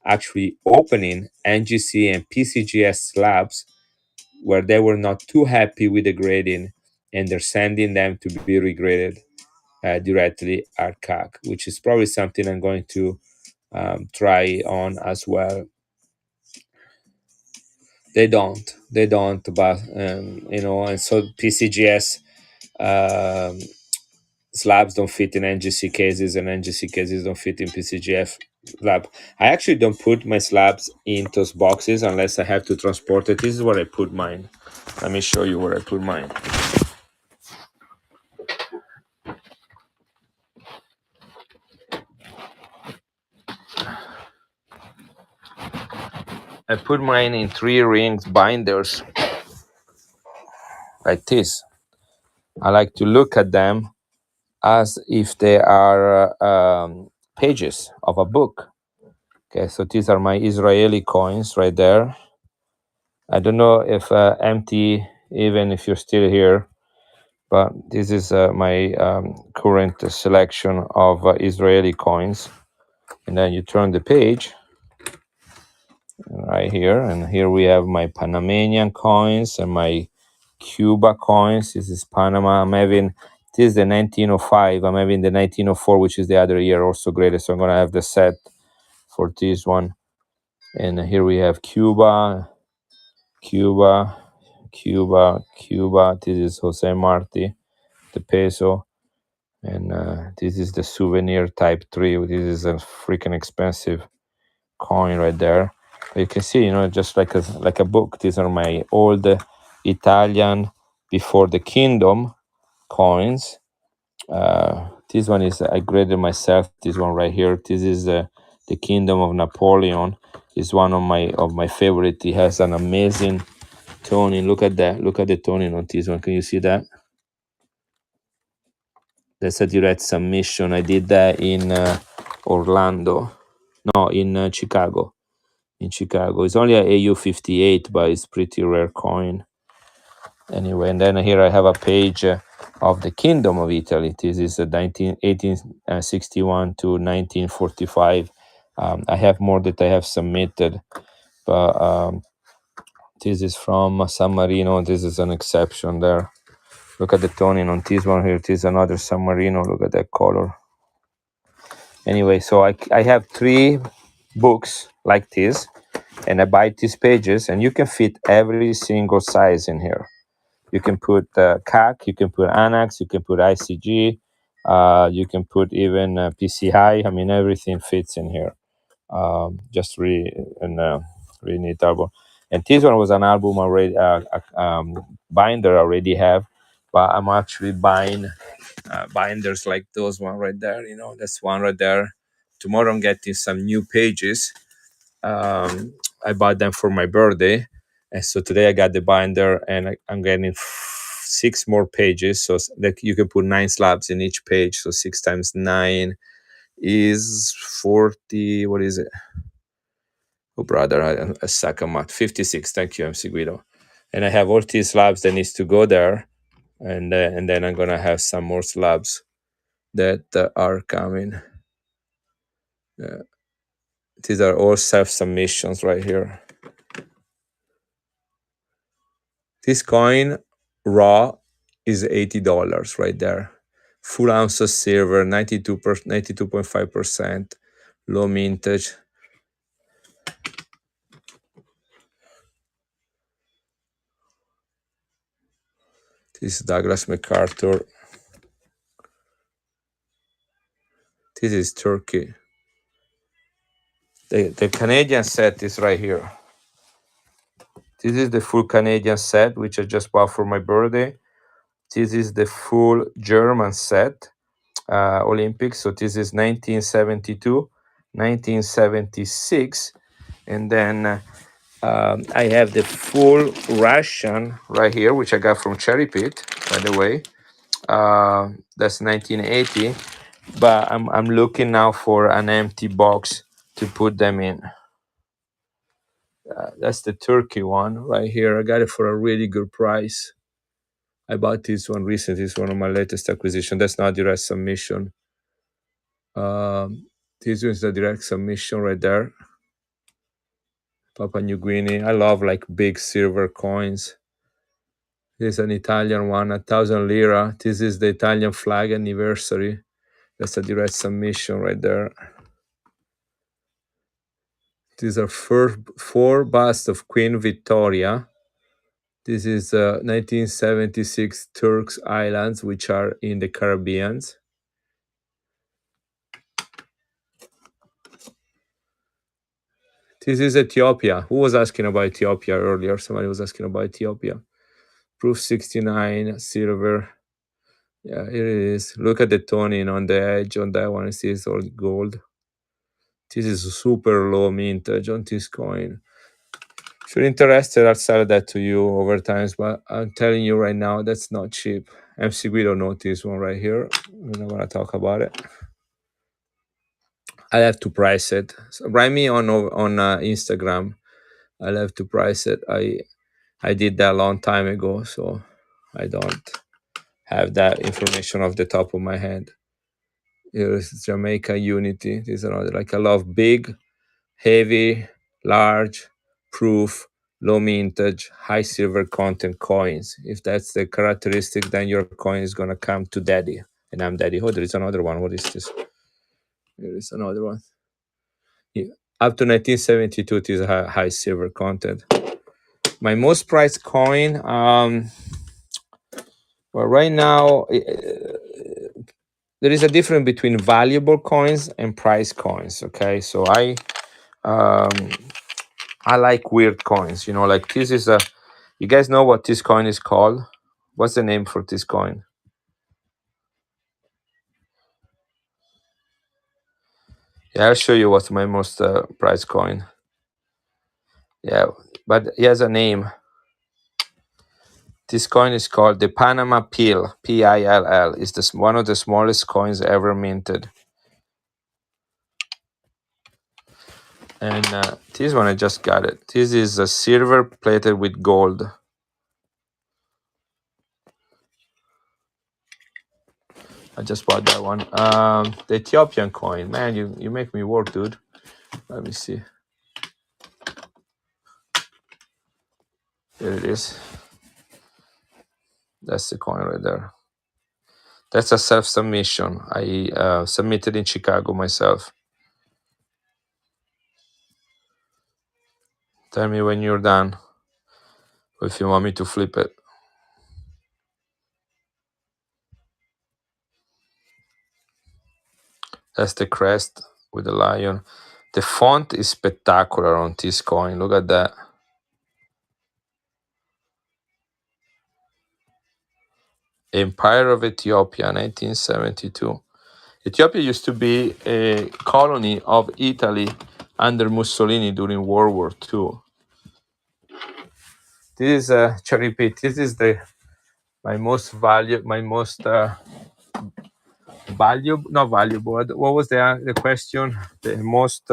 actually opening NGC and PCGS slabs where they were not too happy with the grading, and they're sending them to be regraded directly at CAC, which is probably something I'm going to try on as well. They don't, but and so PCGS slabs don't fit in NGC cases, and NGC cases don't fit in PCGF slab. I actually don't put my slabs in those boxes unless I have to transport it. This is where I put mine. Let me show you where I put mine. I put mine in 3-ring binders like this. I like to look at them as if they are pages of a book. Okay, so these are my Israeli coins right there. I don't know if empty, even if you're still here, but this is my current selection of Israeli coins. And then you turn the page right here, and here we have my Panamanian coins and my Cuba coins. This is Panama. This is the 1905. I'm having the 1904, which is the other year also graded. So I'm gonna have the set for this one. And here we have Cuba. This is Jose Marti, the peso. And this is the souvenir type 3. This is a freaking expensive coin right there. But you can see, just like a book. These are my old Italian before the kingdom coins. This one is I graded myself. This one right here. This is the kingdom of Napoleon. Is one of my favorite. It has an amazing toning. Look at that. Look at the toning on this one. Can you see that? That's a direct submission. I did that in Orlando. No, in Chicago. In Chicago. It's only a AU58, but it's pretty rare coin. Anyway, and then here I have a page of the Kingdom of Italy. This is 1861 to 1945. I have more that I have submitted, but this is from San Marino. This is an exception there. Look at the toning on this one here. This is another San Marino. Look at that color. Anyway, so I have 3 books like this, and I buy these pages, and you can fit every single size in here. You can put CAC, you can put Annex, you can put ICG, you can put even PCI. I mean, everything fits in here. Just really and really neat album. And this one was an album already, binder I already have, but I'm actually buying binders like those one right there. You know, that's one right there. Tomorrow I'm getting some new pages. I bought them for my birthday, and so today I got the binder, and I'm getting 6 more pages. So that you can put 9 slabs in each page. So 6 times 9 is 40. What is it? Oh, brother, a second month. 56. Thank you, MC Guido. And I have all these slabs that needs to go there, and then I'm gonna have some more slabs that are coming. These are all self submissions right here. This coin raw is $80 right there. Full ounce of silver, 92.5%, low mintage. This is Douglas MacArthur. This is Turkey. The Canadian set is right here. This is the full Canadian set, which I just bought for my birthday. This is the full German set, Olympics. So this is 1972, 1976. And then I have the full Russian right here, which I got from Cherry Pit, by the way. That's 1980. But I'm looking now for an empty box to put them in. That's the Turkey one right here. I got it for a really good price. I bought this one recently. It's one of my latest acquisition. That's not direct submission. This one is the direct submission right there. Papua New Guinea. I love like big silver coins. This is an Italian one, 1,000 lira. This is the Italian flag anniversary. That's a direct submission right there. These are 4 busts of Queen Victoria. This is 1976 Turks Islands, which are in the Caribbean. This is Ethiopia. Who was asking about Ethiopia earlier? Somebody was asking about Ethiopia. Proof 69, silver. Yeah, here it is. Look at the toning on the edge on that one. It's all gold. This is super low mintage on this coin. If you're interested, I'll sell that to you over time. But I'm telling you right now, that's not cheap. MC Guido know this one right here. We're not gonna talk about it. I'll have to price it. So write me on Instagram. I'll have to price it. I did that a long time ago, so I don't have that information off the top of my head. Here's Jamaica Unity. These are like I love big, heavy, large, proof, low mintage, high silver content coins. If that's the characteristic, then your coin is gonna come to daddy. And I'm daddy. Oh, there is another one. What is this? There is another one. Yeah. Up to 1972, it is high silver content. My most prized coin, well, right now, there is a difference between valuable coins and prize coins. Okay, so I like weird coins. You know, like this is a. You guys know what this coin is called? What's the name for this coin? Yeah, I'll show you what's my most prized coin. Yeah, but he has a name. This coin is called the Panama Pill, Pill. It's one of the smallest coins ever minted. And this one, I just got it. This is a silver plated with gold. I just bought that one. The Ethiopian coin. Man, you make me work, dude. Let me see. There it is. That's the coin right there. That's a self-submission. I submitted in Chicago myself. Tell me when you're done, if you want me to flip it. That's the crest with the lion. The font is spectacular on this coin. Look at that. Empire of Ethiopia, 1972. Ethiopia used to be a colony of Italy under Mussolini during World War II. This is a cherry pit. This is my most valuable, not valuable. What was the question? The most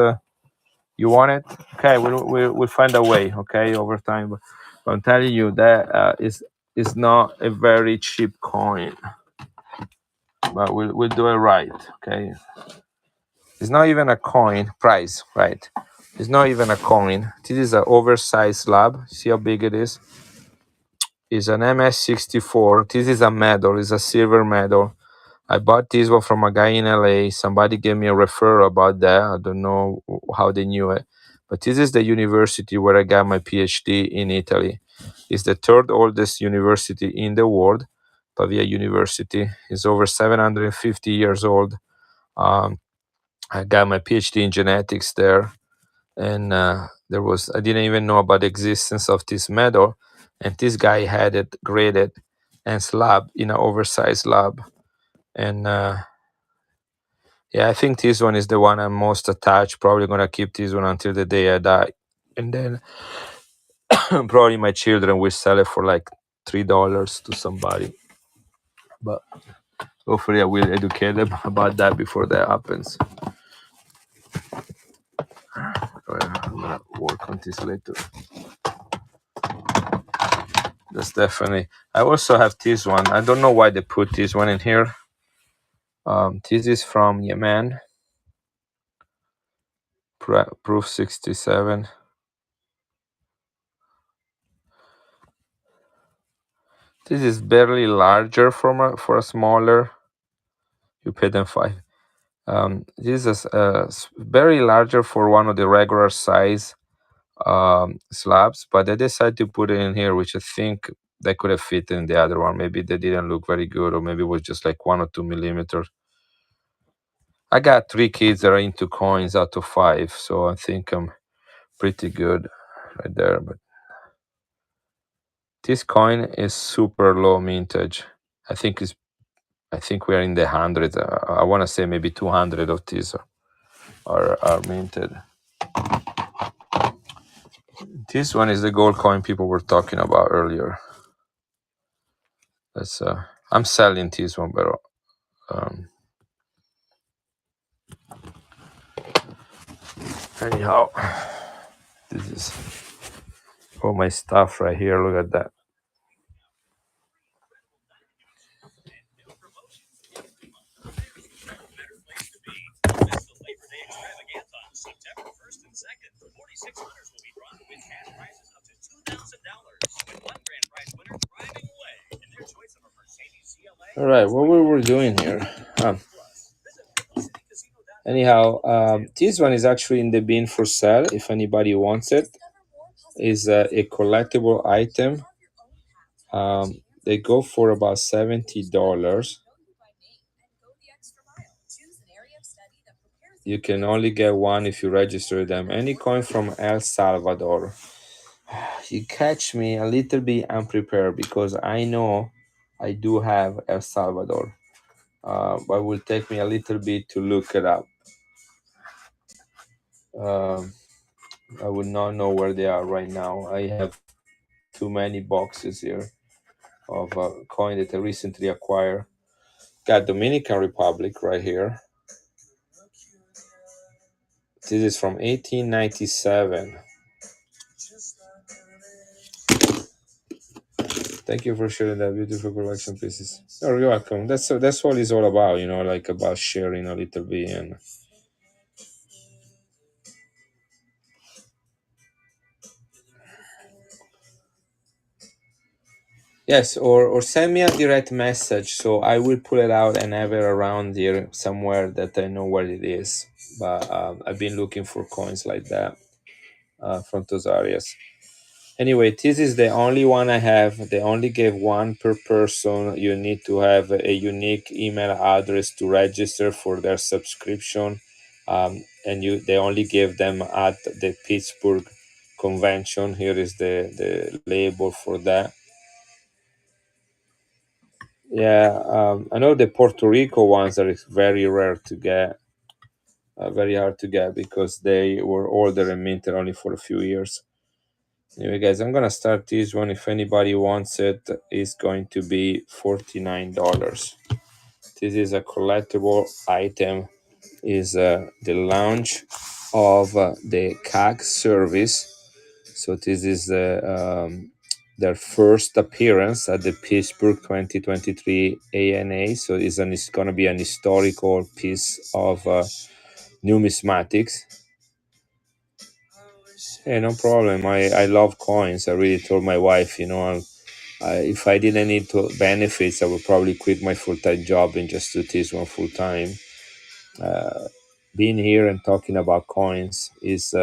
you want it? Okay, we'll find a way. Okay, over time. But I'm telling you that is not a very cheap coin, but we'll do it right. Okay, it's not even a coin price, right? It's not even a coin. This is an oversized slab. See how big it is? It's an MS64. This is a medal. It's a silver medal. I bought this one from a guy in LA. Somebody gave me a referral about that. I don't know how they knew it. But this is the university where I got my PhD in Italy. It's the third oldest university in the world. Pavia University is over 750 years old. Um, I got my PhD in genetics there. And I didn't even know about the existence of this medal. And this guy had it graded and slab in an oversized slab. And yeah, I think this one is the one I'm most attached. Probably gonna keep this one until the day I die, and then probably my children will sell it for like $3 to somebody. But hopefully, I will educate them about that before that happens. Well, I'm gonna work on this later. That's definitely. I also have this one. I don't know why they put this one in here. This is from Yemen. Proof 67. This is barely larger for a smaller. You pay them five. This is very larger for one of the regular size slabs, but they decided to put it in here, which I think they could have fit in the other one. Maybe they didn't look very good, or maybe it was just like 1 or 2 millimeters. I got 3 kids that are into coins out of 5, so I think I'm pretty good right there. But this coin is super low mintage. I think we're in the hundreds. I want to say maybe 200 of these are minted. This one is the gold coin people were talking about earlier. That's I'm selling this one, but um, anyhow, this is all my stuff right here. Look at that. All right, what we were doing here. Anyhow, this one is actually in the bin for sale. If anybody wants it, is a collectible item. They go for about $70. You can only get one if you register them. Any coin from El Salvador. You catch me a little bit unprepared because I know I do have El Salvador, but it will take me a little bit to look it up. Um, I would not know where they are right now. I have too many boxes here of coin that I recently acquired. Got Dominican Republic right here. This is from 1897. Thank you for sharing that beautiful collection pieces. Oh, you're welcome. That's what it's all about, like about sharing a little bit. And Yes, or send me a direct message so I will pull it out and have it around here somewhere that I know where it is. But I've been looking for coins like that from those areas. Anyway, this is the only one I have. They only gave one per person. You need to have a unique email address to register for their subscription, and they only gave them at the Pittsburgh convention. Here is the label for that. Yeah, I know the Puerto Rico ones are very rare to get, very hard to get because they were older and minted only for a few years. Anyway, guys, I'm gonna start this one. If anybody wants it, it's going to be $49. This is a collectible item. Is the launch of the CAG service. So this is their first appearance at the Pittsburgh 2023 ANA. So it's going to be an historical piece of numismatics. Hey, no problem. I love coins. I really told my wife, if I didn't need to benefits, I would probably quit my full time job and just do this one full time. Being here and talking about coins is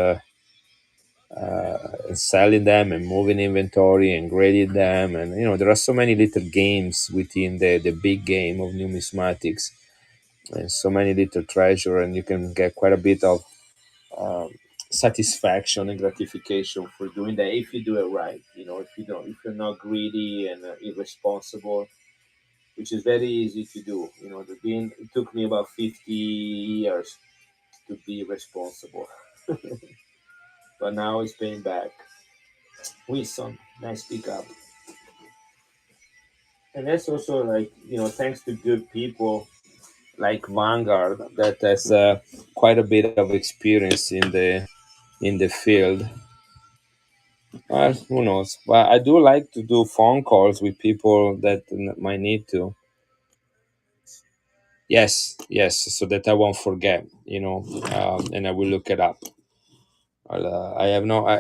selling them and moving inventory and grading them, and there are so many little games within the big game of numismatics, and so many little treasure, and you can get quite a bit of um, satisfaction and gratification for doing that if you do it right. If you're not greedy and irresponsible, which is very easy to do. It took me about 50 years to be responsible, but now it's paying back. Wilson, nice pickup. And that's also like, thanks to good people like Vanguard that has quite a bit of experience in the field. Who knows? But I do like to do phone calls with people that might need to. Yes, yes, so that I won't forget, and I will look it up. I have no, I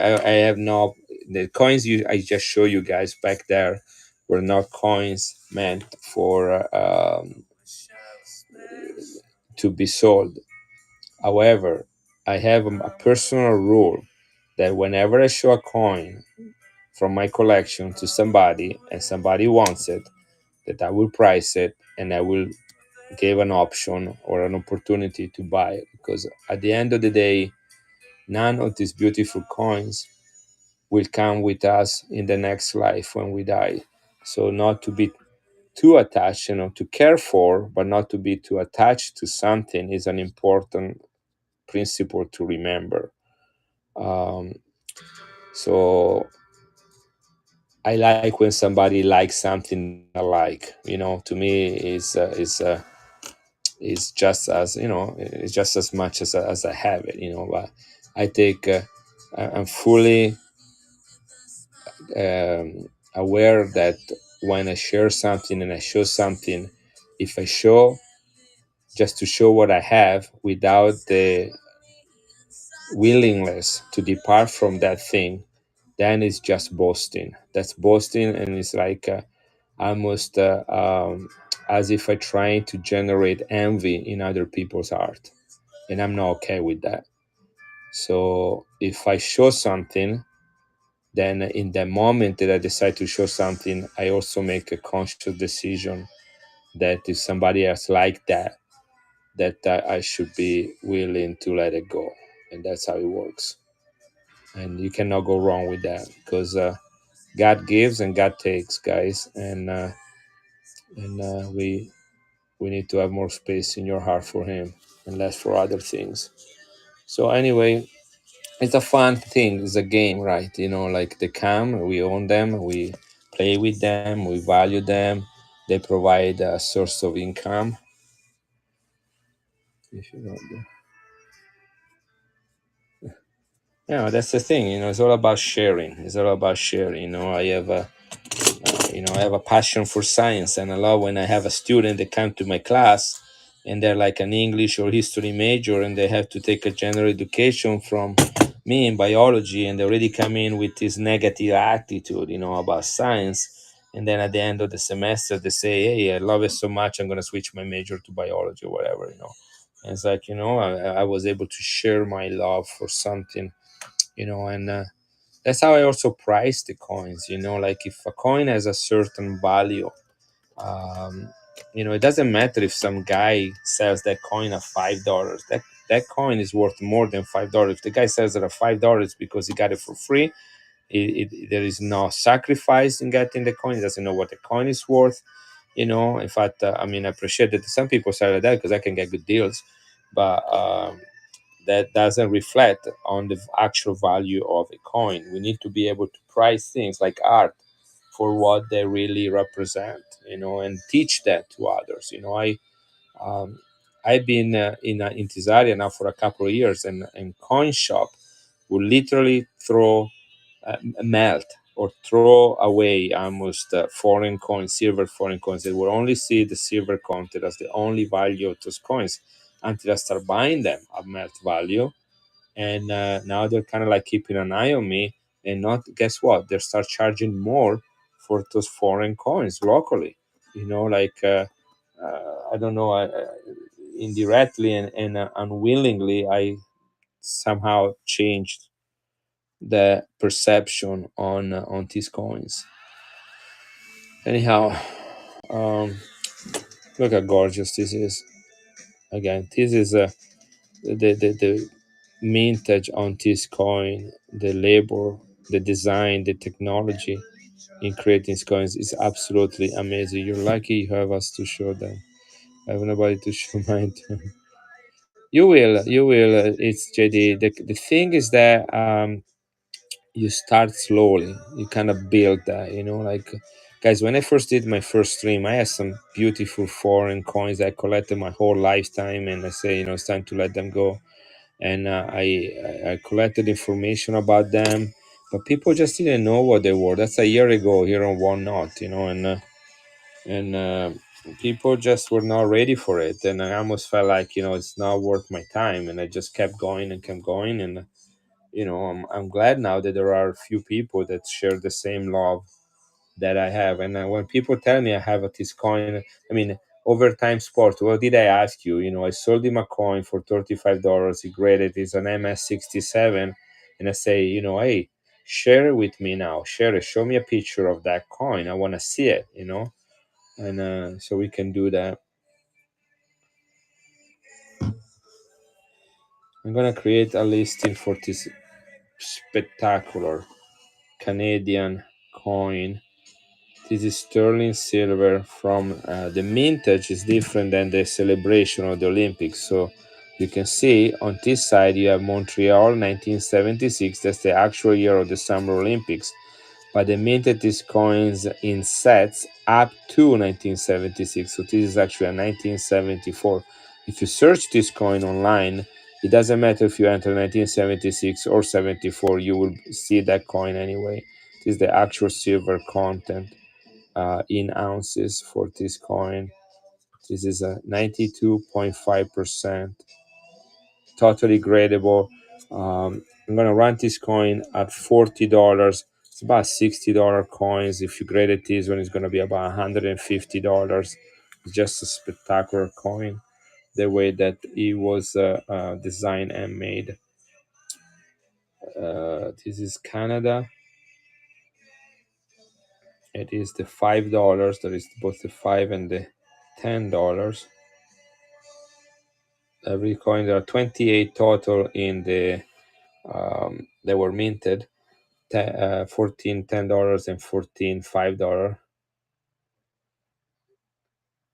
have no. The coins I just show you guys back there were not coins meant for to be sold. However, I have a personal rule that whenever I show a coin from my collection to somebody and somebody wants it, that I will price it and I will give an option or an opportunity to buy it, because at the end of the day, none of these beautiful coins will come with us in the next life when we die. So not to be too attached, to care for, but not to be too attached to something is an important principle to remember. Um, so I like when somebody likes something I like. To me is just as it's just as much as I have it. But I take I'm fully aware that when I share something and I show something, if I show just to show what I have without the willingness to depart from that thing, then it's just boasting. That's boasting, and it's like almost as if I trying to generate envy in other people's art, and I'm not okay with that. So if I show something, then in the moment that I decide to show something, I also make a conscious decision that if somebody else like that I should be willing to let it go, and that's how it works. And you cannot go wrong with that, because God gives and God takes, guys, and we need to have more space in your heart for Him and less for other things. So anyway, it's a fun thing. It's a game, right? Like the cam, we own them, we play with them, we value them. They provide a source of income. If you don't, that's the thing. It's all about sharing. It's all about sharing. I have a passion for science, and I love when I have a student that come to my class and they're like an English or history major, and they have to take a general education from me in biology, and they already come in with this negative attitude, about science. and then at the end of the semester they say, hey, I love it so much, I'm going to switch my major to biology or whatever, and it's like, I was able to share my love for something, and that's how I also price the coins, like if a coin has a certain value, um, it doesn't matter if some guy sells that coin at $5. That coin is worth more than $5. If the guy sells it at $5 because he got it for free, there is no sacrifice in getting the coin. He doesn't know what the coin is worth. In fact, I appreciate that some people sell it that because I can get good deals, but that doesn't reflect on the actual value of a coin. We need to be able to price things like art for what they really represent, and teach that to others. Um, I've been in this area now for a couple of years, and coin shop will literally melt or throw away almost foreign coins, silver foreign coins. They will only see the silver content as the only value of those coins until I start buying them at melt value. And now they're kind of like keeping an eye on me, and not guess what? They start charging more for those foreign coins locally. Like I don't know, indirectly and unwillingly, I somehow changed the perception on these coins. Anyhow, um, look how gorgeous this is. Again, this is the mintage on this coin, the labor, the design, the technology in creating these coins is absolutely amazing. You're lucky you have us to show them. I have nobody to show mine to. You will. It's JD. The thing is that you start slowly. You kind of build that. Like guys, when I first did my first stream, I had some beautiful foreign coins I collected my whole lifetime, and I say, it's time to let them go. And I collected information about them, but people just didn't know what they were. That's a year ago here on One Knot, and people just were not ready for it, and I almost felt like it's not worth my time, and I just kept going and kept going, and I'm glad now that there are a few people that share the same love that I have. And when people tell me I have a this coin, I mean, Overtime Sport, what did I ask you? I sold him a coin for $35. He graded it's an MS-67. And I say, hey, share it with me now. Share it. Show me a picture of that coin. I want to see it. And so we can do that. I'm going to create a listing for this spectacular Canadian coin. This is sterling silver from the mintage is different than the celebration of the Olympics. So you can see on this side you have Montreal 1976. That's the actual year of the Summer Olympics. But they minted these coins in sets up to 1976. So this is actually a 1974. If you search this coin online, it doesn't matter if you enter 1976 or 74, you will see that coin anyway. This is the actual silver content in ounces for this coin. This is a 92.5%, totally gradable. I'm gonna run this coin at $40. It's about $60 coins. If you grade it, this one is gonna be about $150. It's just a spectacular coin. The way that it was designed and made. This is Canada. It is the $5. There is both the $5 and the $10. Every coin, there are 28 total in the they were minted. 14 $10 and 14 $5.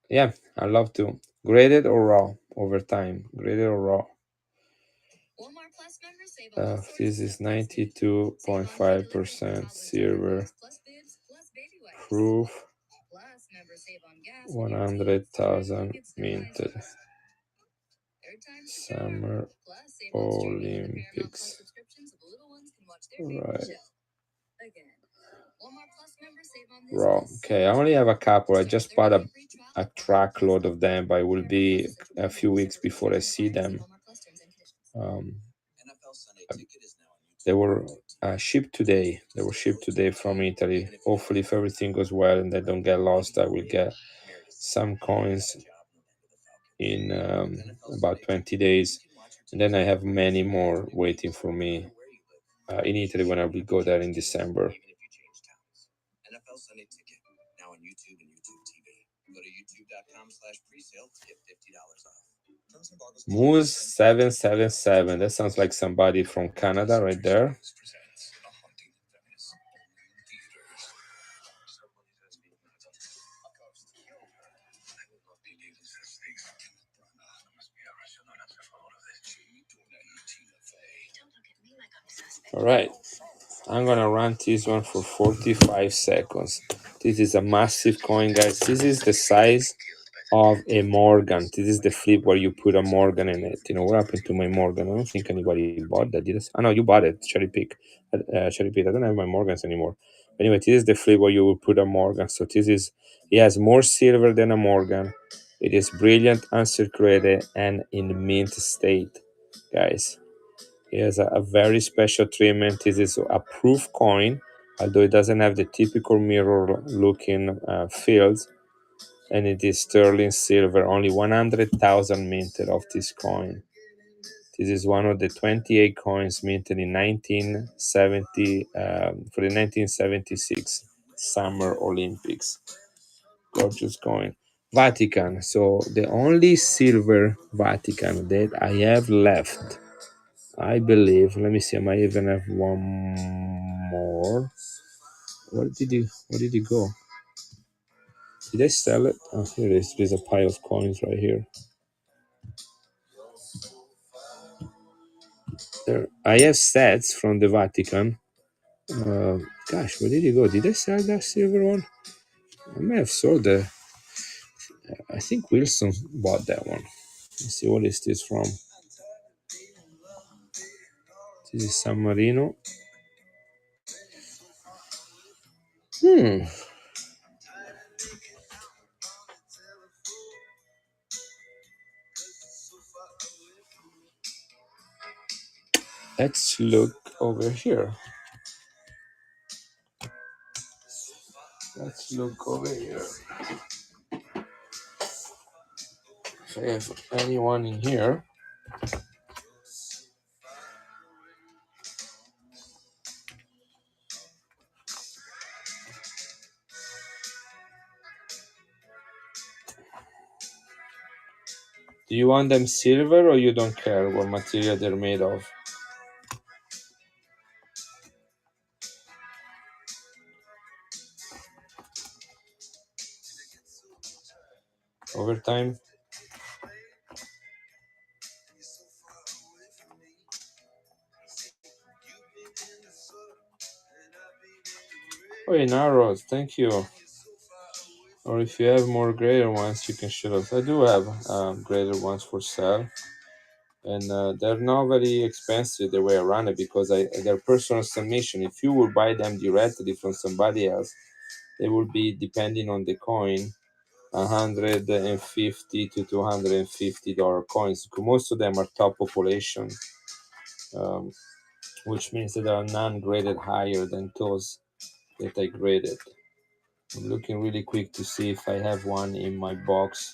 Yeah, I love to graded or raw over time, graded or raw. This is 92.5% silver proof, 100,000 minted. Summer Olympics. Right. Raw. Okay, I only have a couple. I just bought a truckload of them, but it will be a few weeks before I see them. Um, they were shipped today. They were shipped today from Italy. Hopefully, if everything goes well and they don't get lost, I will get some coins in about 20 days. And then I have many more waiting for me in Italy when I will go there in December. Moose 777. That sounds like somebody from Canada right there. All right. I'm gonna run this one for 45 seconds. This is a massive coin, guys. This is the size of a Morgan. This is the flip where you put a Morgan in it. You know what happened to my Morgan? I don't think anybody bought that. Did it? Oh no, you bought it. Cherry pick. Cherry pick. I don't have my Morgans anymore. Anyway, this is the flip where you will put a Morgan. So this is, it has more silver than a Morgan. It is brilliant, uncirculated, and in mint state, guys. It has a very special treatment. This is a proof coin, although it doesn't have the typical mirror looking fields, and it is sterling silver. Only 100,000 minted of this coin. This is one of the 28 coins minted in 1970 for the 1976 Summer Olympics. Gorgeous coin. Vatican. So the only silver Vatican that I have left, I believe. Let me see. I might even have one more. Where did it go? Did I sell it? Oh, here it is. There's a pile of coins right here. There, I have sets from the Vatican. Gosh, where did it go? Did I sell that silver one? I may have sold the. I think Wilson bought that one. Let's see, what is this from? This is San Marino. Hmm. Let's look over here. Let's look over here. If I have anyone in here. Do you want them silver or you don't care what material they're made of? Overtime? Oh, in arrows, thank you. Or if you have more greater ones, you can show us. I do have greater ones for sale. And they're not very expensive the way I run it because they're personal submission. If you would buy them directly from somebody else, they would be, depending on the coin, $150 to $250 coins. Most of them are top population, um, which means that there are none graded higher than those that I graded. I'm looking really quick to see if I have one in my box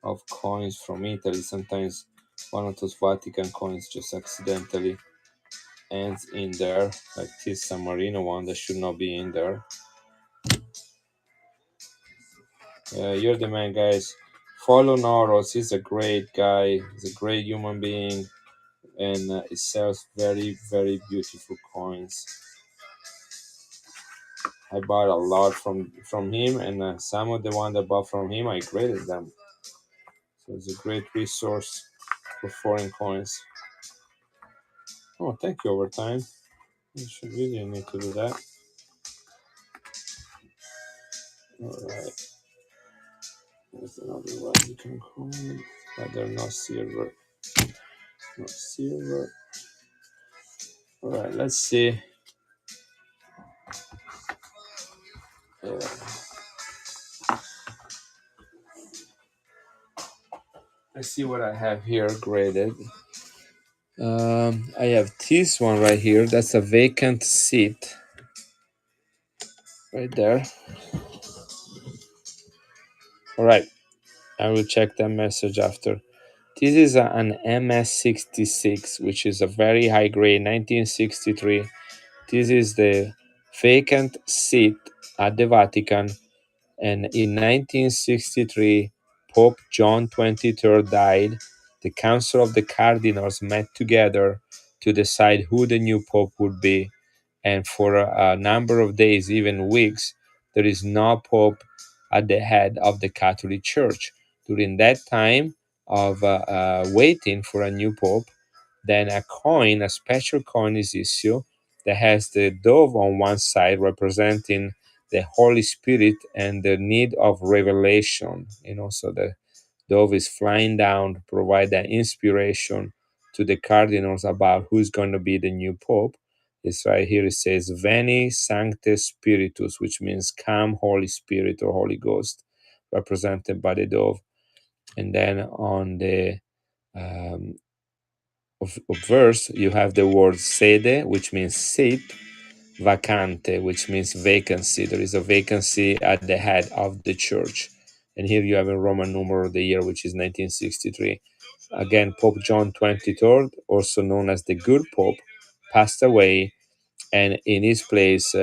of coins from Italy. Sometimes one of those Vatican coins just accidentally ends in there, like this San Marino one that should not be in there. You're the man, guys. Follow Noros. He's a great guy. He's a great human being, and he sells very, very beautiful coins. I bought a lot from him, and some of the one that I bought from him, I graded them. So it's a great resource for foreign coins. Oh, thank you, Overtime. You should really need to do that. All right. There's another one you can coin, but they're not silver. Not silver. All right, let's see. Let's see what I have here graded. I have this one right here. That's a vacant seat right there. All right, I will check that message after. This is an MS66, which is a very high grade 1963. This is the vacant seat at the Vatican. And in 1963, Pope John XXIII died. The Council of the Cardinals met together to decide who the new Pope would be. And for a number of days, even weeks, there is no Pope at the head of the Catholic Church. During that time of waiting for a new Pope, then a coin, a special coin is issued that has the dove on one side representing the Holy Spirit and the need of revelation. So the dove is flying down to provide that inspiration to the cardinals about who's going to be the new pope. It's right here. It says Veni Sancte Spiritus, which means come Holy Spirit or Holy Ghost, represented by the dove. And then on the um, of verse, you have the word sede, which means seat, vacante, which means vacancy. There is a vacancy at the head of the church. And here you have a Roman numeral of the year, which is 1963. Again, Pope John XXIII, also known as the Good Pope, passed away, and in his place,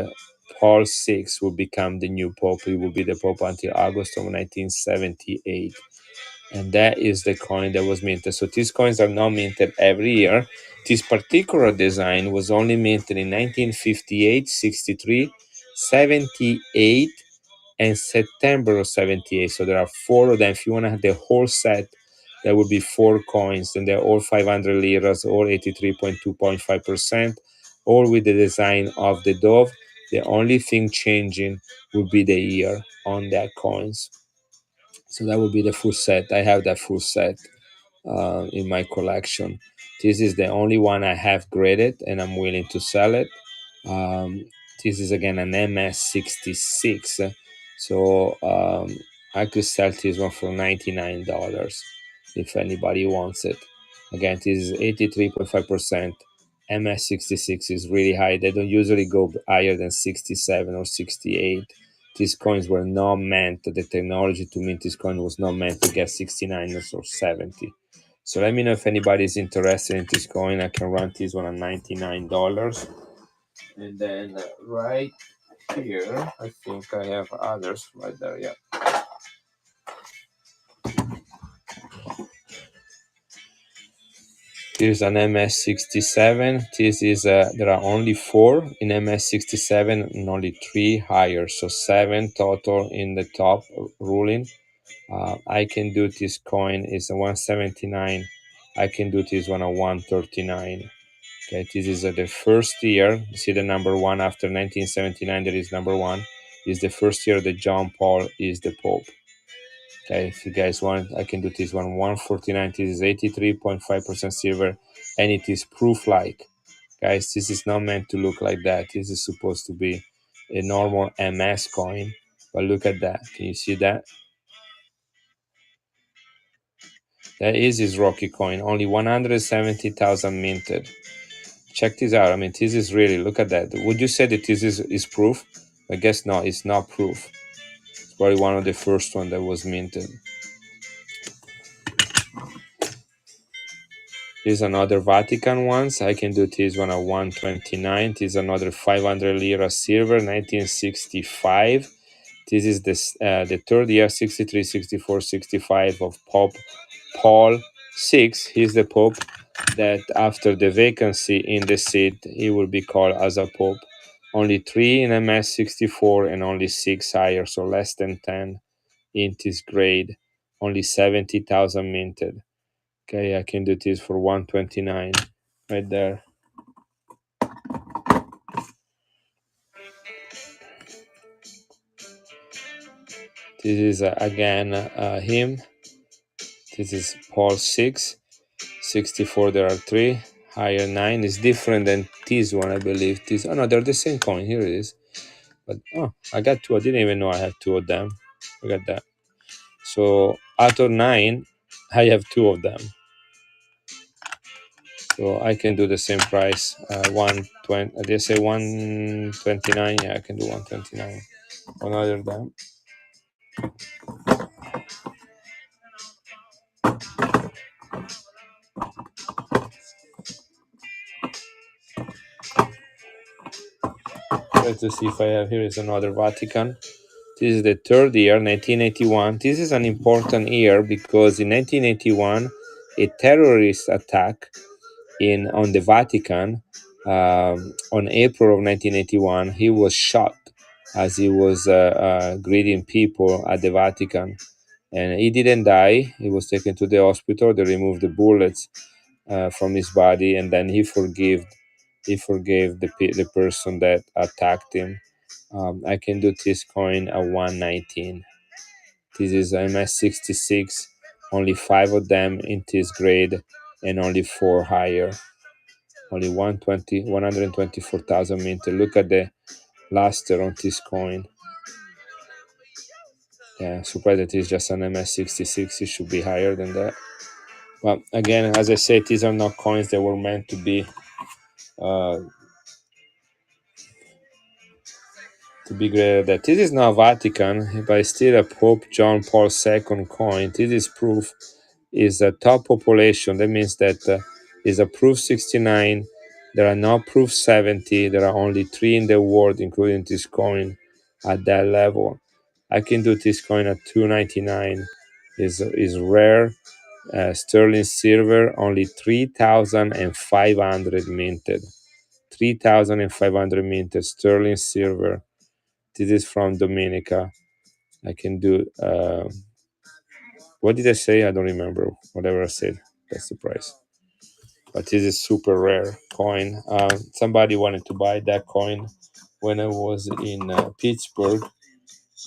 Paul VI will become the new Pope. He will be the Pope until August of 1978. And that is the coin that was minted. So these coins are not minted every year. This particular design was only minted in 1958, 63, 78, and September of 78. So there are four of them. If you want to have the whole set, there would be four coins, and they're all 500 liras, all 83.2.5%, all with the design of the dove. The only thing changing would be the year on that coins. So that would be the full set. I have that full set in my collection. This is the only one I have graded, and I'm willing to sell it. Um, this is again an MS66, so I could sell this one for $99 if anybody wants it. Again, this is 83.5%. MS66 is really high. They don't usually go higher than 67 or 68. These coins were not meant, the technology to mint this coin was not meant to get 69 or 70. So let me know if anybody is interested in this coin. I can run this one at $99. And then right here, I think I have others right there. Yeah. Here's an MS67. This is there are only four in MS67 and only three higher, so seven total in the top ruling. I can do this coin is a 179. I can do this one at 139. Okay, this is the first year. You see the number one after 1979. There is number one. Is the first year that John Paul is the Pope. Okay, if you guys want, I can do this one 149. This is 83.5% silver, and it is proof like. Guys, this is not meant to look like that. This is supposed to be a normal MS coin. But look at that. Can you see that? That is his Rocky coin. Only 170,000 minted. Check this out. I mean, this is really, look at that. Would you say that this is proof? I guess no, it's not proof. It's probably one of the first one that was minted. Here's another Vatican ones. I can do this one at 129. This is another 500 lira silver, 1965. This is the third year, 63, 64, 65 of Pope Paul VI. He's the Pope that after the vacancy in the seat, he will be called as a Pope. Only 3 in MS 64 and only 6 higher, so less than 10 in this grade. Only 70,000 minted. Okay, I can do this for 129 right there. This is again him. This is Paul 6. 64 there are 3. Higher 9 is different than this one, I believe. This, oh no, they're the same coin. Here it is. But oh, I got 2. I didn't even know I have 2 of them. Look at that. So out of 9, I have 2 of them. So I can do the same price, 120. They say 129. Yeah, I can do 129 on either of them. Try to see if I have. Here is another Vatican. This is the third year, 1981. This is an important year because in 1981, a terrorist attack on the Vatican, on April of 1981, he was shot as he was greeting people at the Vatican, and he didn't die. He was taken to the hospital. They removed the bullets from his body, and then he forgave the person that attacked him. I can do this coin at 119. This is MS66. Only 5 of them in this grade, and only 4 higher. Only 124,000 minter. Look at the luster on this coin. Yeah, surprised that it's just an MS66. It should be higher than that. But again, as I said, these are not coins that were meant uh, to be graded. That this is not Vatican, but it's still a Pope John Paul II coin. This is proof is a top population. That means that is a proof 69. There are not proof 70. There are only 3 in the world, including this coin, at that level. I can do this coin at 299. Is rare. Sterling silver, only 3,500 minted. 3,500 minted sterling silver. This is from Dominica. I can do. What did I say? I don't remember. Whatever I said, that's the price. But this is super rare coin. Somebody wanted to buy that coin when I was in Pittsburgh,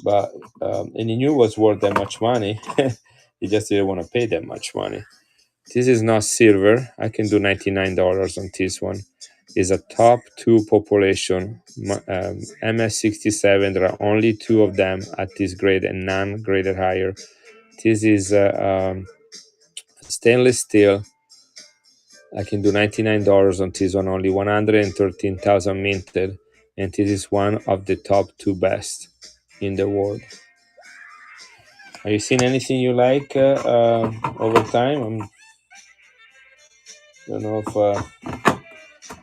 but and he knew it was worth that much money. He just didn't want to pay that much money. This is not silver. I can do $99 on this one. Is a top 2 population. MS67. There are only 2 of them at this grade and none graded higher. This is stainless steel. I can do $99 on this one. Only 113,000 minted, and this is one of the top 2 best in the world. Have you seen anything you like over time? I don't know if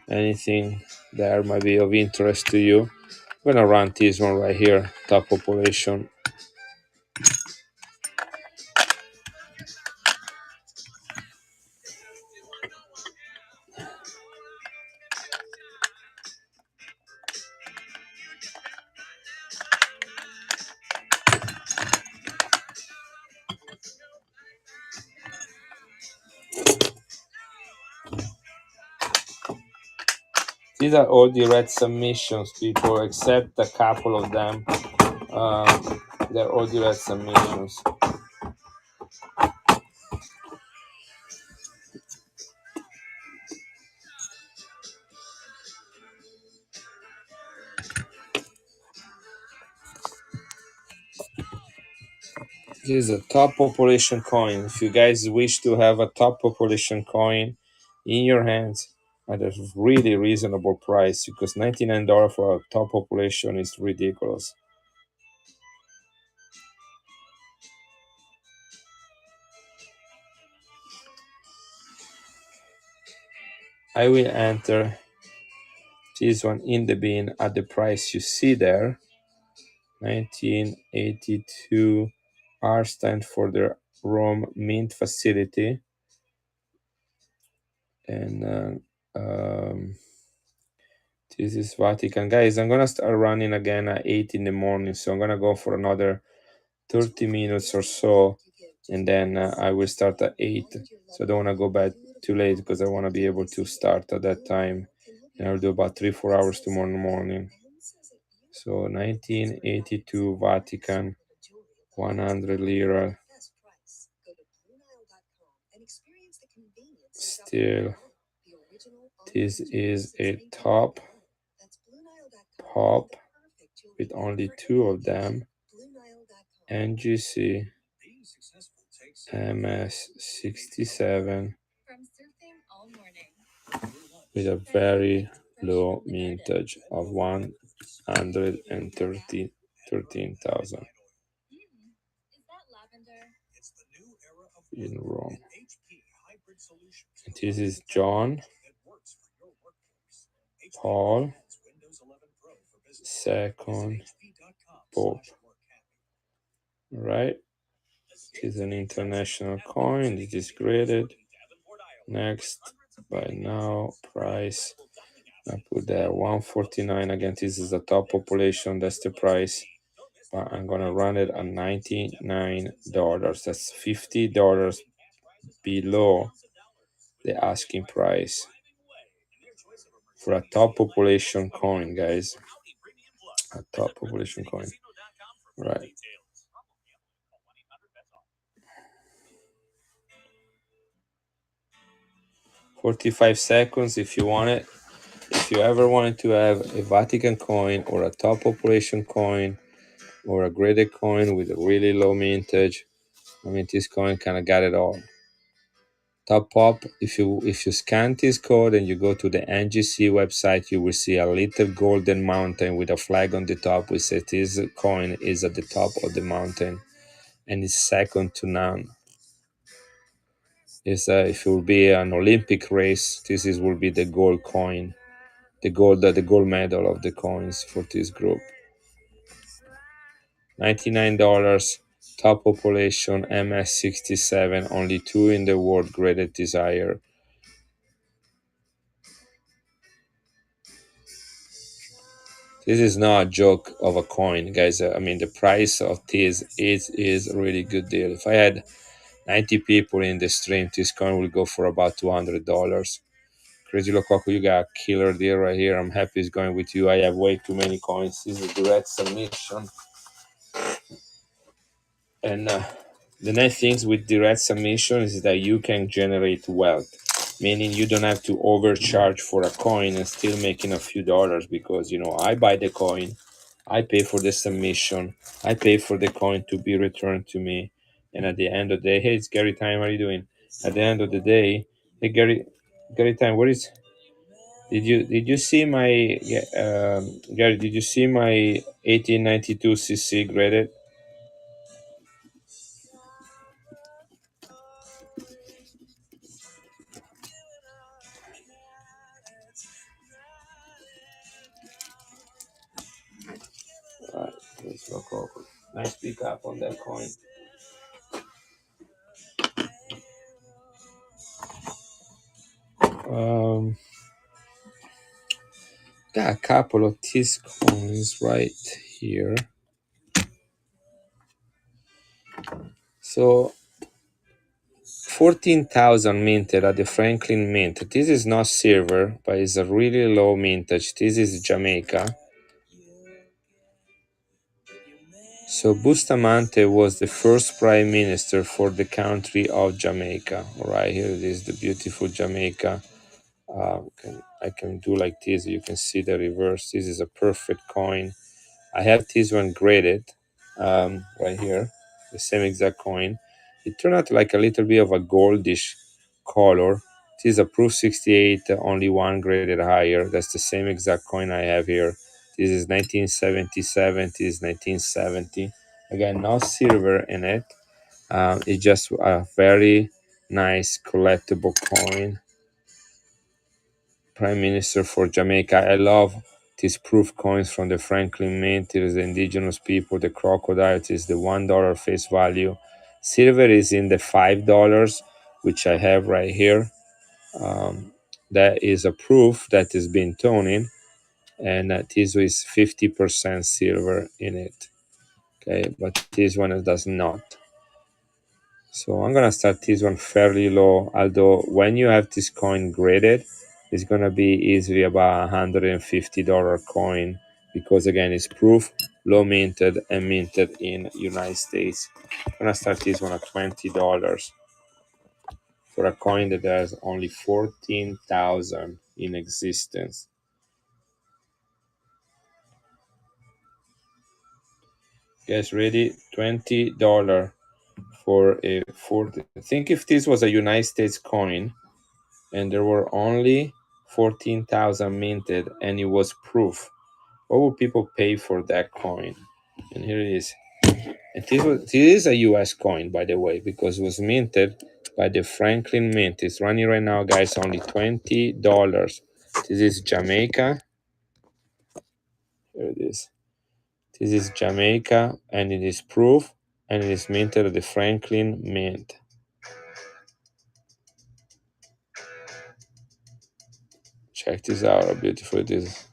anything there might be of interest to you. I'm gonna run this one right here, top population. These are all direct submissions, people, except a couple of them. They're all direct submissions. This is a top population coin. If you guys wish to have a top population coin in your hands at a really reasonable price, because $99 for a top population is ridiculous. I will enter this one in the bin at the price you see there. 1982. R stand for the Rome Mint Facility. And this is Vatican. Guys, I'm gonna start running again at 8 in the morning, so I'm gonna go for another 30 minutes or so, and then I will start at 8. So I don't want to go back too late because I want to be able to start at that time, and I'll do about 3-4 hours tomorrow morning. So 1982 Vatican, 100 lira. Still, this is a top pop with only 2 of them. NGC MS67. with a very low mintage of 113,000 in Rome. And this is John Paul II Pope. Right? It is an international coin. It is graded. Next, by now, price. I put there 149. Again, this is the top population. That's the price. But I'm gonna run it at $99. That's $50 below the asking price for a top population coin, guys. A top population coin. Right. 45 seconds if you want it. If you ever wanted to have a Vatican coin or a top population coin or a graded coin with a really low mintage, I mean, this coin kind of got it all. Top up, if you scan this code and you go to the NGC website, you will see a little golden mountain with a flag on the top which says this coin is at the top of the mountain and is second to none. If it will be an Olympic race, will be the gold coin, the gold medal of the coins for this group. $99, top population, MS67, only two in the world graded desire. This is not a joke of a coin, guys. I mean, the price of this is a really good deal. If I had 90 people in the stream, this coin will go for about $200. Crazy Lococo, you got a killer deal right here. I'm happy it's going with you. I have way too many coins. This is a direct submission. And the nice things with direct submission is that you can generate wealth, meaning you don't have to overcharge for a coin and still making a few dollars because, I buy the coin, I pay for the submission, I pay for the coin to be returned to me. And at the end of the day, hey, it's Gary Time, how are you doing? At the end of the day, hey, Gary Time, what is, did you see my, Gary, did you see my 1892cc graded? Right, let's look over. Nice pick up on that coin. Um, got a couple of these coins right here. So 14,000 minted at the Franklin Mint. This is not silver, but it's a really low mintage. This is Jamaica. So Bustamante was the first prime minister for the country of Jamaica. Right here it is, the beautiful Jamaica. I can do like this. You can see the reverse. This is a perfect coin. I have this one graded right here, the same exact coin. It turned out like a little bit of a goldish color. This is a proof 68, only one graded higher. That's the same exact coin I have here. This is 1977. This is 1970. Again, no silver in it. It's just a very nice collectible coin. Prime Minister for Jamaica. I love these proof coins from the Franklin Mint. It is the indigenous people, the crocodile. It is the $1 face value. Silver is in the $5, which I have right here. That is a proof that has been toning, and this is 50% silver in it. Okay, but this one does not. So I'm gonna start this one fairly low, although when you have this coin graded, it's gonna be easily about $150 coin because again it's proof, low minted and minted in United States. I'm gonna start this one at $20 for a coin that has only 14,000 in existence. Guys, ready? $20 for a 40. Think if this was a United States coin and there were only 14,000 minted, and it was proof. What would people pay for that coin? And here it is. And this is a US coin, by the way, because it was minted by the Franklin Mint. It's running right now, guys, only $20. This is Jamaica. Here it is. This is Jamaica, and it is proof, and it is minted at the Franklin Mint. Check this out, how beautiful it is.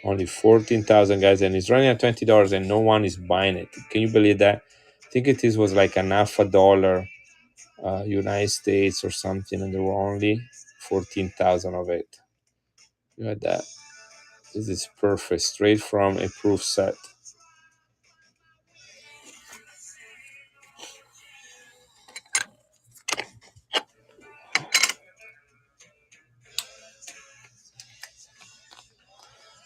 Only 14,000, guys, and it's running at $20, and no one is buying it. Can you believe that? I think it was like an half a dollar, United States or something, and there were only 14,000 of it. Look at that. This is perfect, straight from a proof set.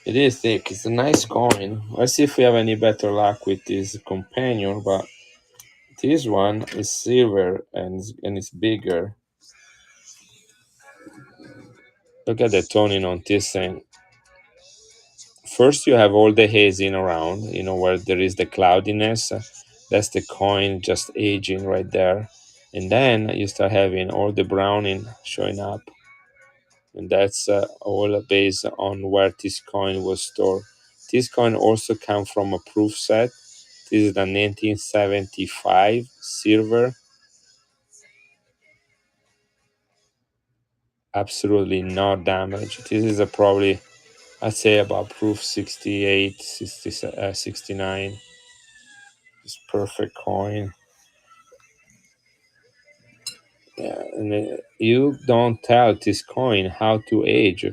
It is thick. It's a nice coin. Let's see if we have any better luck with this companion, but this one is silver and it's bigger. Look at the toning on this thing. First, you have all the hazing around, where there is the cloudiness. That's the coin just aging right there. And then you start having all the browning showing up. And that's all based on where this coin was stored. This coin also comes from a proof set. This is the 1975 silver. Absolutely no damage. This is a probably, I'd say, about proof 68, 69. It's perfect coin. Yeah, and you don't tell this coin how to age.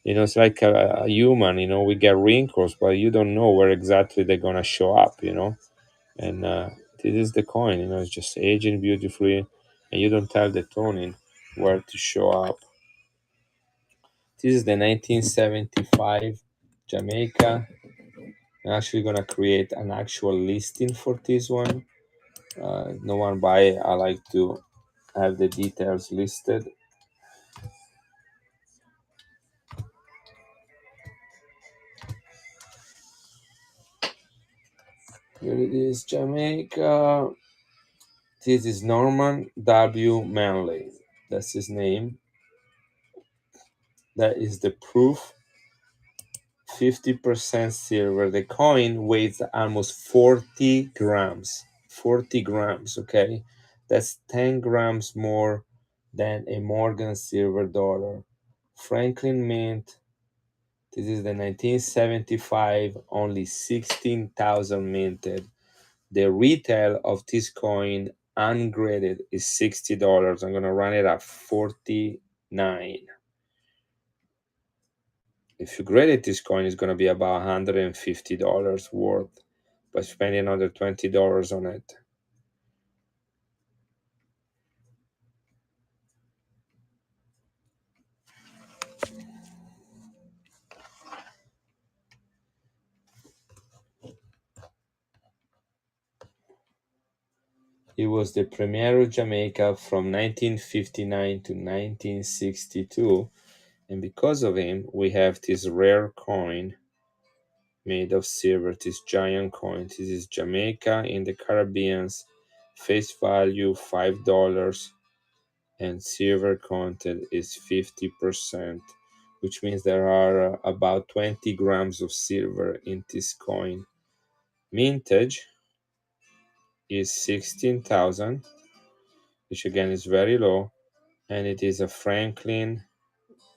It's like a human. We get wrinkles, but you don't know where exactly they're gonna show up. And this is the coin. It's just aging beautifully, and you don't tell the toning where to show up. This is the 1975 Jamaica. I'm actually gonna create an actual listing for this one. No one buy it. I like to have the details listed. Here it is, Jamaica. This is Norman W. Manley. That's his name. That is the proof. 50% silver. The coin weighs almost 40 grams. 40 grams, okay? That's 10 grams more than a Morgan silver dollar. Franklin Mint. This is the 1975, only 16,000 minted. The retail of this coin ungraded is $60. I'm gonna run it at 49. If you grade it, this coin is gonna be about $150 worth by spending another $20 on it. He was the Premier of Jamaica from 1959 to 1962, and because of him, we have this rare coin made of silver, this giant coin. This is Jamaica in the Caribbean's face value $5, and silver content is 50%, which means there are about 20 grams of silver in this coin. Mintage is 16,000, which again is very low, and it is a Franklin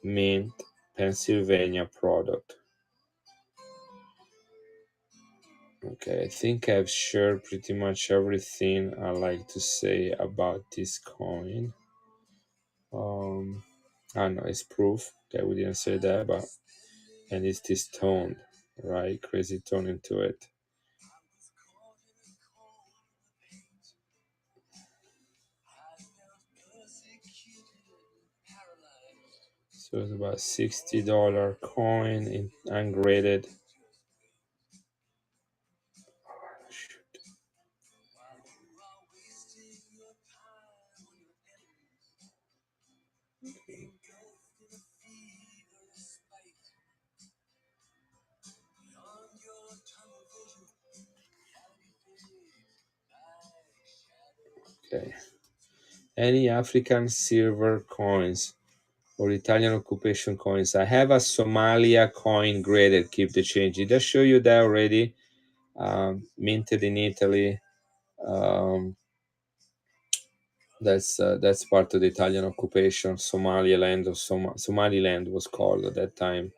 Mint, Pennsylvania product. Okay, I think I've shared pretty much everything I like to say about this coin. I know it's proof. Okay, we didn't say that, but and it's this tone, right? Crazy tone into it. So it's about $60 coin in ungraded. Okay. Any African silver coins or Italian occupation coins? I have a Somalia coin graded. Keep the change. Did I show you that already? Minted in Italy. That's part of the Italian occupation. Somaliland or Somaliland was called at that time.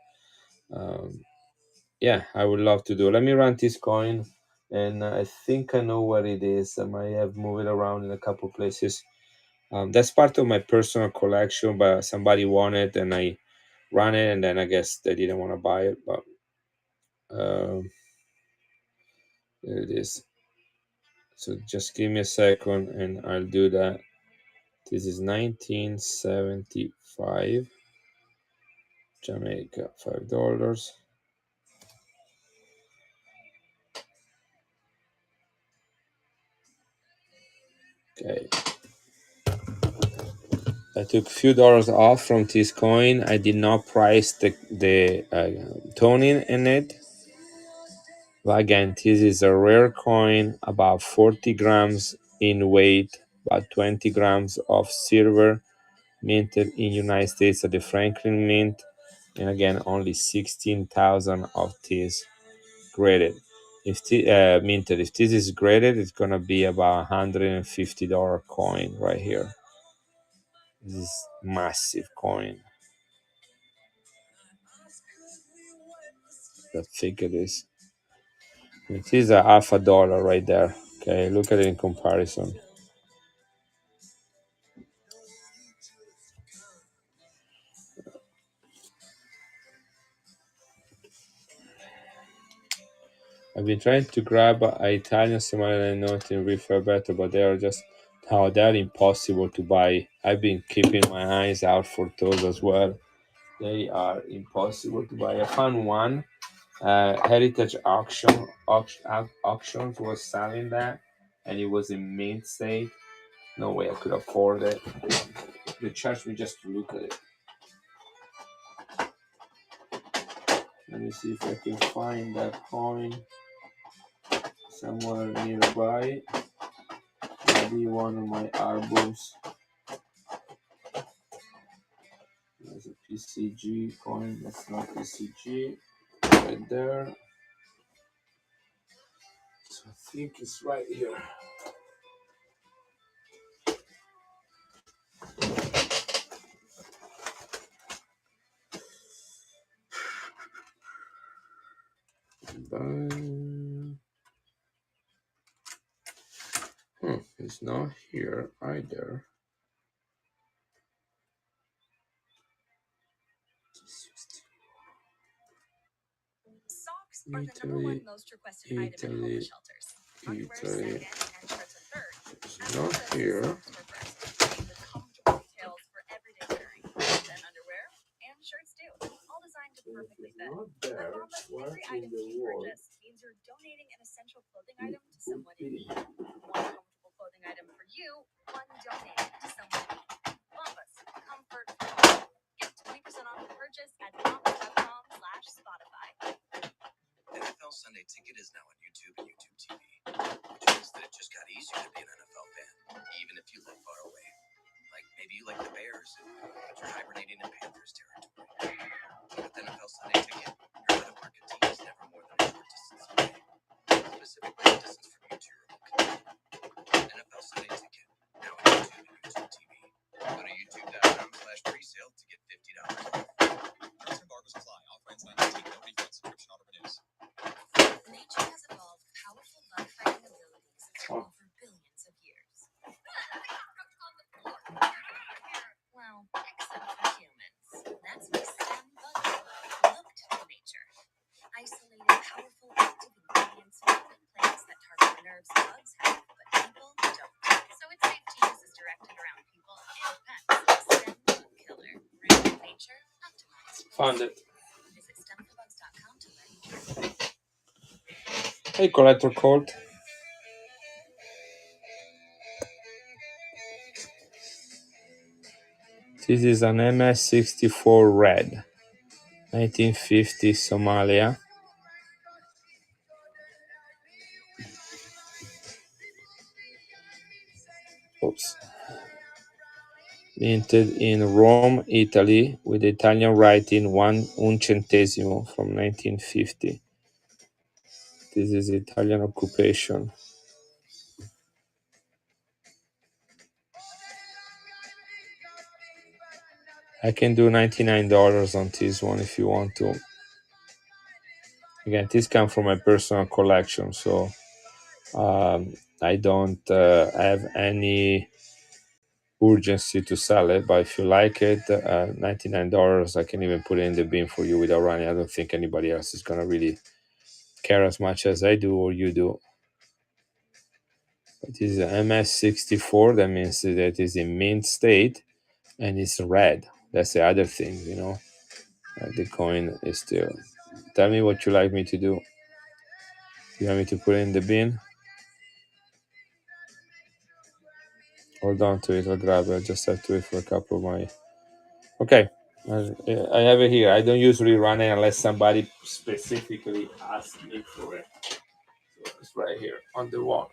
Yeah, I would love to do. Let me run this coin, and I think I know where it is. I might have moved it around in a couple places. That's part of my personal collection, but somebody wanted, and I ran it, and then I guess they didn't want to buy it. But there it is. So just give me a second, and I'll do that. This is 1975. Jamaica, $5. Okay. I took a few dollars off from this coin. I did not price the toning in it. But again, this is a rare coin, about 40 grams in weight, about 20 grams of silver, minted in United States at the Franklin Mint, and again, only 16,000 of this graded. If minted, if this is graded, it's gonna be about $150 coin right here. This is massive coin. How thick it is. It is a half a dollar right there. Okay, look at it in comparison. I've been trying to grab a Italian Somaliland note in refill better, but they are just how they're impossible to buy. I've been keeping my eyes out for those as well. They are impossible to buy. I found one Heritage auctions was selling that, and it was in mint state. No way I could afford it. They charged me just to look at it. Let me see if I can find that coin somewhere nearby. Maybe one of my albums. There's a PCG coin. That's not PCG. Right there. So I think it's right here. It's not here either. Italy, Italy, Italy. It's not here. Not there. Where in the world? NFL Sunday Ticket is now on YouTube and YouTube TV, which means that it just got easier to be an NFL fan, even if you live far away. Like maybe you like the Bears, but you're hibernating in Panthers territory. With NFL Sunday Ticket, your out-of-market team is never more than a short distance away, specifically the distance from you to your remote control. NFL Sunday Ticket, now on YouTube and YouTube TV. Go to youtube.com/presale to get $50 off. Terms and embargoes apply. Offer ends 9/19. No refund. Subscription auto renews. Nature has evolved powerful bug-fighting abilities over billions of years. Well, except for humans. That's why STEM Bug looked to nature. Isolated, powerful, active ingredients found in plants that target the nerves bugs have, but people don't. So it's safe to use as directed around people and pets. STEM Bug Killer. Bring nature optimized. Found it. Visit stemforbugs.com to learn more. Hey, collector code. This is an MS-64 red, 1950 Somalia. oops, minted in Rome, Italy, with Italian writing un centesimo from 1950. This is Italian occupation. I can do $99 on this one if you want to. Again, this comes from my personal collection, so I don't have any urgency to sell it. But if you like it, $99, I can even put it in the bin for you without running. I don't think anybody else is gonna really care as much as I do or you do. It is a MS64. That means that it is in mint state and it's red. That's the other thing, you know. The coin is still. Tell me what you like me to do. You want me to put it in the bin? Hold on to it. I'll grab it. I just have to wait for a couple of my. Okay. I have it here. I don't usually run it unless somebody specifically asks me for it. So it's right here on the wall.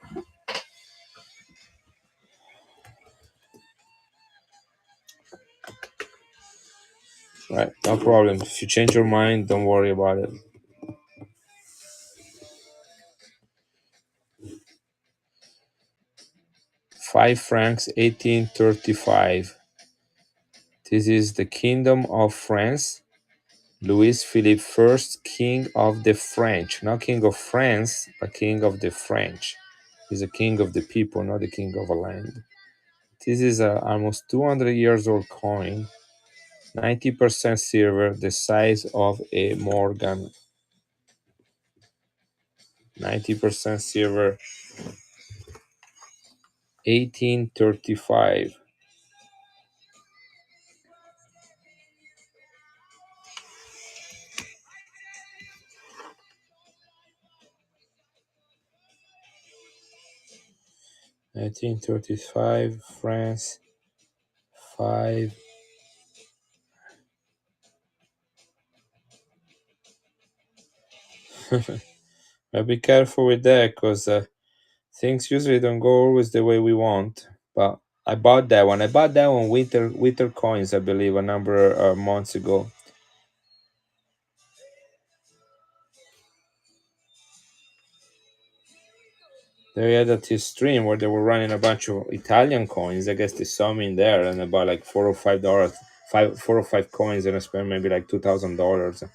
Right. No problem. If you change your mind, don't worry about it. 5 francs, 1835. This is the Kingdom of France. Louis Philippe I, King of the French. Not King of France, but King of the French. He's a king of the people, not the king of a land. This is a almost 200 years old coin, 90% silver, the size of a Morgan. 90% silver, 1835. France, 5. But be careful with that because things usually don't go always the way we want. But I bought that one. I bought that one winter coins, I believe, a number of months ago. They had at his stream where they were running a bunch of Italian coins. I guess they saw me in there and I bought like $4 or $5, 4 or 5 coins, and I spent maybe like $2,000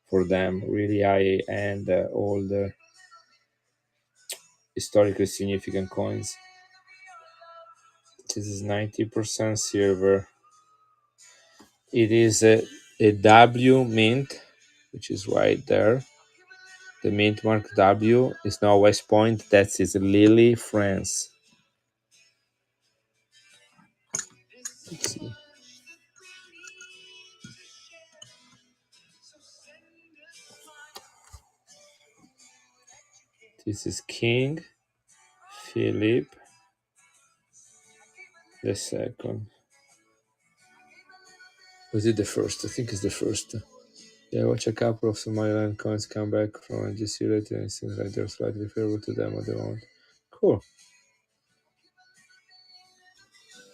for them. Really high and old, historically significant coins. This is 90% silver. It is a W mint, which is right there. The mint mark W is now West Point. That is Lille, France. Let's see. This is King Philip the second. Was it the first? I think it's the first. Yeah, watch a couple of Somaliland coins come back from GC later and it seems like they're slightly favorable to them at the moment. Cool.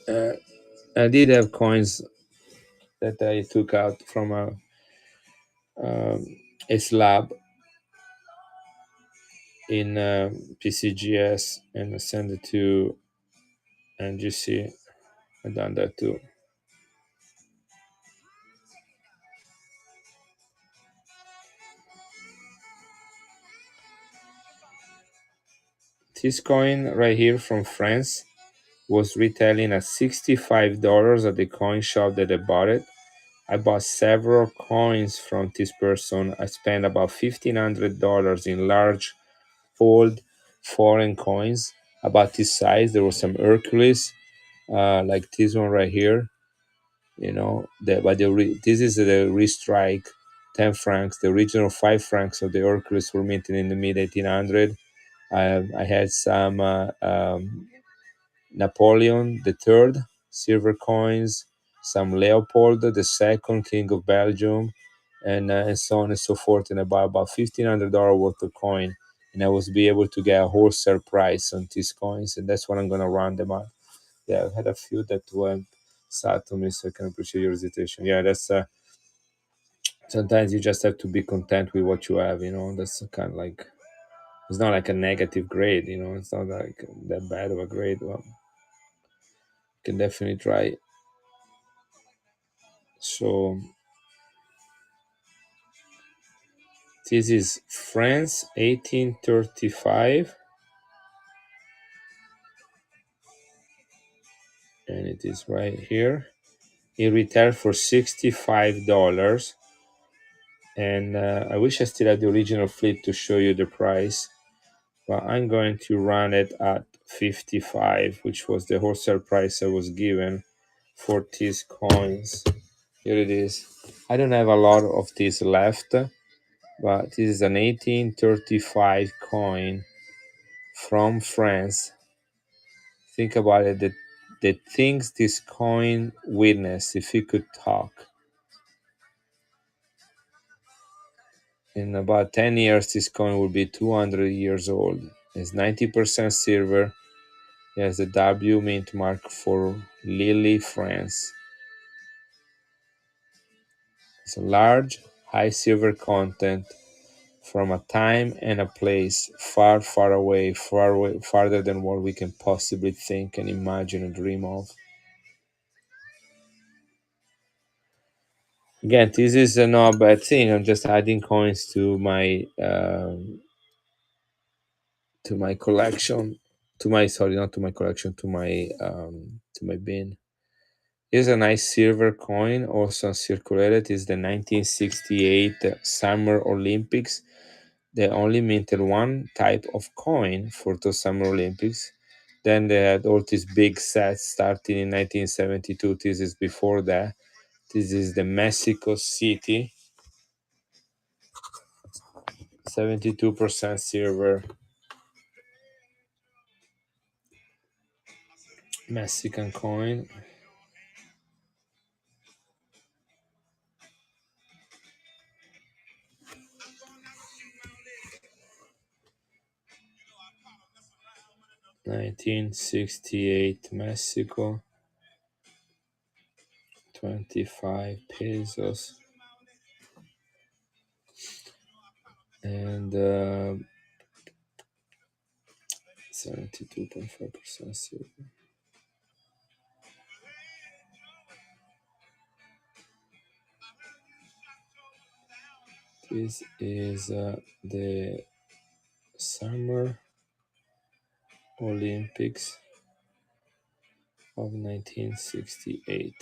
I did have coins that I took out from a slab in PCGS and send it to NGC. I've done that too. This coin right here from France was retailing at $65 at the coin shop that I bought it. I bought several coins from this person. I spent about $1,500 in large, old foreign coins about this size. There was some Hercules, like this one right here. You know, this is the restrike 10 francs. The original 5 francs of the Hercules were minted in the mid 1800s. I had some Napoleon III silver coins, some Leopold II, King of Belgium, and so on and so forth. And I bought about $1,500 worth of coin, and I was be able to get a wholesale price on these coins, and that's what I'm gonna run them at. Yeah, I had a few that went sad to me, so I can appreciate your hesitation. Yeah, that's sometimes you just have to be content with what you have. That's kind of like, it's not like a negative grade. It's not like that bad of a grade. Well, you can definitely try. So this is France, 1835, and it is right here. It retailed for $65, and I wish I still had the original flip to show you the price, but I'm going to run it at 55, which was the wholesale price I was given for these coins. Here it is. I don't have a lot of these left, but this is an 1835 coin from France. Think about it, the things this coin witnessed, if it could talk. In about 10 years, this coin will be 200 years old. It's 90% silver. It has the W mint mark for Lille, France. It's a large, high silver content from a time and a place far, far away, farther than what we can possibly think and imagine and dream of. Again, this is not a bad thing. I'm just adding coins to my collection, to my sorry, not to my collection, to my bin. Here's a nice silver coin, also uncirculated. Is the 1968 Summer Olympics. They only minted one type of coin for the Summer Olympics. Then they had all these big sets starting in 1972. This is before that. This is the Mexico City, 72% silver Mexican coin. $1968 Mexico, 25 pesos, and 72.5% silver. This is the Summer Olympics of 1968.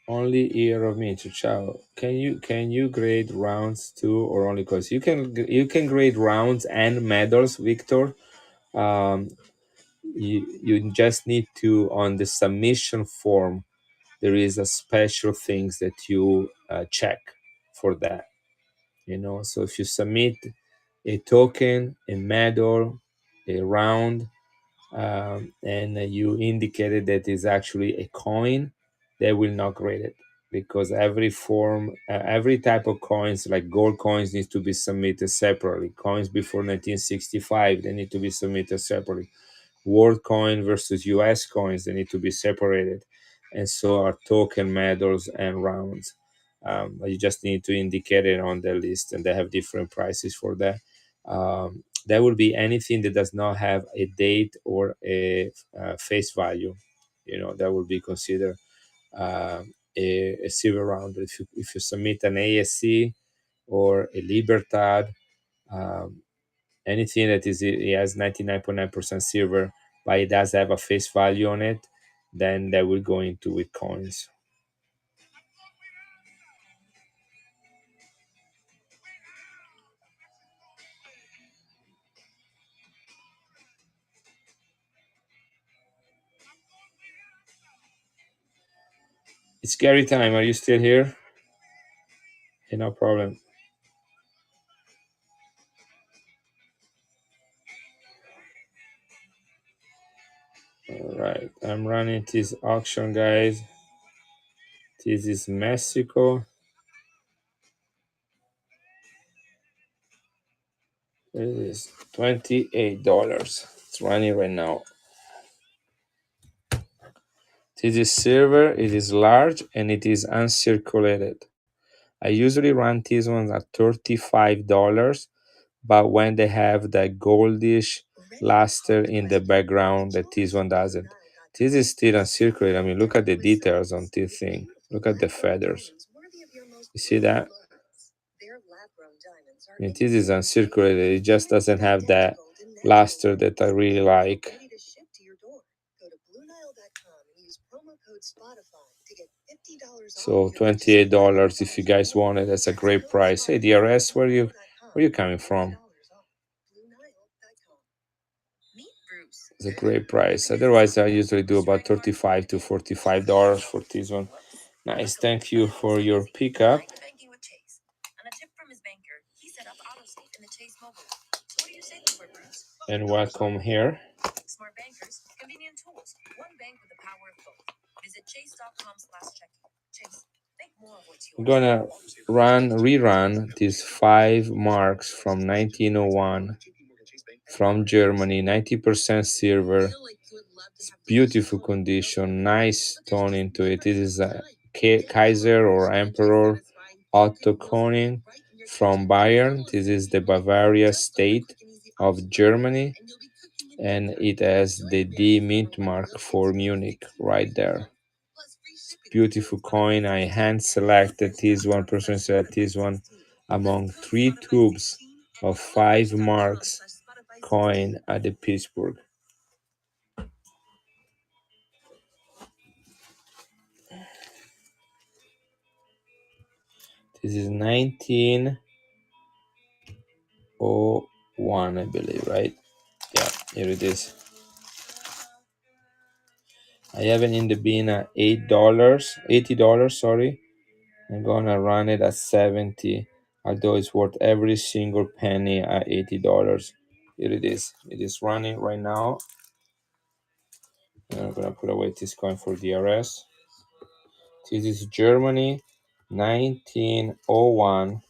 Only year of me to ciao. Can you grade rounds too, or only coins? You can grade rounds and medals, Victor. Um, you just need to, on the submission form, there is a special things that you check for that. So if you submit a token, a medal, a round, and you indicated that is actually a coin, they will not grade it, because every type of coins, like gold coins, needs to be submitted separately. Coins before 1965, they need to be submitted separately. World coin versus US coins, they need to be separated, and so are token, medals, and rounds. You just need to indicate it on the list, and they have different prices for that. That will be anything that does not have a date or a face value. That will be considered uh, a silver round. If you submit an ASC or a Libertad, um, anything that it has 99.9% silver, but it does have a face value on it, then that will go into with coins. It's Gary time. Are you still here? Hey, no problem. All right, I'm running this auction, guys. This is Mexico. It is $28. It's running right now. This is silver, it is large, and it is uncirculated. I usually run these ones at $35, but when they have that goldish luster in the background, that this one doesn't. This is still uncirculated. I mean, look at the details on this thing. Look at the feathers. You see that? I mean, this is uncirculated. It just doesn't have that luster that I really like. So $28 if you guys want it. That's a great price. Hey DRS, where you coming from? It's a great price. Otherwise, I usually do about $35 to $45 for this one. Nice. Thank you for your pickup. And welcome here. Smart bankers, convenient tools. One bank with the power of both. Visit chase.com/checking. Chase. I'm gonna rerun these 5 marks from 1901 from Germany, 90% silver. It's beautiful condition, nice tone into it. This is a Kaiser or Emperor Otto Koning from Bayern. This is the Bavaria state of Germany, and it has the D mint mark for Munich right there. Beautiful coin. I hand selected this one, person selected this one among 3 tubes of 5 marks coin at the Pittsburgh. This is 1901, I believe, right? Yeah, here it is. I have it in the bin at $80, sorry. I'm gonna run it at 70, although it's worth every single penny at $80. Here it is. It is running right now. And I'm gonna put away this coin for DRS. This is Germany, 1901,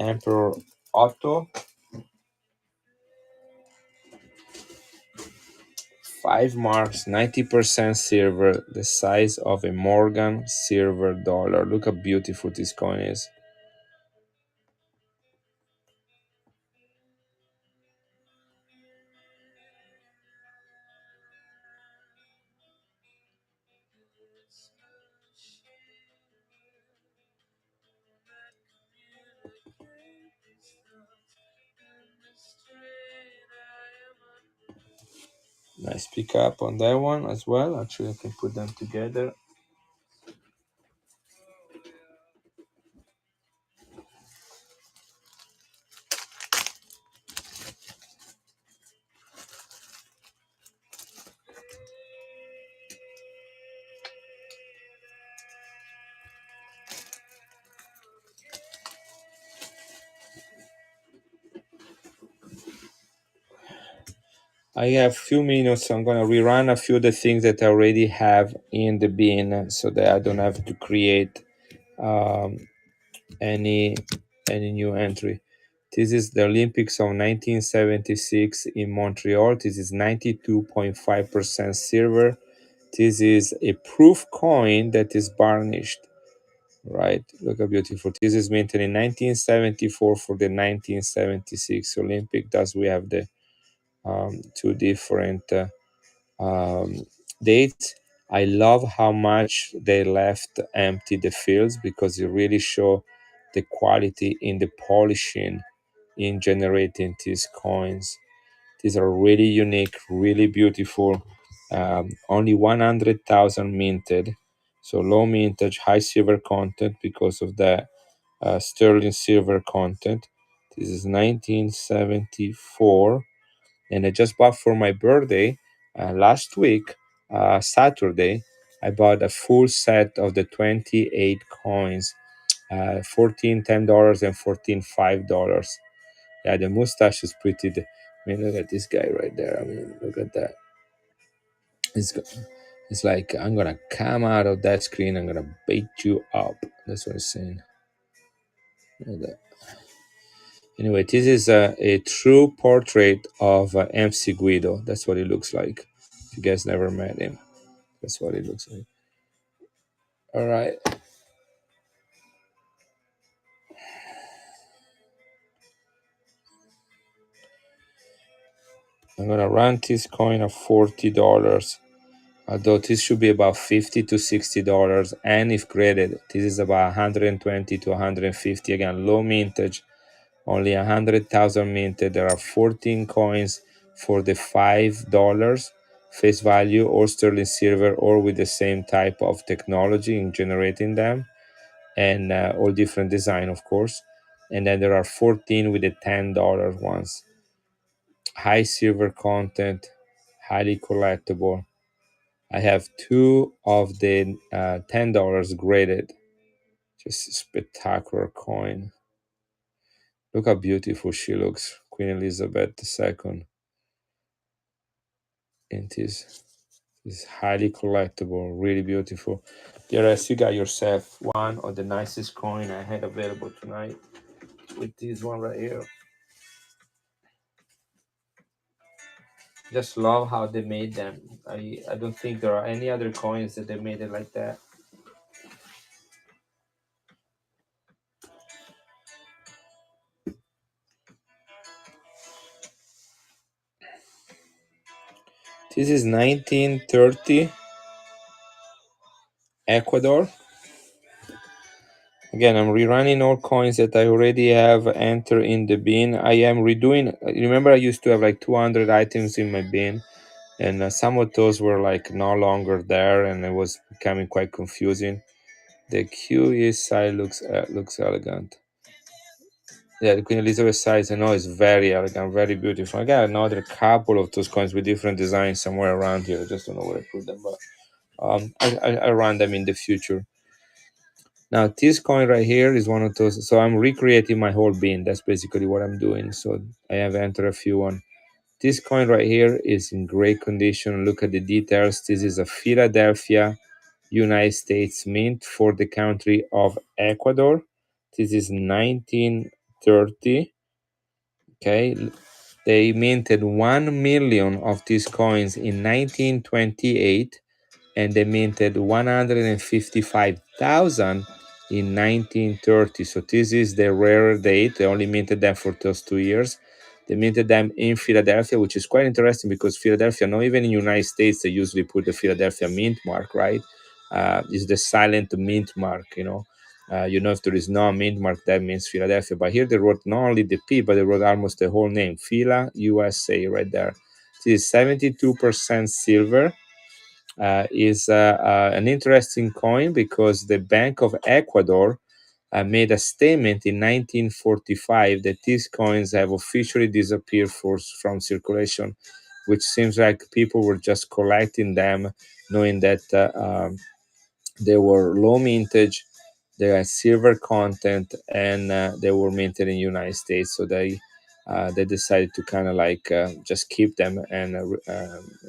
Emperor Otto. 5 marks, 90% silver, the size of a Morgan silver dollar. Look how beautiful this coin is. Nice pick up on that one as well. Actually, I can put them together. I have few minutes, so I'm gonna rerun a few of the things that I already have in the bin, so that I don't have to create um, any new entry. This is the Olympics of 1976 in Montreal. This is 92.5% silver. This is a proof coin that is varnished. Right, look how beautiful. This is minted in 1974 for the 1976 Olympic. Thus, we have the 2 different dates. I love how much they left empty the fields, because it really show the quality in the polishing in generating these coins. These are really unique, really beautiful. Only 100,000 minted, so low mintage, high silver content because of the sterling silver content. This is 1974, and I just bought for my birthday last week, Saturday. I bought a full set of the 28 coins, 14 $10 and 14 $5. Yeah, the mustache is pretty. I mean, look at this guy right there. I mean, look at that. It's like, I'm gonna come out of that screen. I'm gonna bait you up. That's what it's saying. Look at that. Anyway, this is a true portrait of MC Guido. That's what he looks like. If you guys never met him, that's what he looks like. All right. I'm gonna run this coin at $40. Although this should be about $50 to $60, and if graded, this is about 120 to 150. Again, low mintage, only 100,000 minted. There are 14 coins for the $5 face value, or sterling silver, or with the same type of technology in generating them, and all different design, of course. And then there are 14 with the $10 ones. High silver content, highly collectible. I have two of the $10 graded. Just spectacular coin. Look how beautiful she looks, Queen Elizabeth II. And this is highly collectible, really beautiful. The rest, you got yourself one of the nicest coin I had available tonight with this one right here. Just love how they made them. I don't think there are any other coins that they made it like that. This is 1930 Ecuador. Again, I'm rerunning all coins that I already have entered in the bin. I am redoing. Remember, I used to have like 200 items in my bin, and some of those were like no longer there, and it was becoming quite confusing. The QE side looks elegant. Yeah, the Queen Elizabeth size I know is very elegant, very beautiful. I got another couple of those coins with different designs somewhere around here. I just don't know where I put them, but I run them in the future. Now this coin right here is one of those. So I'm recreating my whole bin. That's basically what I'm doing. So I have entered a few on. This coin right here is in great condition. Look at the details. This is a Philadelphia, United States mint for the country of Ecuador. This is 1930. Okay, they minted 1 million of these coins in 1928, and they minted 155,000 in 1930. So this is the rare date. They only minted them for those 2 years. They minted them in Philadelphia, which is quite interesting because Philadelphia, not even in the United States, they usually put the Philadelphia mint mark, right? It's the silent mint mark. If there is no mint mark, that means Philadelphia. But here they wrote not only the P, but they wrote almost the whole name, Phila USA, right there. This is 72% silver. Is an interesting coin because the Bank of Ecuador made a statement in 1945 that these coins have officially disappeared from circulation, which seems like people were just collecting them, knowing that they were low mintage, they had silver content, and they were minted in the United States. So they decided to kind of like just keep them and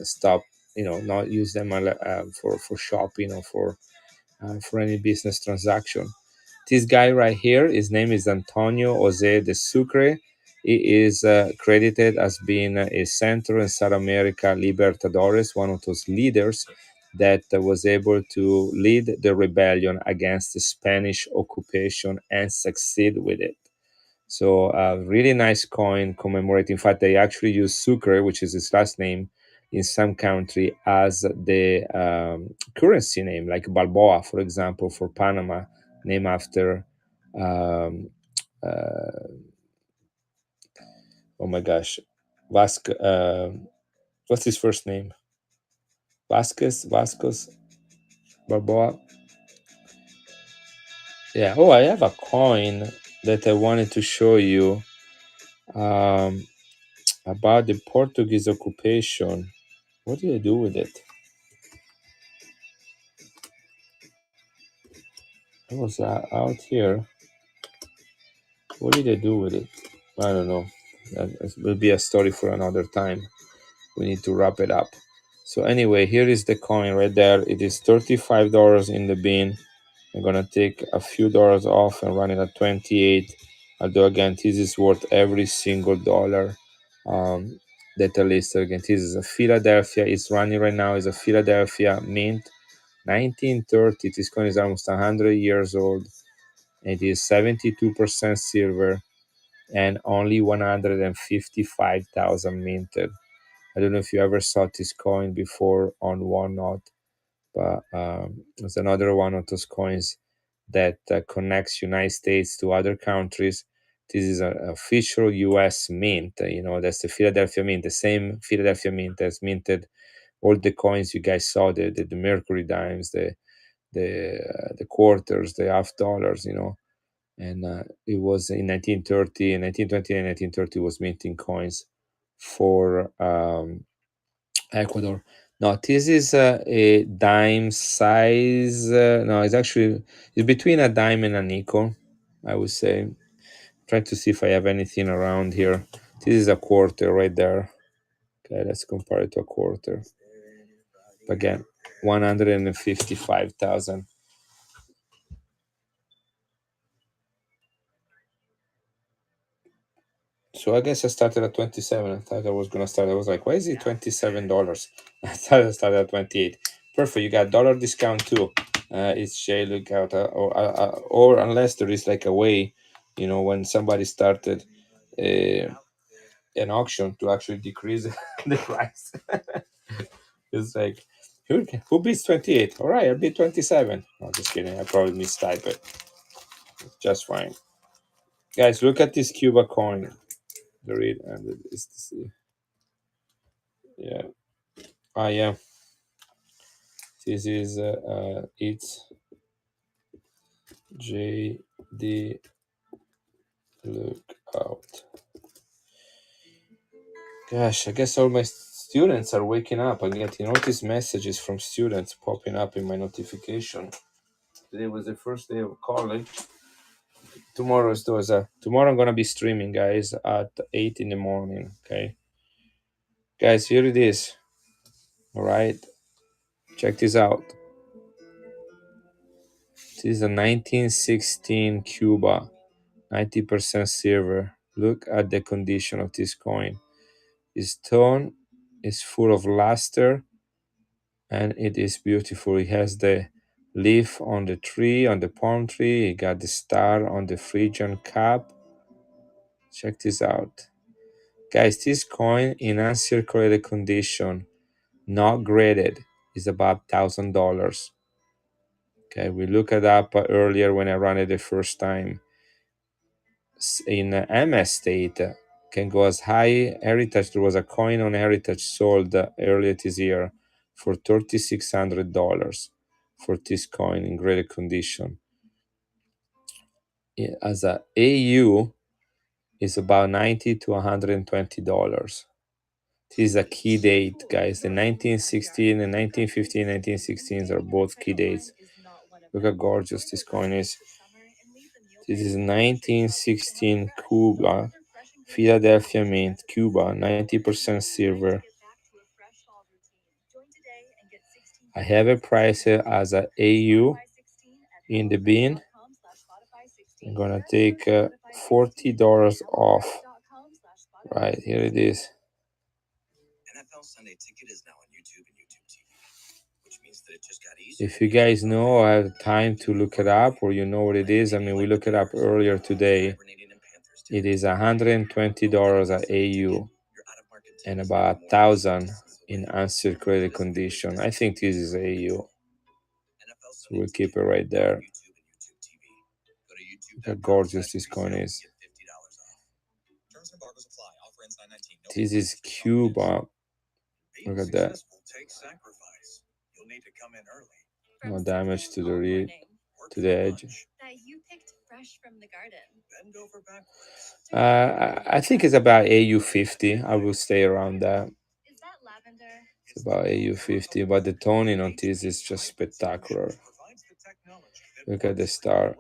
stop, not use them for shopping or for any business transaction. This guy right here, his name is Antonio Jose de Sucre. He is credited as being a Central and South America Libertadores, one of those leaders that was able to lead the rebellion against the Spanish occupation and succeed with it. So a really nice coin commemorating. In fact, they actually use Sucre, which is his last name, in some country as the currency name, like Balboa, for example, for Panama, named after. Um, uh, oh my gosh, Vasco. What's his first name? Vasquez, Balboa. Yeah. Oh, I have a coin that I wanted to show you about the Portuguese occupation. What did I do with it? It was out here. What did I do with it? I don't know. That will be a story for another time. We need to wrap it up. So anyway, here is the coin right there. It is $35 in the bin. I'm gonna take a few dollars off and run it at 28. Although again, this is worth every single dollar that I listed. Again, this is a Philadelphia. It's running right now. Is a Philadelphia mint, 1930. This coin is almost 100 years old. It is 72% silver and only 155,000 minted. I don't know if you ever saw this coin before on Whatnot, but it's another one of those coins that connects United States to other countries. This is an official U.S. mint. That's the Philadelphia Mint, the same Philadelphia Mint that's minted all the coins you guys saw, the Mercury dimes, the quarters, the half dollars. And it was in 1930, 1920, and 1930 was minting coins for Ecuador. No, this is a dime size. No, it's between a dime and a nickel, I would say. Trying to see if I have anything around here. This is a quarter right there. Okay, let's compare it to a quarter. Again, 155,000. So I guess I started at 27. I thought I was gonna start. I was like, why is it $27? I thought I started at 28. Perfect. You got dollar discount too. It's Jay Lookout, or unless there is like a way, when somebody started uh, an auction to actually decrease the price. It's like, who beats 28? All right, I'll beat 27. No, just kidding. I probably mistype it. It's just fine. Guys, look at this Cuba coin. The read and it's yeah. Yeah. This is it's JD Lookout. Gosh, I guess all my students are waking up. I'm getting all these messages from students popping up in my notification. Today was the first day of college. Tomorrow I'm gonna be streaming, guys, at 8 in the morning. Okay, guys, here it is. All right, check this out. This is a 1916 Cuba, 90% silver. Look at the condition of this coin. Its tone is full of luster and it is beautiful. It has the leaf on the tree, on the palm tree. It got the star on the Phrygian cap. Check this out. Guys, this coin in uncirculated condition, not graded, is about $1,000. Okay, we looked it up earlier when I ran it the first time. In MS state, can go as high. Heritage, there was a coin on Heritage sold earlier this year for $3,600 for this coin in great condition. As a AU is about $90 to $120. This is a key date, guys. The 1916 and 1915, 1916s are both key dates. Look how gorgeous this coin is. This is 1916 Cuba, Philadelphia Mint, Cuba, 90% silver. I have it priced as a AU in the bin. I'm gonna take $40 off. Right, here it is. NFL Sunday Ticket is now on YouTube and YouTube TV, which means that it just got easier. If you guys know or have time to look it up, or you know what it is, I mean, we looked it up earlier today. It is $120 at AU and about 1,000 in uncirculated condition. I think this is AU. So we'll keep it right there. Look how gorgeous this coin is. This is Cuba. Look at that. No damage to the edge. I think it's about AU50. I will stay around that. It's about AU50, but the toning on this is just spectacular. Look at the star.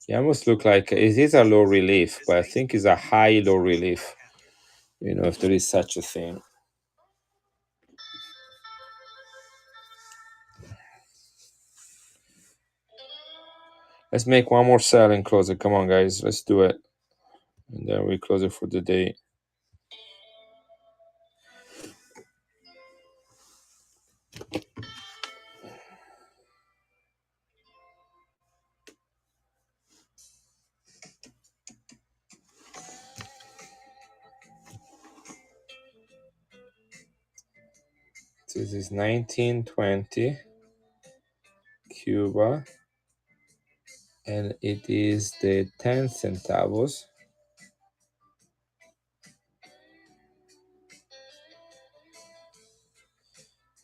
It almost look like it is a low relief, but I think it's a high low relief. If there is such a thing. Let's make one more sell and close it. Come on, guys. Let's do it. And then we close it for the day. This is 1920 Cuba, and it is the 10 centavos.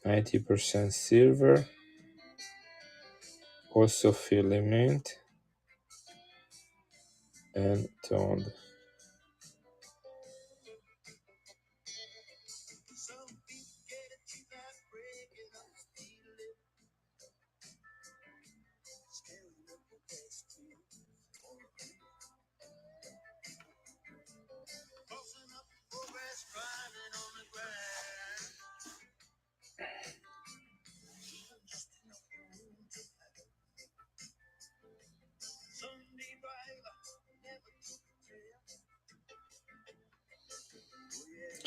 90% silver, also filament and toned.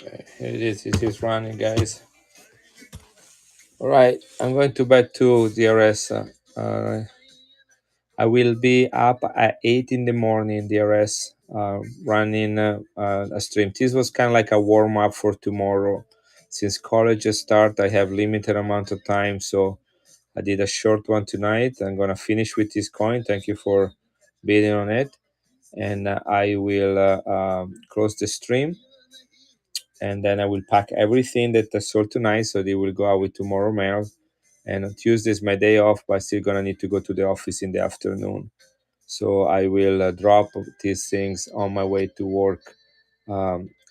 Okay, here it is. It is running, guys. All right, I'm going to bet to DRS. I will be up at 8 in the morning, DRS, running a stream. This was kind of like a warm up for tomorrow. Since college start, I have limited amount of time, so I did a short one tonight. I'm gonna finish with this coin. Thank you for bidding on it, and I will close the stream, and then I will pack everything that I sold tonight, so they will go out with tomorrow mail. And on Tuesday is my day off, but I'm still gonna need to go to the office in the afternoon. So I will drop these things on my way to work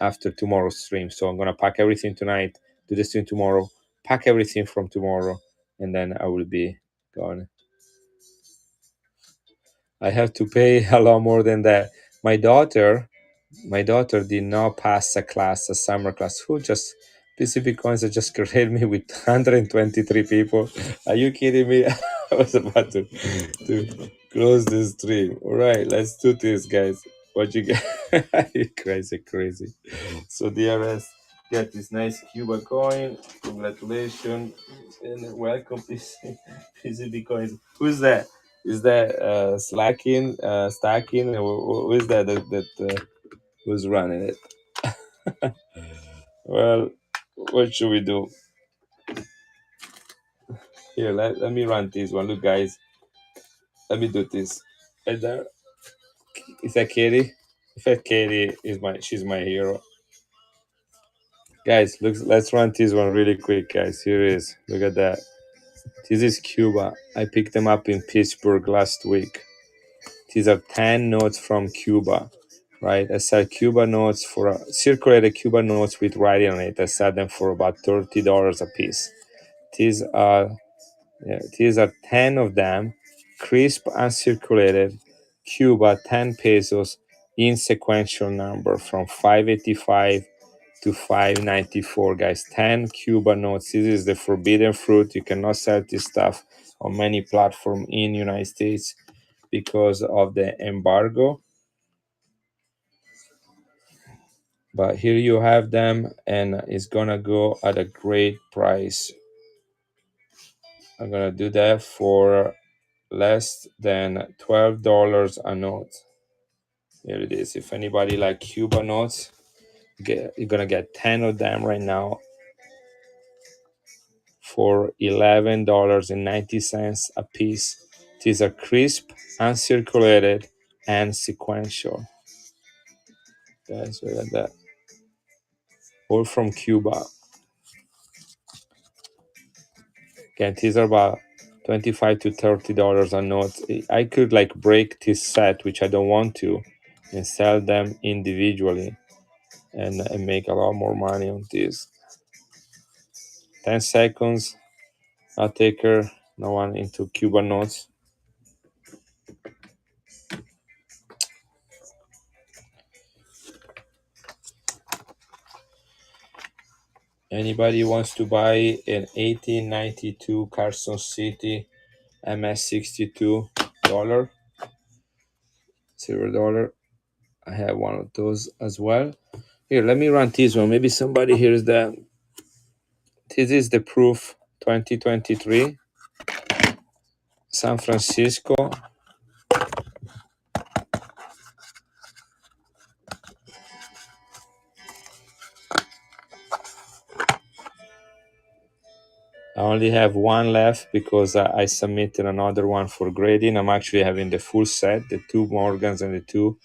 after tomorrow's stream. So I'm gonna pack everything tonight, do the stream tomorrow, pack everything from tomorrow, and then I will be gone. I have to pay a lot more than that. My daughter did not pass a class, a summer class. Who just Pacific Coins just created me with 123 people. Are you kidding me? I was about to close the stream. All right, let's do this, guys. What you get? You crazy. So DRS get this nice Cuba coin. Congratulations and welcome PCB coins. Who's that? Is that slacking, stacking? Who is that who's running it? Well, what should we do? Here, let me run this one. Look, guys, let me do this. Right there. Is that Katie? If that Katie she's my hero. Guys, look, let's run this one really quick, guys. Here it is. Look at that. This is Cuba. I picked them up in Pittsburgh last week. These are 10 notes from Cuba, right? I sell Cuba notes for circulated Cuba notes with writing on it. I sell them for about $30 a piece. These are 10 of them, crisp uncirculated Cuba 10 pesos in sequential number from 585 to 594, guys. 10 Cuba notes. This is the forbidden fruit. You cannot sell this stuff on many platforms in United States because of the embargo. But here you have them, and it's gonna go at a great price. I'm gonna do that for less than $12 a note. Here it is. If anybody like Cuba notes, you're gonna get 10 of them right now for $11.90 a piece. These are crisp, uncirculated, and sequential. Guys, look at that. All from Cuba. Again, these are about $25 to $30 a note. I could like break this set, which I don't want to, and sell them individually and make a lot more money on this. 10 seconds. I'll take her. No one into Cuban notes. Anybody wants to buy an 1892 Carson City MS62 dollar? Silver dollar. I have one of those as well. Here, let me run this one. Maybe somebody hears that. This is the proof 2023 San Francisco. I only have one left because I submitted another one for grading. I'm actually having the full set, the two Morgans and the two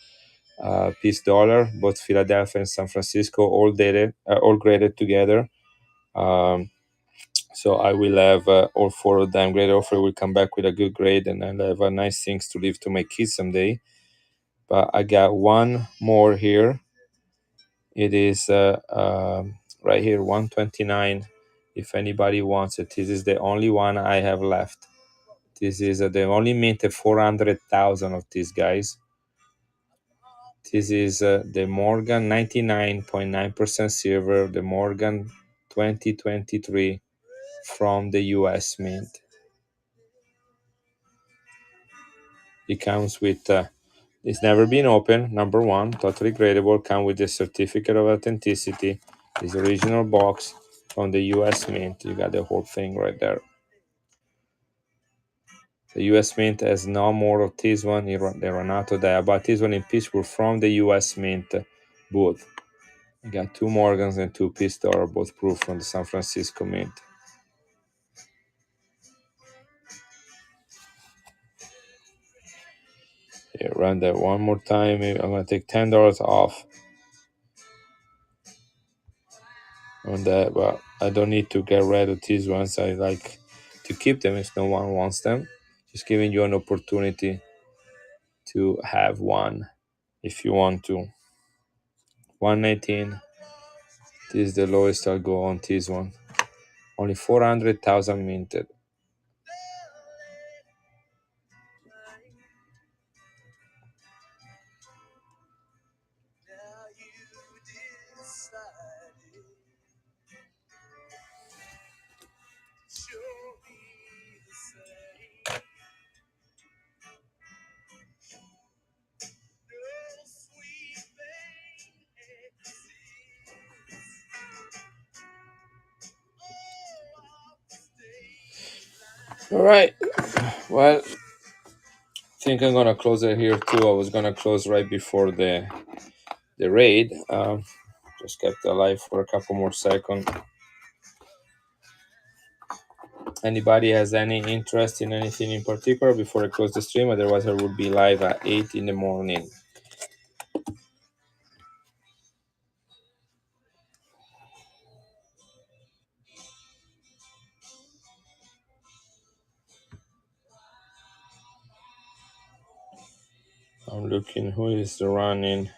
Peace Dollar, both Philadelphia and San Francisco, all graded together. So I will have all four of them graded. Hopefully, will come back with a good grade, and I'll have nice things to leave to my kids someday. But I got one more here. It is right here, 129. If anybody wants it, this is the only one I have left. This is they only minted 400,000 of these guys. This is the Morgan 99.9% silver, the Morgan 2023 from the US Mint. It comes with, it's never been opened, number one, totally gradable, come with the certificate of authenticity, this original box from the US Mint. You got the whole thing right there. The US Mint has no more of this one. They run out of that. But this one in Pittsburgh from the US Mint booth. I got two Morgans and two Pistor, both proof from the San Francisco Mint. Here, run that one more time. I'm gonna take $10 off on that, but I don't need to get rid of these ones. I like to keep them if no one wants them. Just giving you an opportunity to have one if you want to. 119. This is the lowest I'll go on this one. Only 400,000 minted. All right. Well, I think I'm gonna close it here too. I was gonna close right before the raid. Just kept alive for a couple more seconds. Anybody has any interest in anything in particular before I close the stream? Otherwise, I will be live at 8 in the morning. I'm looking who is running.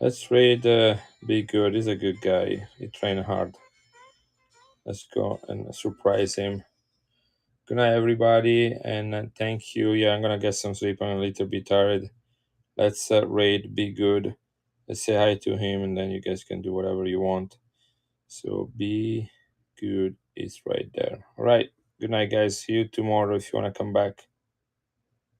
Let's raid Be Good. He's a good guy. He trained hard. Let's go and surprise him. Good night, everybody, and thank you. Yeah, I'm gonna get some sleep. I'm a little bit tired. Let's raid Be Good. Let's say hi to him, and then you guys can do whatever you want. So Be Good is right there. All right. Good night, guys. See you tomorrow if you want to come back.